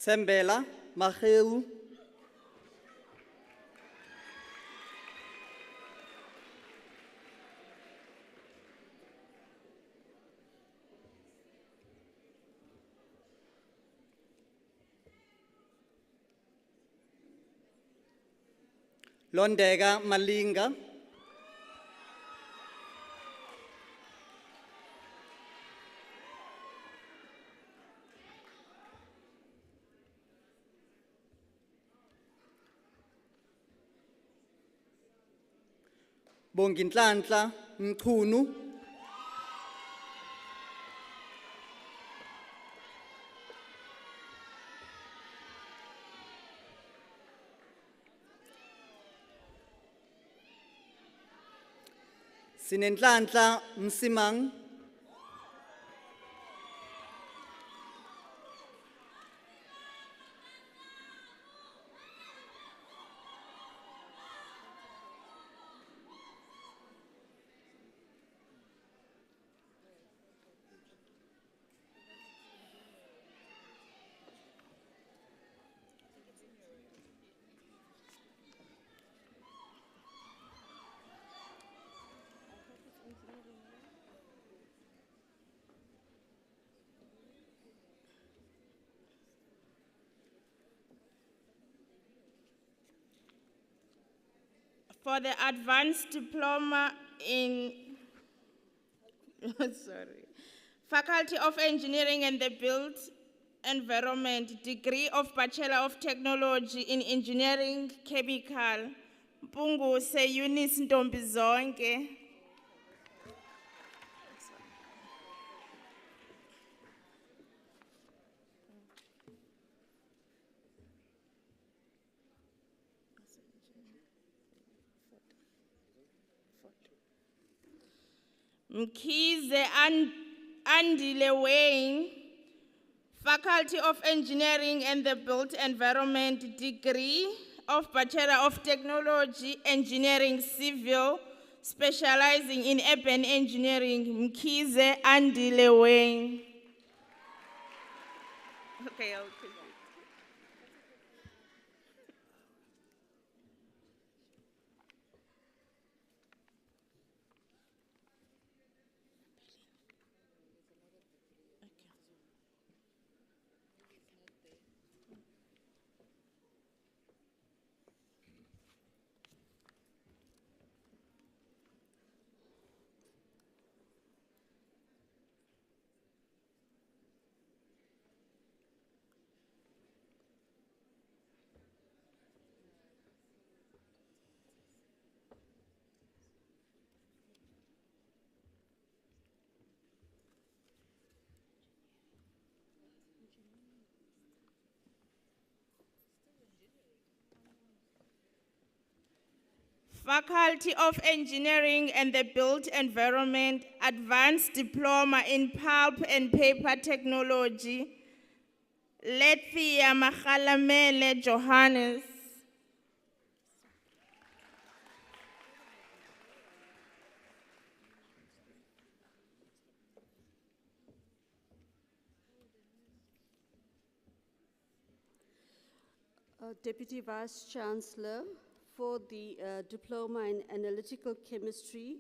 Tsembela Maheu, Londega Malinga, Bonginhlanhla Mchunu, Sinenhlanhla Msimang, For the advanced diploma in Faculty of Engineering and the Built Environment, degree of Bachelor of Technology in Engineering Chemical, Mpunguse Eunice Ntombizonke. Mkhize Andile Wayne, Faculty of Engineering and the Built Environment, degree of Bachelor of Technology, Engineering Civil, specializing in urban engineering, Mkhize Andile Wayne. Okay, I'll take it. Faculty of Engineering and the Built Environment, Advanced Diploma in Pulp and Paper Technology, Lethia Mahalamele Johannes. Deputy Vice Chancellor, for the Diploma in Analytical Chemistry,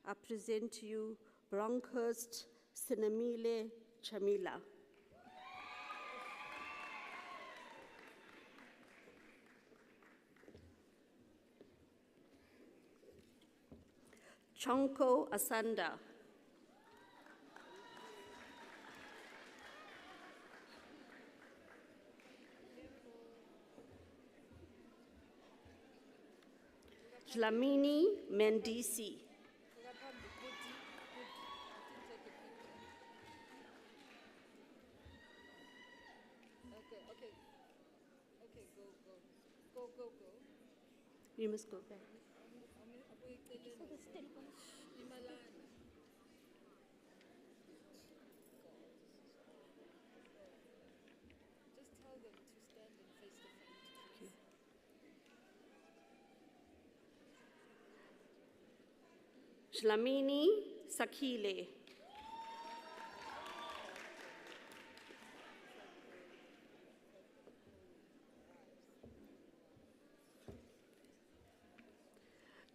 I present to you Bronkhurst Sinamile Chamila. Chonko Asanda. Dlamini Mendisi. You must go back. Shlamini Sakhile.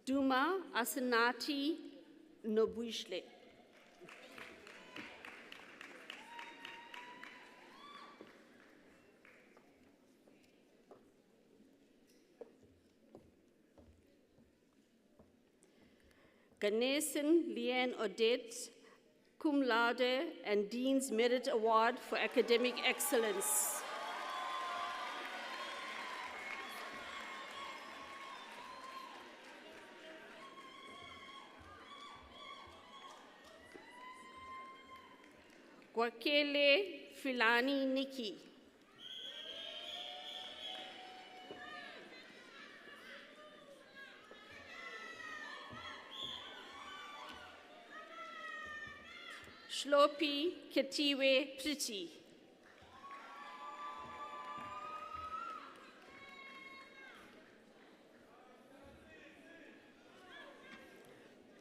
Duma Asanati Nobuishle. Ganesan Liane Odette, cum laude and Dean's Merit Award for Academic Excellence. Gwakele Filani Nikki. Shlopi Ketiwe Priti.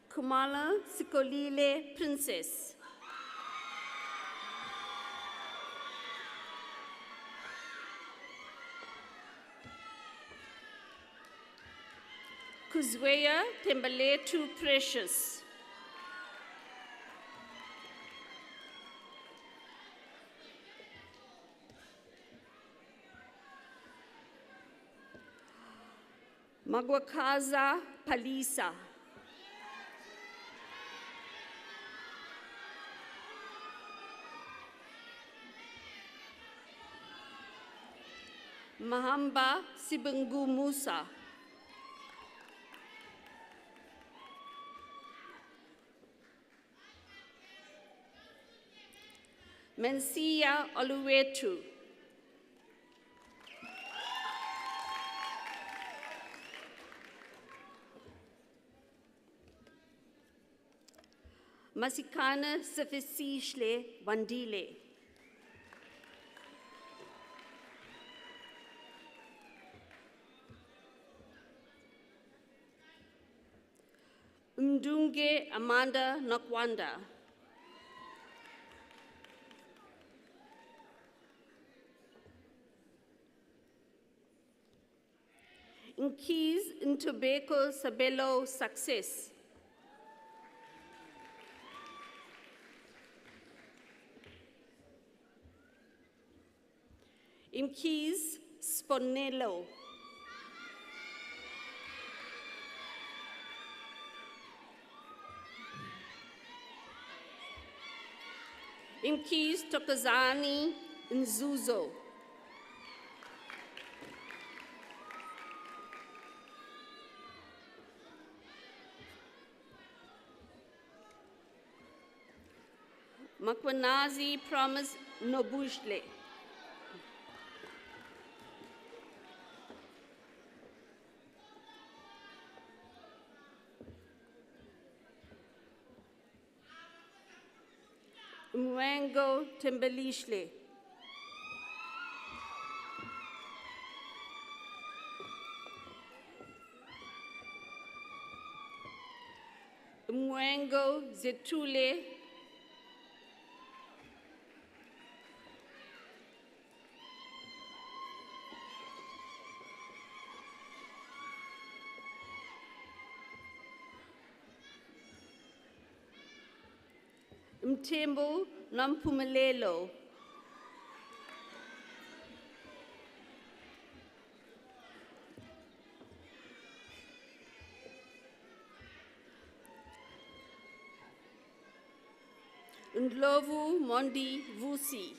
Kumala Sikolile Princess. Kuzweya Tembaletu Precious. Magwakaza Palisa. Mahamba Sibangu Musa. Mensia Oluwetu. Masikana Safisishle Wandile. Mdunge Amanda Nokwanda. Nkis Ntobeko Sabelo Success. Imkis Sponello. Imkis Tokozani Nzuzo. Makwanazi Promise Nobushle. Mwango Tembelishle. Mwango Zetule. Mtembo Nampumelelo. Ndlovu Mondi Vusi.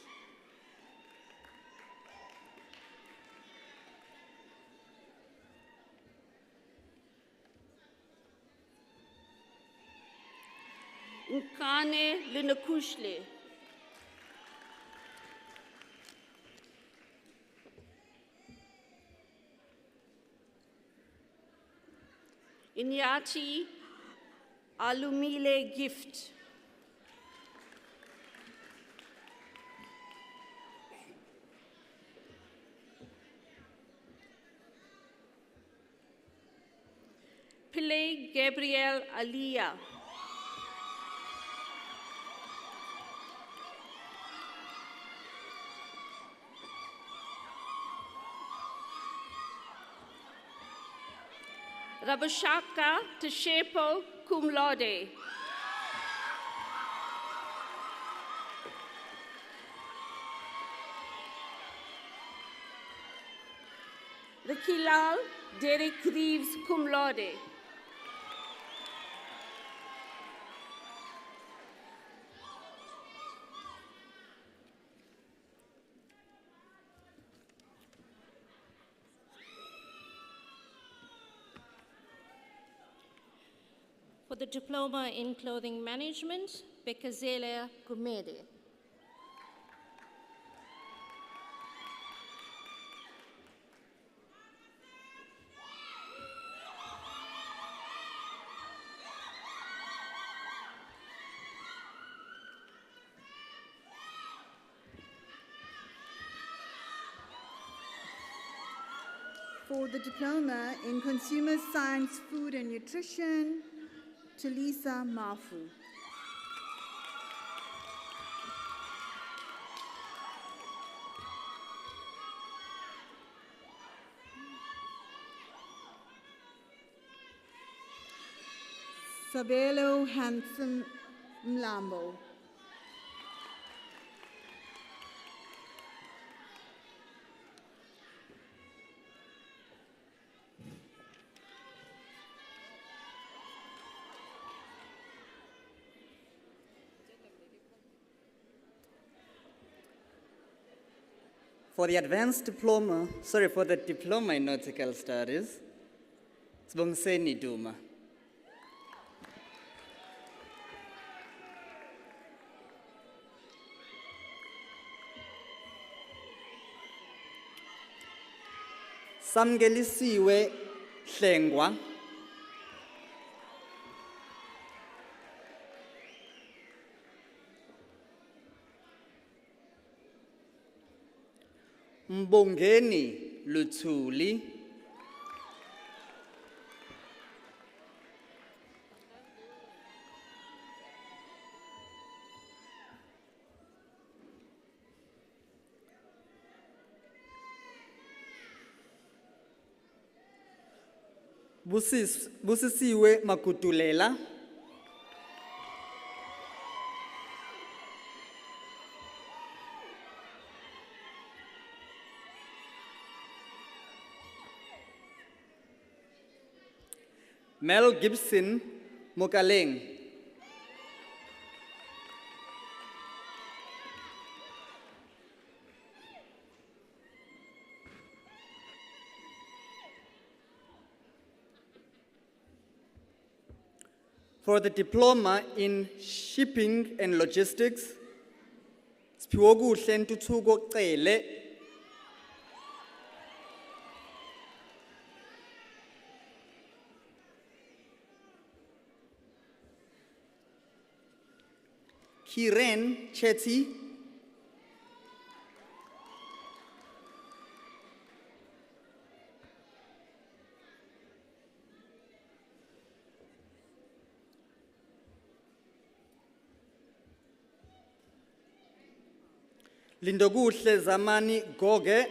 Nkane Linakushle. Inyati Alumile Gift. Pillay Gabriel Alia. Rabashaka Teshepo cum laude. Rakilal Derek Reeves cum laude. For the Diploma in Clothing Management, Bekazela Gumede. For the Diploma in Consumer Science, Food and Nutrition, Tulisa Mafu. Sabelo Handsome Mlambo. For the Diploma in Nautical Studies, Sbongiseni Duma. Samgelisiwe Hlengwa. Mbongeni Luthuli. Busisiwe Makutulela. Mel Gibson Mokaleng. For the Diploma in Shipping and Logistics, Spioguhle Ntuthuko Cele. Kiren Chetty. Lindoguhle Zamani Goge.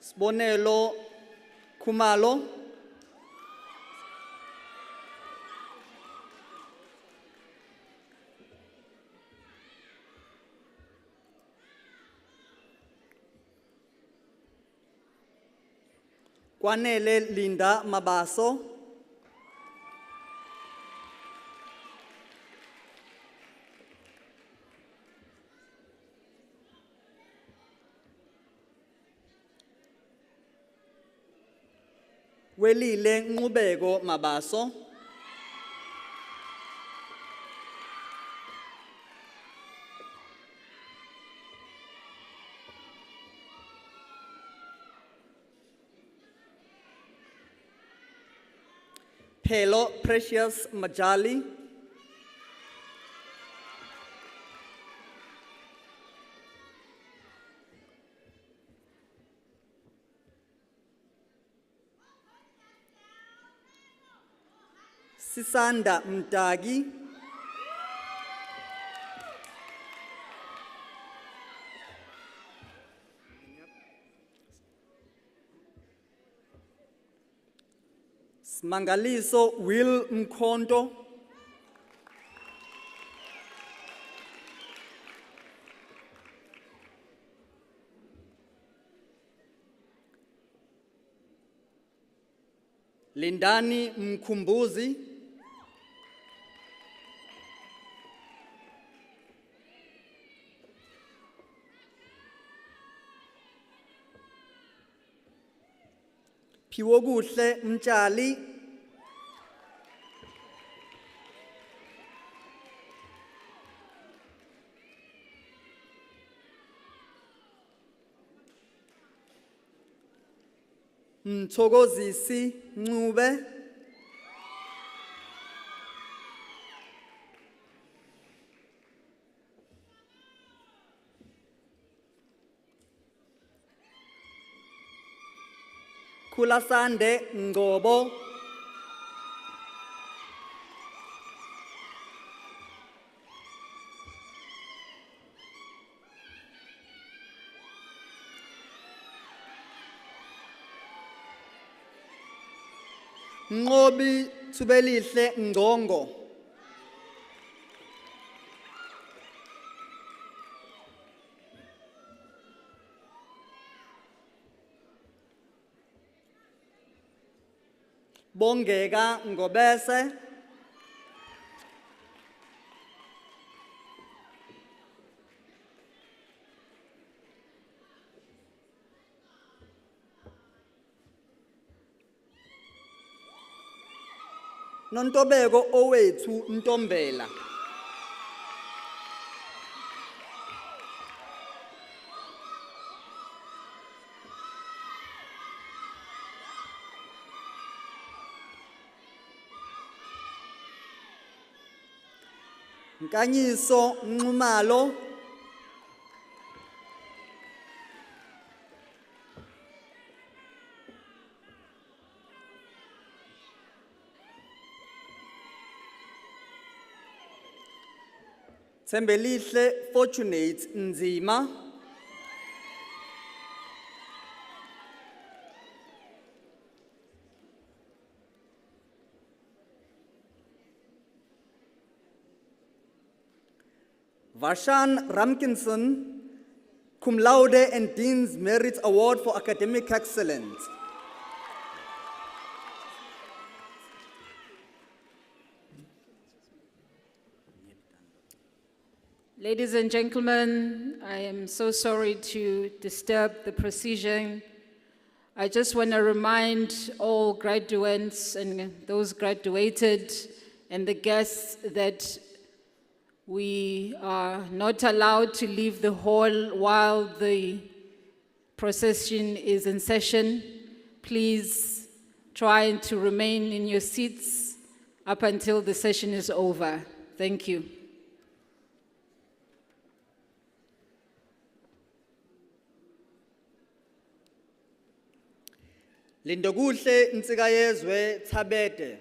Sbonelo Kumalo. Kwanele Linda Mabaso. Welile Nqubeko Mabaso. Hello, Precious Majali. Sisanda Mtagi. Mangaliso Will Mkonto. Lindani Mkumbuzi. Piwoguhle Mchali. Mthokozisi Ncube. Kulasande Ngobo. Ngobi Tubelihle Ngongo. Bongeka Ngobese. Nontobeko owethu Ntombela. Nkanyiso Nxumalo. Thembelihle Fortunate Nzima. Varshan Ramkinson, cum laude and Dean's Merit Award for Academic Excellence. Ladies and gentlemen, I am so sorry to disturb the procession. I just want to remind all graduates and those graduated and the guests that we are not allowed to leave the hall while the procession is in session. Please try to remain in your seats up until the session is over. Thank you. Lindokuhle Nsikayezwe Thabete.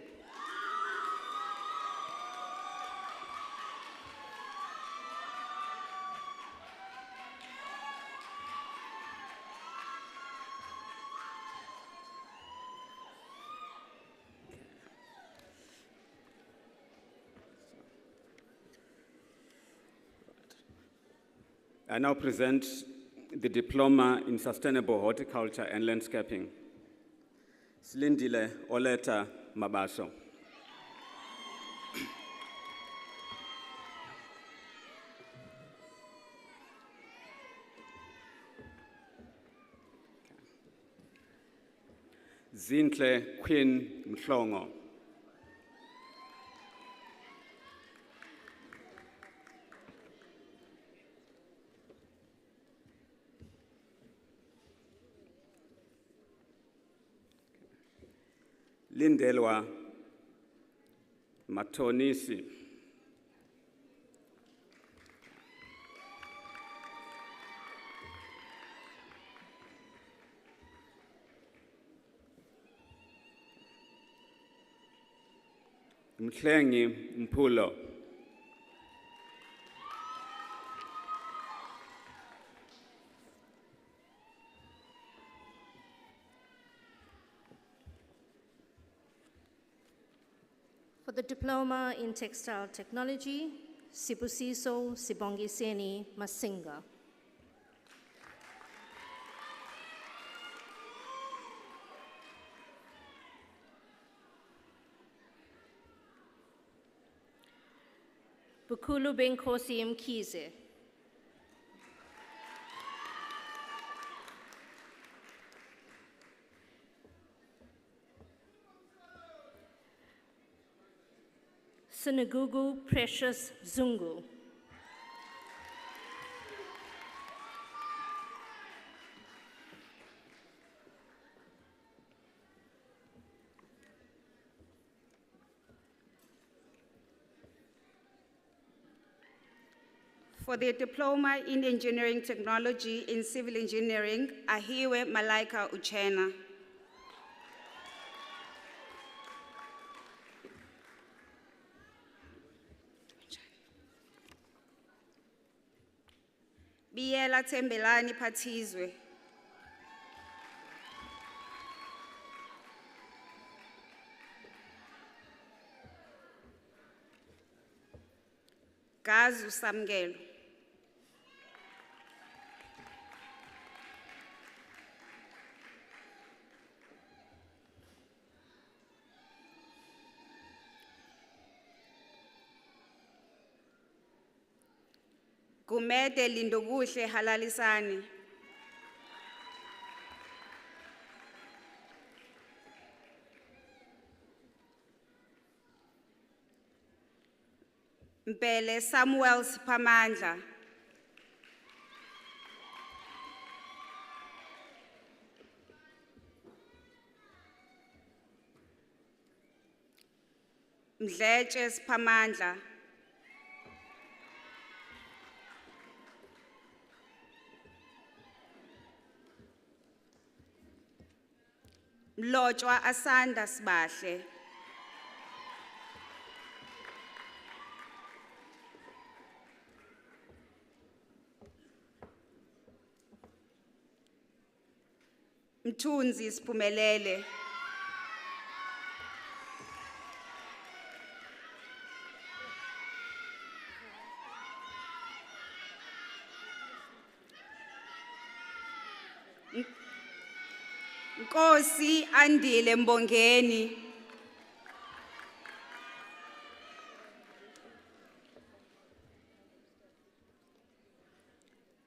I now present the Diploma in Sustainable Horticulture and Landscaping. Silindile Oleta Mabasho. Zintle Queen Mhlongo. Lindelwa Matonisi. Mhlengi Mpulo. For the Diploma in Textile Technology, Sibusiso Sibongiseni Masinga. Bukulu Benkosi Mkize. Sinagugu Precious Zungu. For the Diploma in Engineering Technology in Civil Engineering, Ahiwe Malaika Uchena. Biela Tembelani Patizwe. Gazu Samgelo. Gumede Lindoguhle Halalisani. Mbele Samuel Pamandla. Mdletshe Pamandla. Mlotshwa Asanda Sibahle. Mthunzi Siphumelele. Nkosi Andile Mbongeni.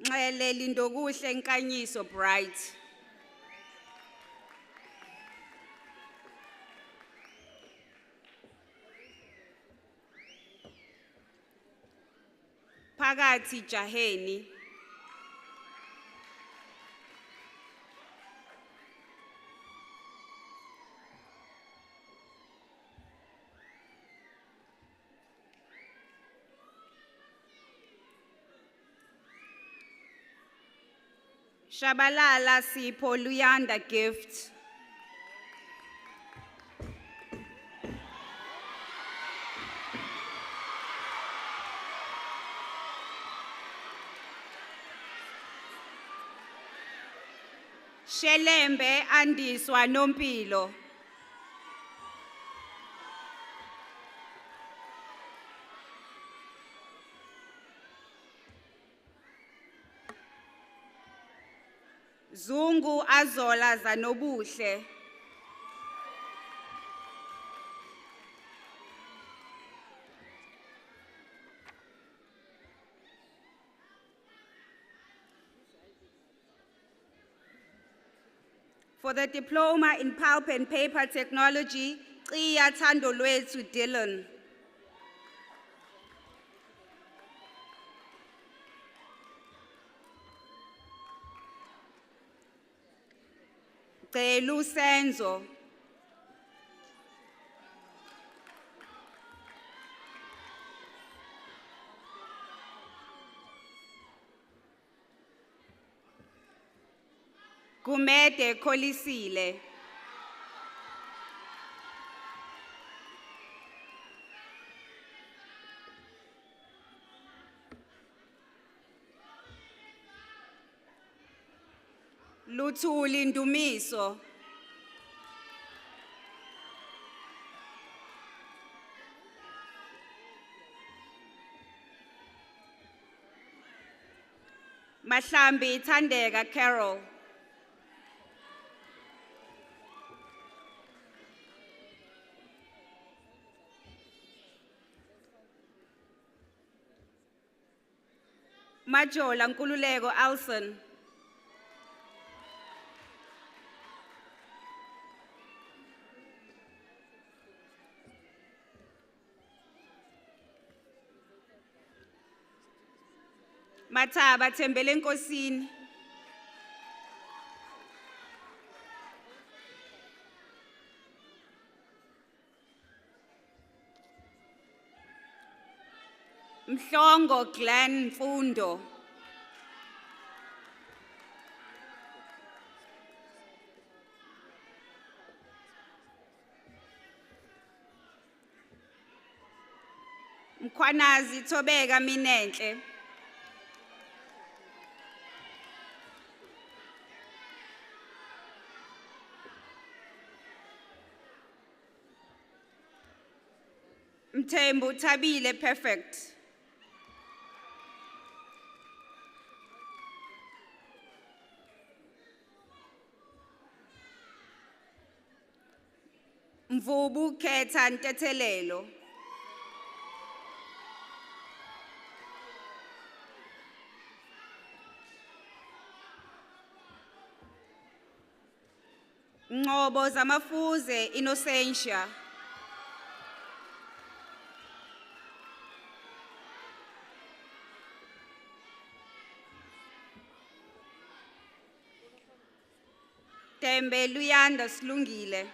Nxele Lindokuhle Nkanyiso Bright. Phakathi Jaheni. Shabalala Sipho Luyanda Gift. Shelembe Andiswa Nompilo. Zungu Azola Zanobuhle. For the Diploma in Pulp and Paper Technology, Qiya Thandolwethu Dylan. Celu Senzo. Gumede Kolisile. Luthuli Ndumiso. Mahlambi Tandega Carol. Majola Nkululeko Alson. Mataba Tembele Nkosini. Mhlongo Glenn Mfundo. Mkhwanazi Thobeka Minenhle. Mthembu Thabile Perfect. Mvubu Khetha Ntethelelo. Ngobo Zamafuze Innocentia. Tembe Luyanda Slungile.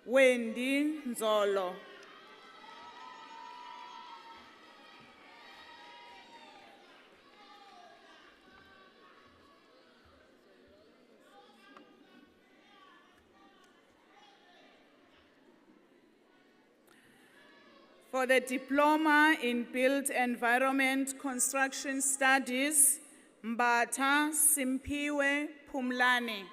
Wendy Nzolo. For the Diploma in Built Environment Construction Studies, Mbatha Simpiwe Pumlani.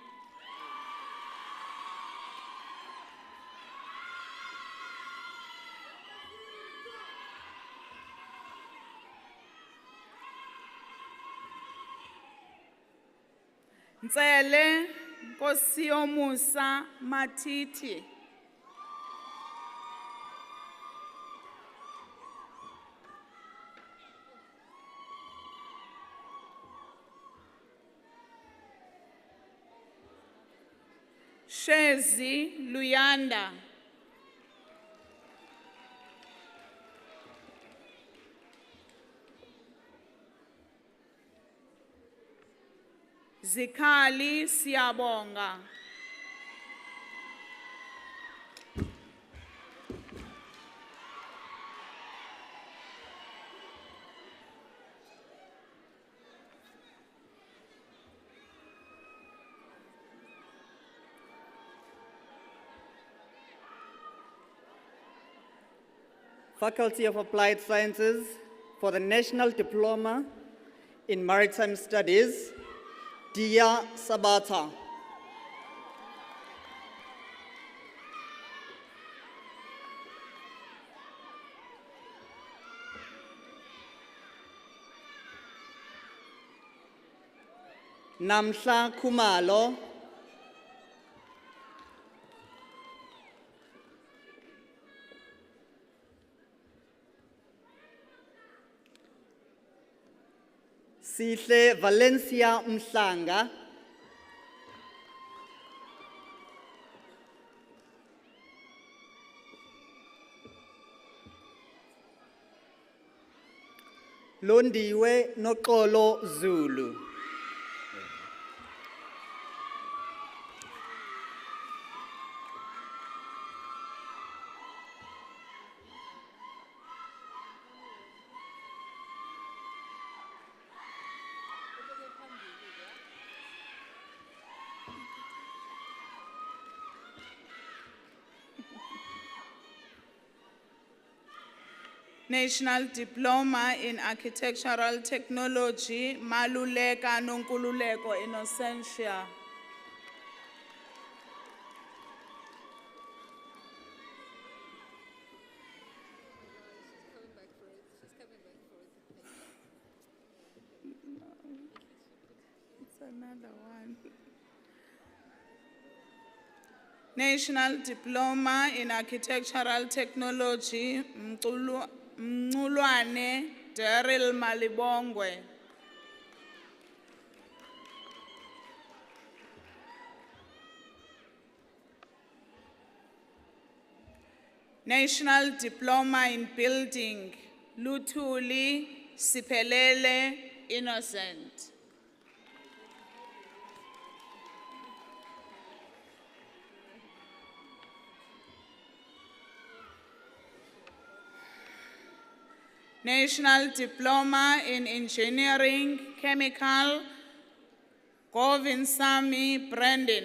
Ntsele Nkosiyomusa Matiti. Shezi Luyanda. Zikhali Siyabonga. Faculty of Applied Sciences for the National Diploma in Maritime Studies, Dia Sabata. Namhla Khumalo. Sihle Valencia Mhlanga. Londiwe Noxolo Zulu. National Diploma in Architectural Technology, Maluleka Nonkululeko Innocentia. It's another one. National Diploma in Architectural Technology, Mngulwane Daryl Malibongwe. National Diploma in Building, Luthuli Sipelele Innocent. National Diploma in Engineering, Chemical, Govinsami Brandon.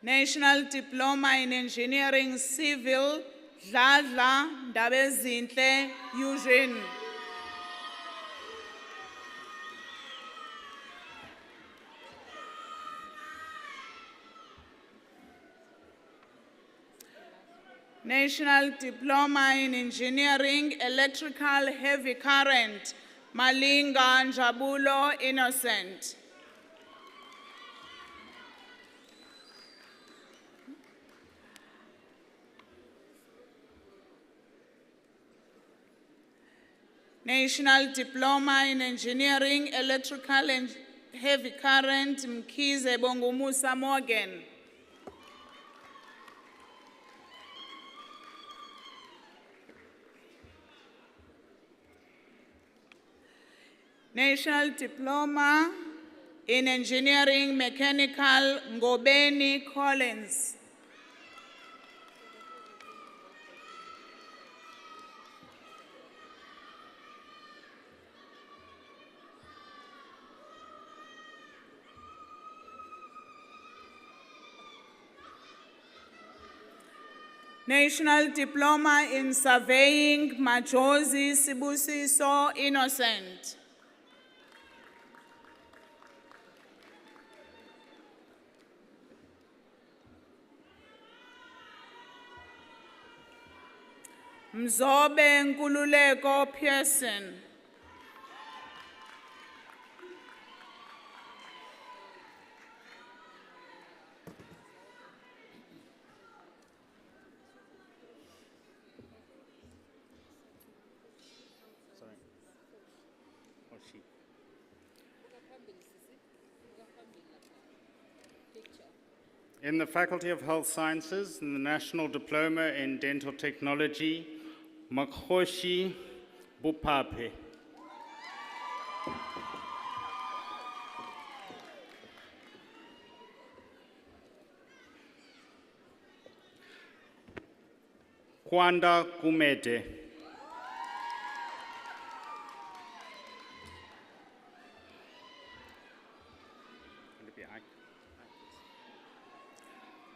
National Diploma in Engineering, Civil, Dladla Ndabezinhle Eugene. National Diploma in Engineering, Electrical Heavy Current, Malinga Njabulo Innocent. National Diploma in Engineering, Electrical and Heavy Current, Mkize Bongumusa Morgan. National Diploma in Engineering, Mechanical, Ngobeni Collins. National Diploma in Surveying, Majozi Sibusiso Innocent. Mzobe Nkululeko Pearson. In the Faculty of Health Sciences, in the National Diploma in Dental Technology, Makhoshi Bupape. Kwanda Kumete.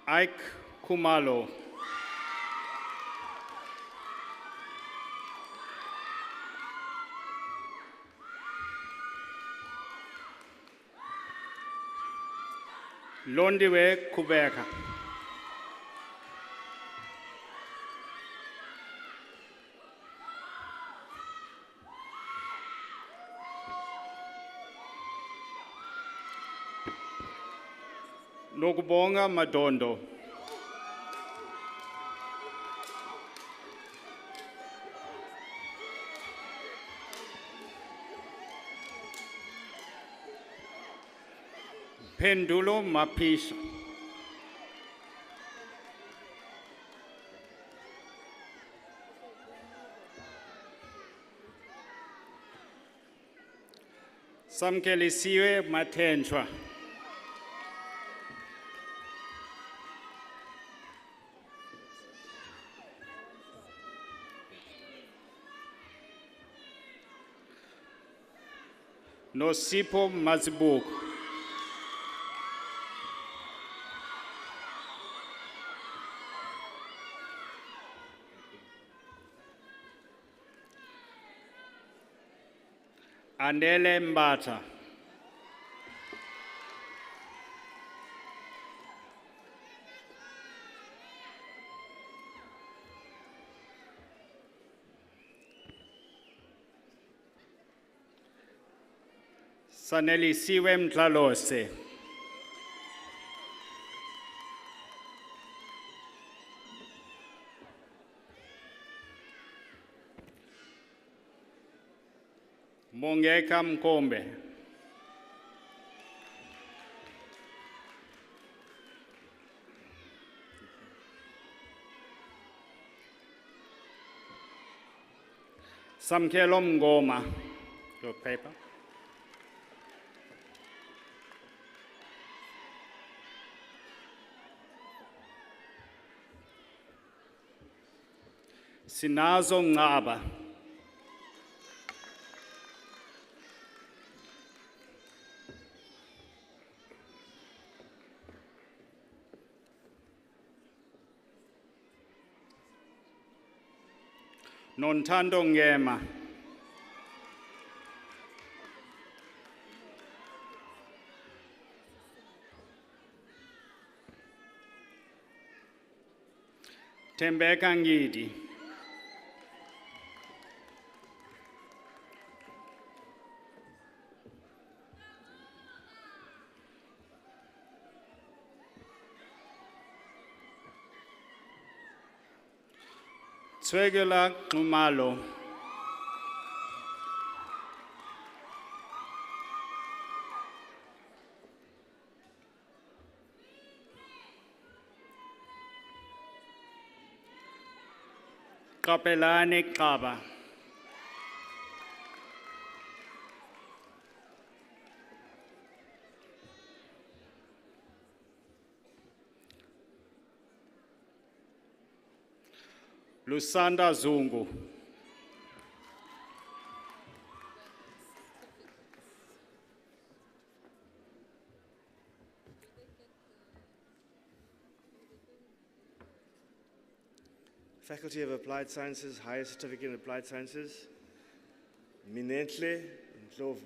Ike Kumalo. Londiwe Kubeka. Nokubonga Madondo. Pendulo Mapisha. Samkelisiwe Mathenjwa. Nosipho Mazibuko. Andele Mbata. Sanelisiwe Mtlalose. Mongeka Mkombe. Samkelo Mngoma. Your paper. Sinazo Ngaba. Nontando Ngema. Tembeka Ngidi. Tswegela Xumalo. Kapelani Kaba. Lusanda Zungu. Faculty of Applied Sciences, Higher Certificate in Applied Sciences, Minentle Ndlovu.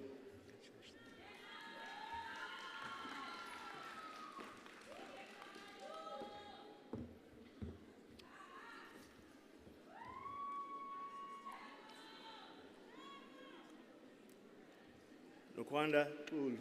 Nokwanda Ulu.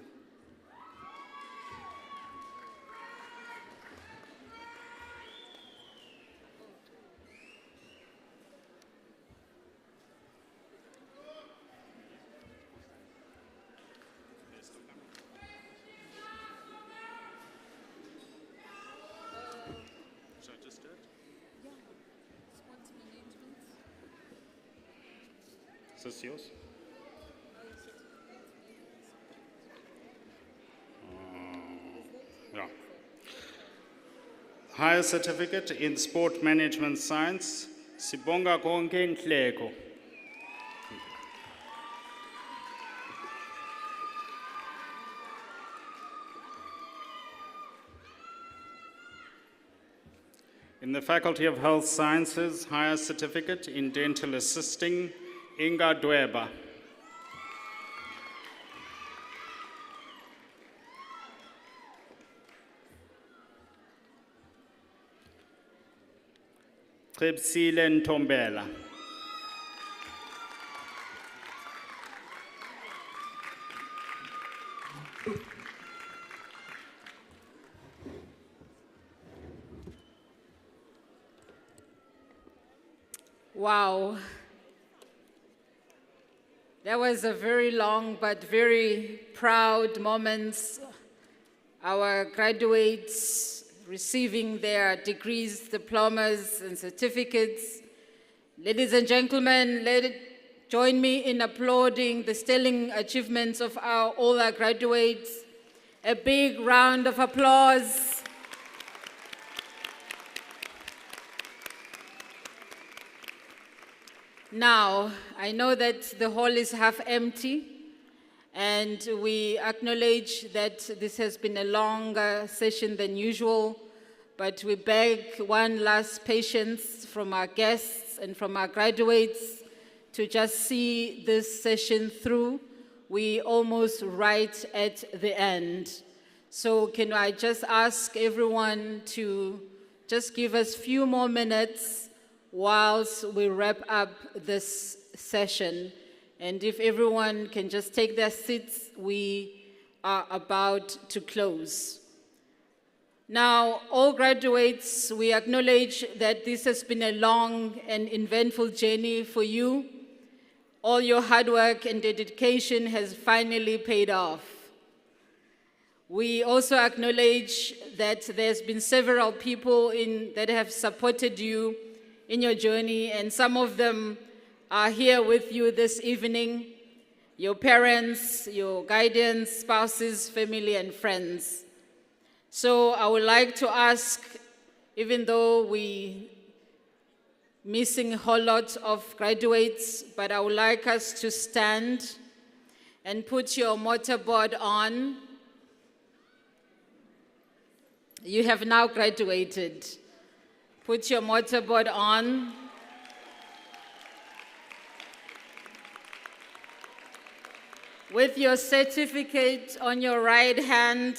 Is this yours? Yeah. Higher Certificate in Sport Management Science, Sibonga Konke Nhleko. In the Faculty of Health Sciences, Higher Certificate in Dental Assisting, Inga Dweba. Tripsile Ntombela. Wow. That was a very long but very proud moment. our graduates receiving their degrees, diplomas, and certificates. Ladies and gentlemen, join me in applauding the sterling achievements of all our graduates. A big round of applause. Now, I know that the hall is half empty, and we acknowledge that this has been a longer session than usual, but we beg one last patience from our guests and from our graduates to just see this session through. We almost right at the end. So can I just ask everyone to just give us a few more minutes whilst we wrap up this session. And if everyone can just take their seats, we are about to close. Now, all graduates, we acknowledge that this has been a long and eventful journey for you. All your hard work and dedication has finally paid off. We also acknowledge that there's been several people that have supported you in your journey, and some of them are here with you this evening, your parents, your guardians, spouses, family, and friends. So I would like to ask, even though we're missing a whole lot of graduates, but I would like us to stand and put your mortarboard on. You have now graduated. Put your mortarboard on. With your certificate on your right hand,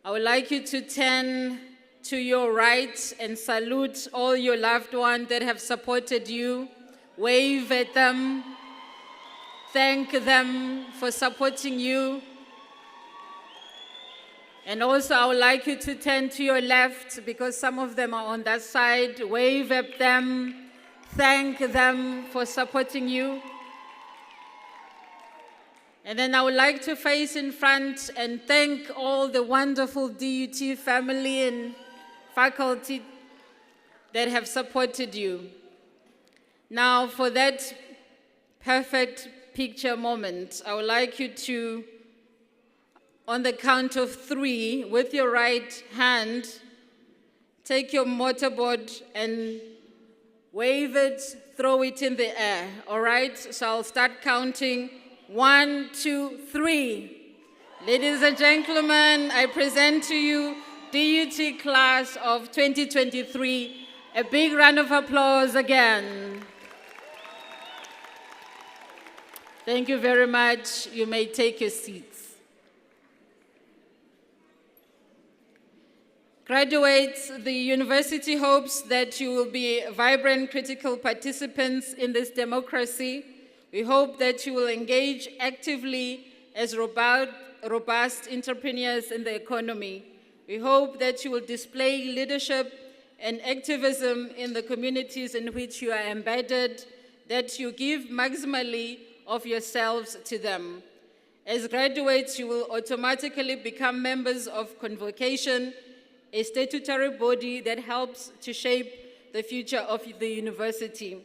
I would like you to turn to your right and salute all your loved ones that have supported you. Wave at them. Thank them for supporting you. And also, I would like you to turn to your left because some of them are on that side. Wave at them. Thank them for supporting you. And then I would like to face in front and thank all the wonderful DUT family and faculty that have supported you. Now, for that perfect picture moment, I would like you to, on the count of 3, with your right hand, take your mortarboard and wave it, throw it in the air, all right? So I'll start counting. 1, 2, 3. Ladies and gentlemen, I present to you DUT class of 2023. A big round of applause again. Thank you very much. You may take your seats. Graduates, the university hopes that you will be vibrant, critical participants in this democracy. We hope that you will engage actively as robust entrepreneurs in the economy. We hope that you will display leadership and activism in the communities in which you are embedded, that you give maximally of yourselves to them. As graduates, you will automatically become members of Convocation, a statutory body that helps to shape the future of the university.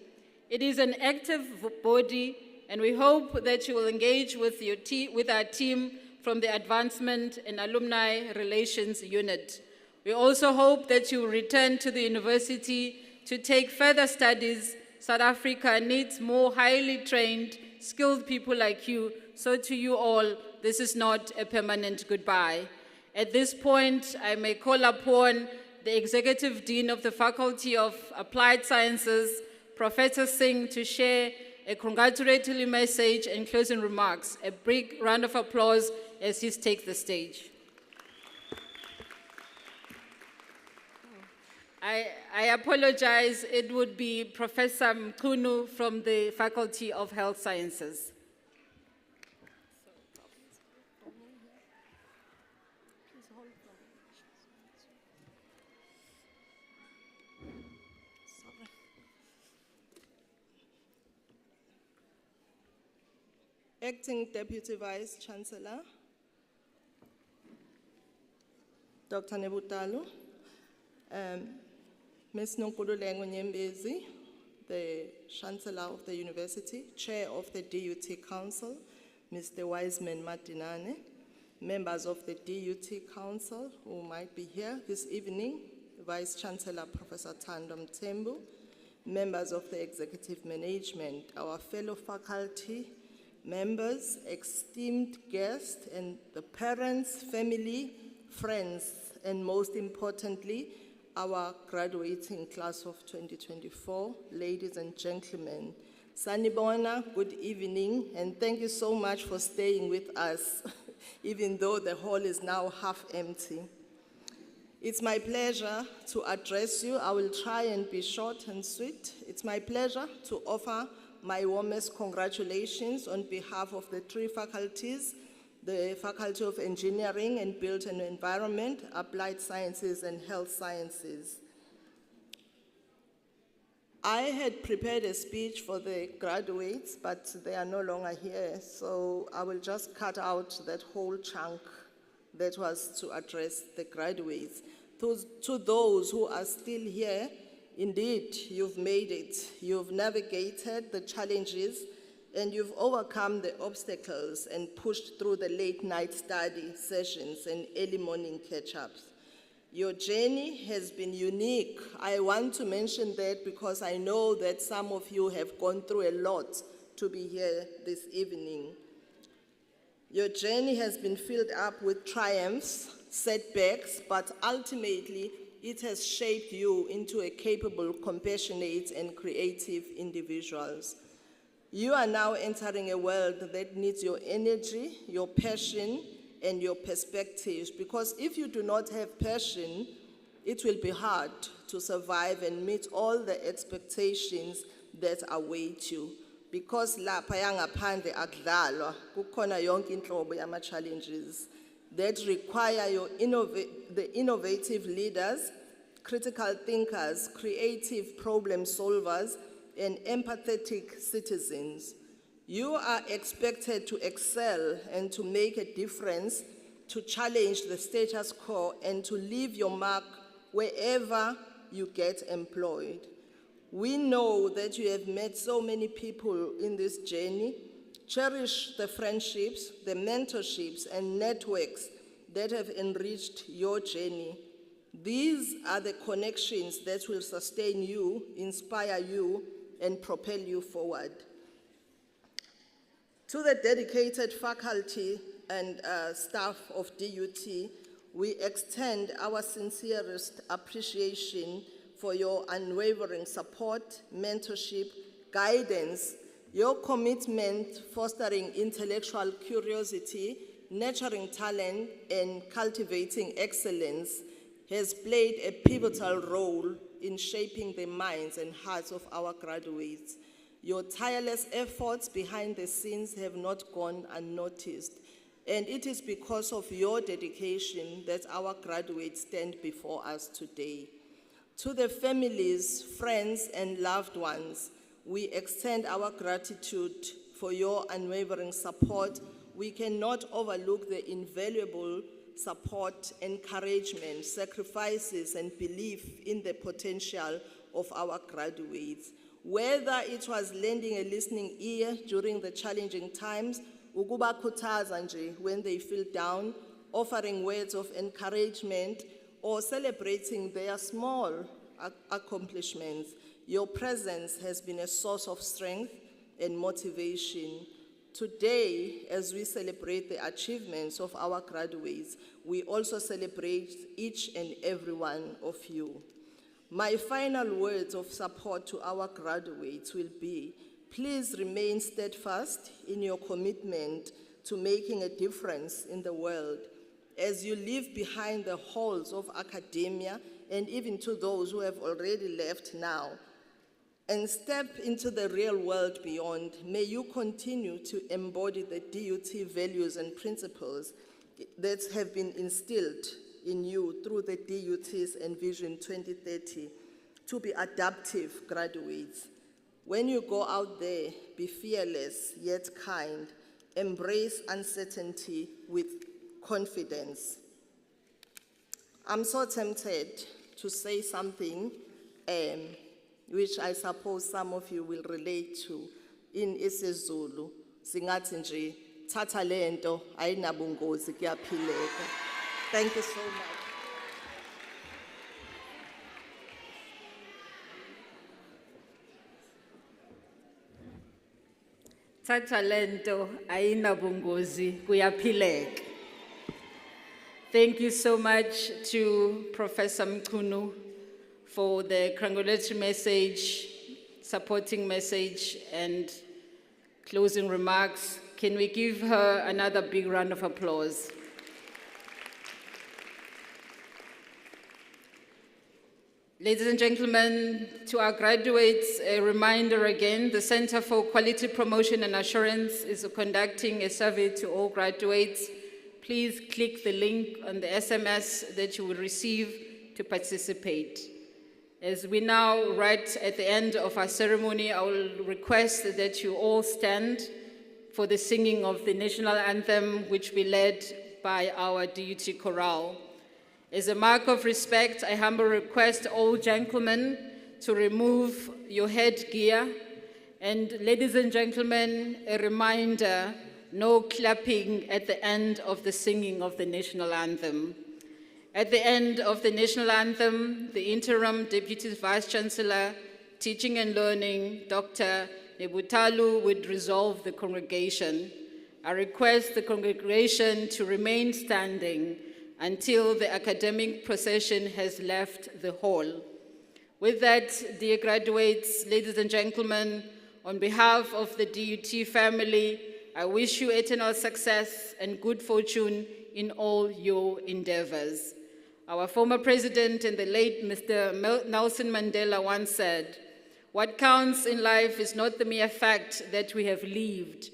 It is an active body, and we hope that you will engage with our team from the Advancement and Alumni Relations Unit. We also hope that you will return to the university to take further studies. South Africa needs more highly trained, skilled people like you. So to you all, this is not a permanent goodbye. At this point, I may call upon the Executive Dean of the Faculty of Applied Sciences, Professor Singh, to share a congratulatory message and closing remarks. A big round of applause as he takes the stage. I apologize, it would be Professor Mkunu from the Faculty of Health Sciences. Acting Deputy Vice Chancellor, Dr. Nebutalu, Ms. Nonkululeko Nyembezi, the Chancellor of the University, Chair of the DUT Council, Mr. Wiseman Martinane, members of the DUT Council who might be here this evening, Vice Chancellor Professor Tandom Tembu, members of the Executive Management, our fellow faculty members, esteemed guests, and the parents, family, friends, and most importantly, our graduating class of 2024, ladies and gentlemen. Sanibona, good evening, and thank you so much for staying with us, even though the hall is now half empty. It's my pleasure to address you. I will try and be short and sweet. It's my pleasure to offer my warmest congratulations on behalf of the three faculties, the Faculty of Engineering and Built and Environment, Applied Sciences and Health Sciences. I had prepared a speech for the graduates, but they are no longer here, so I will just cut out that whole chunk that was to address the graduates. To those who are still here, indeed, you've made it. You've navigated the challenges and you've overcome the obstacles and pushed through the late night study sessions and early morning catch-ups. Your journey has been unique. I want to mention that because I know that some of you have gone through a lot to be here this evening. Your journey has been filled up with triumphs, setbacks, but ultimately it has shaped you into a capable, compassionate, and creative individuals. You are now entering a world that needs your energy, your passion, and your perspectives, because if you do not have passion, it will be hard to survive and meet all the expectations that await you. Because lapha yangaphandle akudlalwa, kukhona yonke inhlobo yama challenges that require the innovative leaders, critical thinkers, creative problem solvers, and empathetic citizens. You are expected to excel and to make a difference, to challenge the status quo, and to leave your mark wherever you get employed. We know that you have met so many people in this journey. Cherish the friendships, the mentorships, and networks that have enriched your journey. These are the connections that will sustain you, inspire you, and propel you forward. To the dedicated faculty and staff of DUT, we extend our sincerest appreciation for your unwavering support, mentorship, guidance, your commitment fostering intellectual curiosity, nurturing talent, and cultivating excellence has played a pivotal role in shaping the minds and hearts of our graduates. Your tireless efforts behind the scenes have not gone unnoticed, and it is because of your dedication that our graduates stand before us today. To the families, friends, and loved ones, we extend our gratitude for your unwavering support. We cannot overlook the invaluable support, encouragement, sacrifices, and belief in the potential of our graduates. Whether it was lending a listening ear during the challenging times, ukubakhuthaza nje when they feel down, offering words of encouragement, or celebrating their small accomplishments, your presence has been a source of strength and motivation. Today, as we celebrate the achievements of our graduates, we also celebrate each and every one of you. My final words of support to our graduates will be, please remain steadfast in your commitment to making a difference in the world as you leave behind the halls of academia, and even to those who have already left now, and step into the real world beyond. May you continue to embody the DUT values and principles that have been instilled in you through the DUT's Envision 2030 to be adaptive graduates. When you go out there, be fearless yet kind. embrace uncertainty with confidence. I'm so tempted to say something which I suppose some of you will relate to in isiZulu. Singathi nje thatha lento ayinabungozi kuyaphileka. Thank you so much. Thatha lento ayinabungozi kuyaphileka. Thank you so much to Professor Mchunu for the congratulatory message, supporting message, and closing remarks. Can we give her another big round of applause? Ladies and gentlemen, to our graduates, a reminder again, the Center for Quality Promotion and Assurance is conducting a survey to all graduates. Please click the link on the SMS that you will receive to participate. As we now right at the end of our ceremony, I will request that you all stand for the singing of the national anthem, which will be led by our DUT chorale. As a mark of respect, I humbly request all gentlemen to remove your headgear. And ladies and gentlemen, a reminder, no clapping at the end of the singing of the national anthem. At the end of the national anthem, the interim Deputy Vice-Chancellor, Teaching and Learning, Dr. Nebutalu, would resolve the congregation. I request the congregation to remain standing until the academic procession has left the hall. With that, dear graduates, ladies and gentlemen, on behalf of the DUT family, I wish you eternal success and good fortune in all your endeavors. Our former president and the late Mr. Nelson Mandela once said, "What counts in life is not the mere fact that we have lived.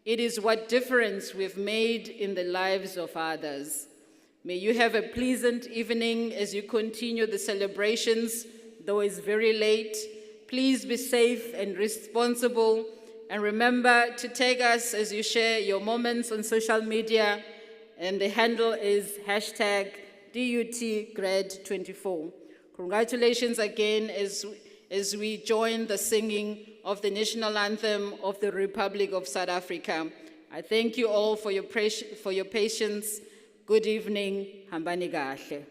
It is what difference we've made in the lives of others." May you have a pleasant evening as you continue the celebrations, though it's very late. Please be safe and responsible, and remember to tag us as you share your moments on social media, and the handle is #DUTGrad24. Congratulations again as we join the singing of the national anthem of the Republic of South Africa. I thank you all for your patience. Good evening, hambani kahle.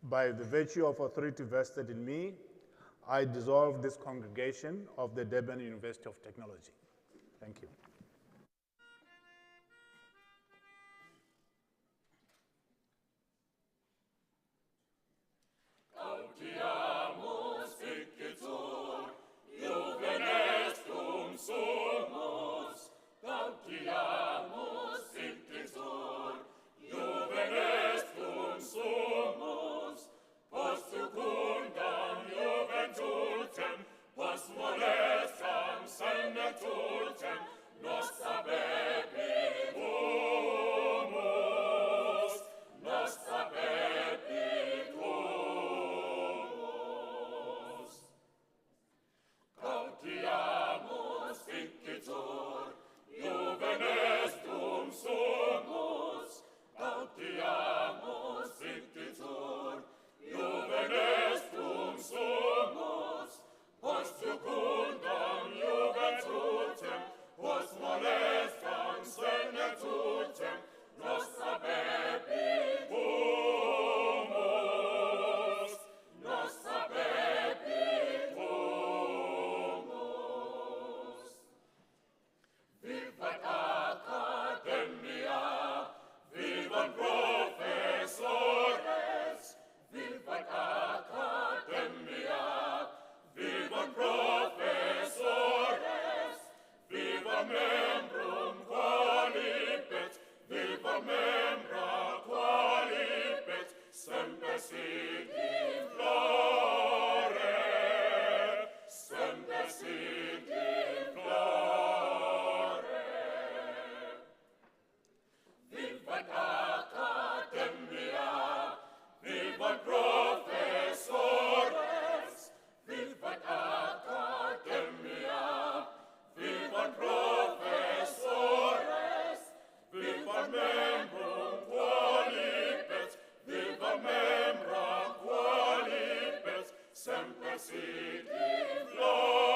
By the virtue of authority vested in me, I dissolve this congregation of the Durban University of Technology. Thank you. sweetly flow.